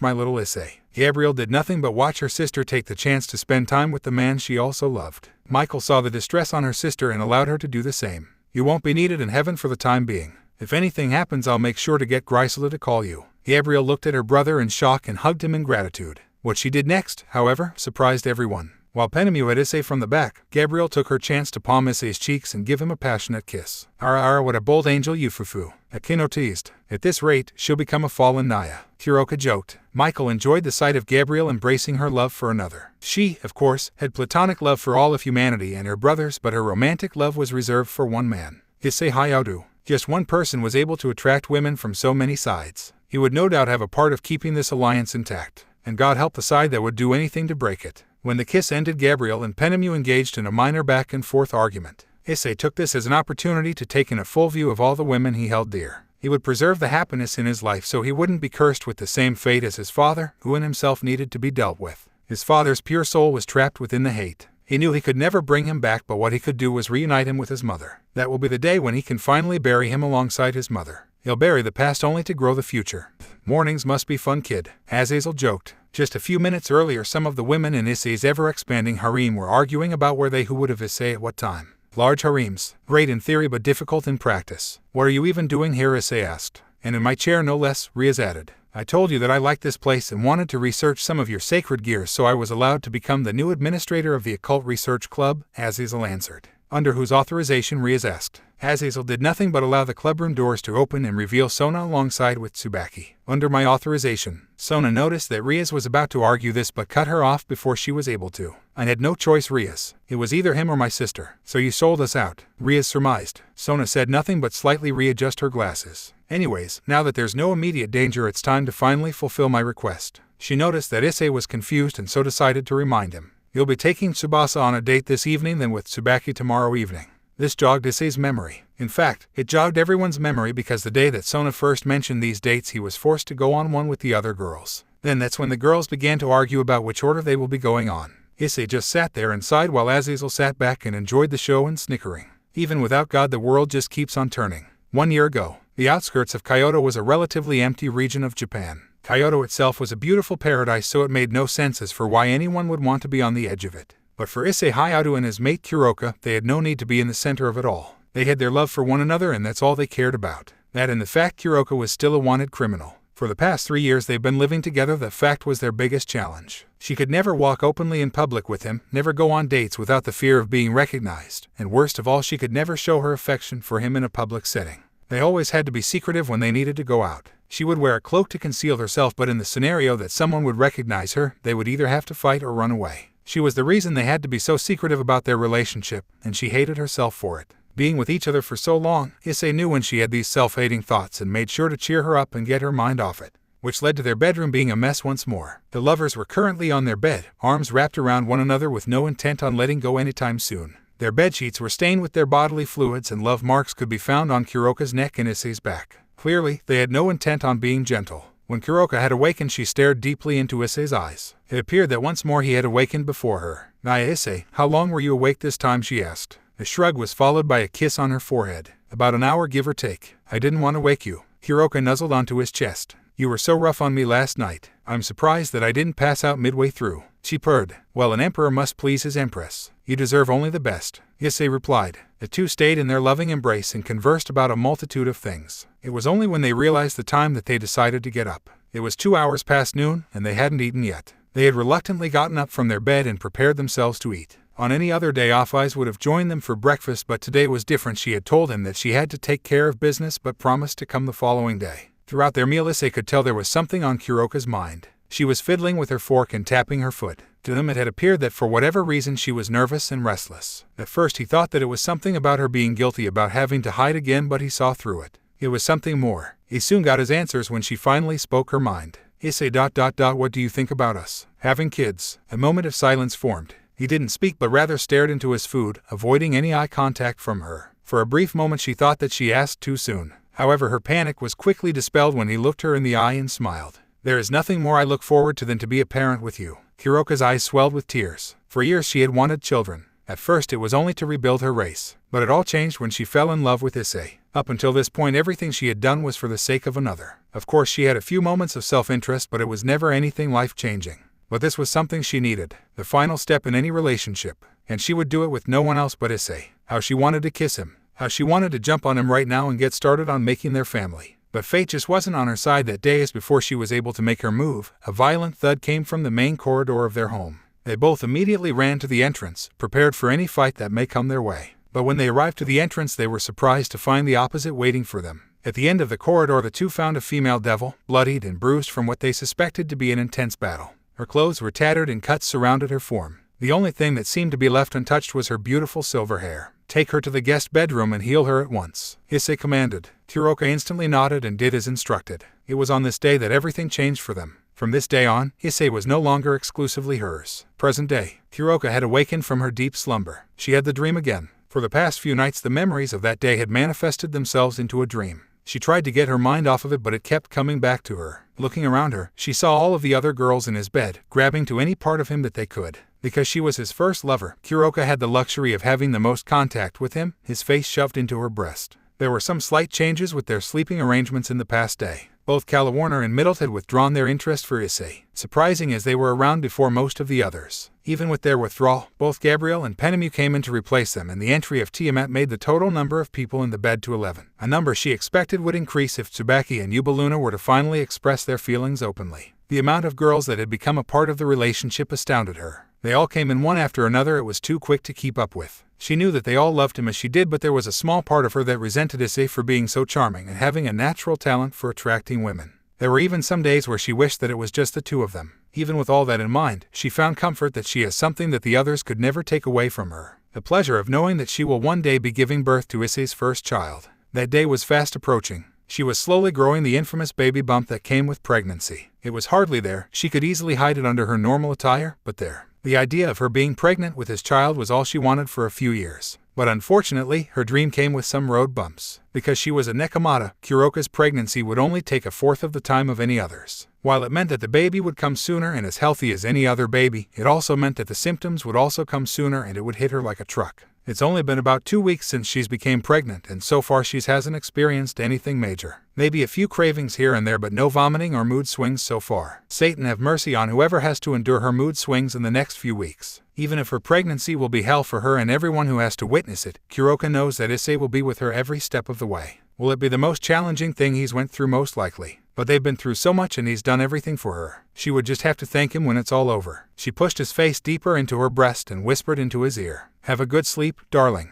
my little Issei. Gabrielle did nothing but watch her sister take the chance to spend time with the man she also loved. Michael saw the distress on her sister and allowed her to do the same. You won't be needed in heaven for the time being. If anything happens, I'll make sure to get Grisela to call you. Gabrielle looked at her brother in shock and hugged him in gratitude. What she did next, however, surprised everyone. While Penemu had Issei from the back, Gabrielle took her chance to palm Issei's cheeks and give him a passionate kiss. Ara, what a bold angel you, Fufu, Akino teased. At this rate, she'll become a fallen Naya, Kuroka joked. Michael enjoyed the sight of Gabrielle embracing her love for another. She, of course, had platonic love for all of humanity and her brothers, but her romantic love was reserved for one man, Issei Hayaudu. Just one person was able to attract women from so many sides. He would no doubt have a part of keeping this alliance intact, and God help the side that would do anything to break it. When the kiss ended, Gabrielle and Penemu engaged in a minor back-and-forth argument. Issei took this as an opportunity to take in a full view of all the women he held dear. He would preserve the happiness in his life so he wouldn't be cursed with the same fate as his father, who in himself needed to be dealt with. His father's pure soul was trapped within the hate. He knew he could never bring him back, but what he could do was reunite him with his mother. That will be the day when he can finally bury him alongside his mother. He'll bury the past only to grow the future. Mornings must be fun, kid, Azazel joked. Just a few minutes earlier, some of the women in Issei's ever-expanding harem were arguing about where they who would have Issei at what time. Large harems, great in theory but difficult in practice. What are you even doing here? Issei asked. And in my chair no less, Riaz added. I told you that I liked this place and wanted to research some of your sacred gears, so I was allowed to become the new administrator of the Occult Research Club, Azazel answered. Under whose authorization? Riaz asked. Azazel did nothing but allow the clubroom doors to open and reveal Sona alongside with Tsubaki. Under my authorization. Sona noticed that Riaz was about to argue this but cut her off before she was able to. I had no choice, Riaz. It was either him or my sister. So you sold us out, Riaz surmised. Sona said nothing but slightly readjust her glasses. Anyways, now that there's no immediate danger, it's time to finally fulfill my request. She noticed that Issei was confused and so decided to remind him. You'll be taking Tsubasa on a date this evening, then with Tsubaki tomorrow evening. This jogged Issei's memory. In fact, it jogged everyone's memory because the day that Sona first mentioned these dates he was forced to go on one with the other girls. Then that's when the girls began to argue about which order they will be going on. Issei just sat there and sighed while Azazel sat back and enjoyed the show and snickering. Even without God, the world just keeps on turning. 1 year ago, the outskirts of Kyoto was a relatively empty region of Japan. Kyoto itself was a beautiful paradise, so it made no sense as for why anyone would want to be on the edge of it. But for Issei Hayato and his mate Kuroka, they had no need to be in the center of it all. They had their love for one another, and that's all they cared about. That and the fact Kuroka was still a wanted criminal. For the past 3 years they've been living together, the fact was their biggest challenge. She could never walk openly in public with him, never go on dates without the fear of being recognized, and worst of all, she could never show her affection for him in a public setting. They always had to be secretive when they needed to go out. She would wear a cloak to conceal herself, but in the scenario that someone would recognize her, they would either have to fight or run away. She was the reason they had to be so secretive about their relationship, and she hated herself for it. Being with each other for so long, Issei knew when she had these self-hating thoughts and made sure to cheer her up and get her mind off it, which led to their bedroom being a mess once more. The lovers were currently on their bed, arms wrapped around one another with no intent on letting go anytime soon. Their bedsheets were stained with their bodily fluids, and love marks could be found on Kuroka's neck and Issei's back. Clearly, they had no intent on being gentle. When Kuroka had awakened, she stared deeply into Issei's eyes. It appeared that once more he had awakened before her. "Naya Issei, how long were you awake this time?" she asked. A shrug was followed by a kiss on her forehead. "About an hour, give or take. I didn't want to wake you." Kuroka nuzzled onto his chest. "You were so rough on me last night. I'm surprised that I didn't pass out midway through," she purred. "Well, an emperor must please his empress. You deserve only the best," Issei replied. The two stayed in their loving embrace and conversed about a multitude of things. It was only when they realized the time that they decided to get up. It was 2 hours past noon, and they hadn't eaten yet. They had reluctantly gotten up from their bed and prepared themselves to eat. On any other day, Ophis would have joined them for breakfast, but today was different. She had told him that she had to take care of business, but promised to come the following day. Throughout their meal, Issei could tell there was something on Kuroka's mind. She was fiddling with her fork and tapping her foot. To him it had appeared that for whatever reason she was nervous and restless. At first he thought that it was something about her being guilty about having to hide again, but he saw through it. It was something more. He soon got his answers when she finally spoke her mind. "Issei ... what do you think about us having kids?" A moment of silence formed. He didn't speak, but rather stared into his food, avoiding any eye contact from her. For a brief moment she thought that she asked too soon. However, her panic was quickly dispelled when he looked her in the eye and smiled. "There is nothing more I look forward to than to be a parent with you." Kuroka's eyes swelled with tears. For years she had wanted children. At first it was only to rebuild her race. But it all changed when she fell in love with Issei. Up until this point, everything she had done was for the sake of another. Of course she had a few moments of self-interest, but it was never anything life-changing. But this was something she needed, the final step in any relationship. And she would do it with no one else but Issei. How she wanted to kiss him. How she wanted to jump on him right now and get started on making their family. But fate just wasn't on her side that day, as before she was able to make her move, a violent thud came from the main corridor of their home. They both immediately ran to the entrance, prepared for any fight that may come their way. But when they arrived to the entrance, they were surprised to find the opposite waiting for them. At the end of the corridor, the two found a female devil, bloodied and bruised from what they suspected to be an intense battle. Her clothes were tattered and cuts surrounded her form. The only thing that seemed to be left untouched was her beautiful silver hair. "Take her to the guest bedroom and heal her at once," Issei commanded. Kuroka instantly nodded and did as instructed. It was on this day that everything changed for them. From this day on, Issei was no longer exclusively hers. Present day, Kuroka had awakened from her deep slumber. She had the dream again. For the past few nights, the memories of that day had manifested themselves into a dream. She tried to get her mind off of it, but it kept coming back to her. Looking around her, she saw all of the other girls in his bed, grabbing to any part of him that they could. Because she was his first lover, Kuroka had the luxury of having the most contact with him, his face shoved into her breast. There were some slight changes with their sleeping arrangements in the past day. Both Calawarner and Middlet had withdrawn their interest for Issei, surprising as they were around before most of the others. Even with their withdrawal, both Gabriel and Penemu came in to replace them, and the entry of Tiamat made the total number of people in the bed to 11, a number she expected would increase if Tsubaki and Yubaluna were to finally express their feelings openly. The amount of girls that had become a part of the relationship astounded her. They all came in one after another. It was too quick to keep up with. She knew that they all loved him as she did, but there was a small part of her that resented Issei for being so charming and having a natural talent for attracting women. There were even some days where she wished that it was just the two of them. Even with all that in mind, she found comfort that she has something that the others could never take away from her. The pleasure of knowing that she will one day be giving birth to Issei's first child. That day was fast approaching. She was slowly growing the infamous baby bump that came with pregnancy. It was hardly there. She could easily hide it under her normal attire, but there. The idea of her being pregnant with his child was all she wanted for a few years. But unfortunately, her dream came with some road bumps. Because she was a Nekomata, Kuroka's pregnancy would only take a fourth of the time of any others. While it meant that the baby would come sooner and as healthy as any other baby, it also meant that the symptoms would also come sooner and it would hit her like a truck. It's only been about 2 weeks since she's became pregnant, and so far she hasn't experienced anything major. Maybe a few cravings here and there, but no vomiting or mood swings so far. Satan have mercy on whoever has to endure her mood swings in the next few weeks. Even if her pregnancy will be hell for her and everyone who has to witness it, Kuroka knows that Issei will be with her every step of the way. Will it be the most challenging thing he's went through? Most likely. But they've been through so much and he's done everything for her. She would just have to thank him when it's all over. She pushed his face deeper into her breast and whispered into his ear, "Have a good sleep, darling."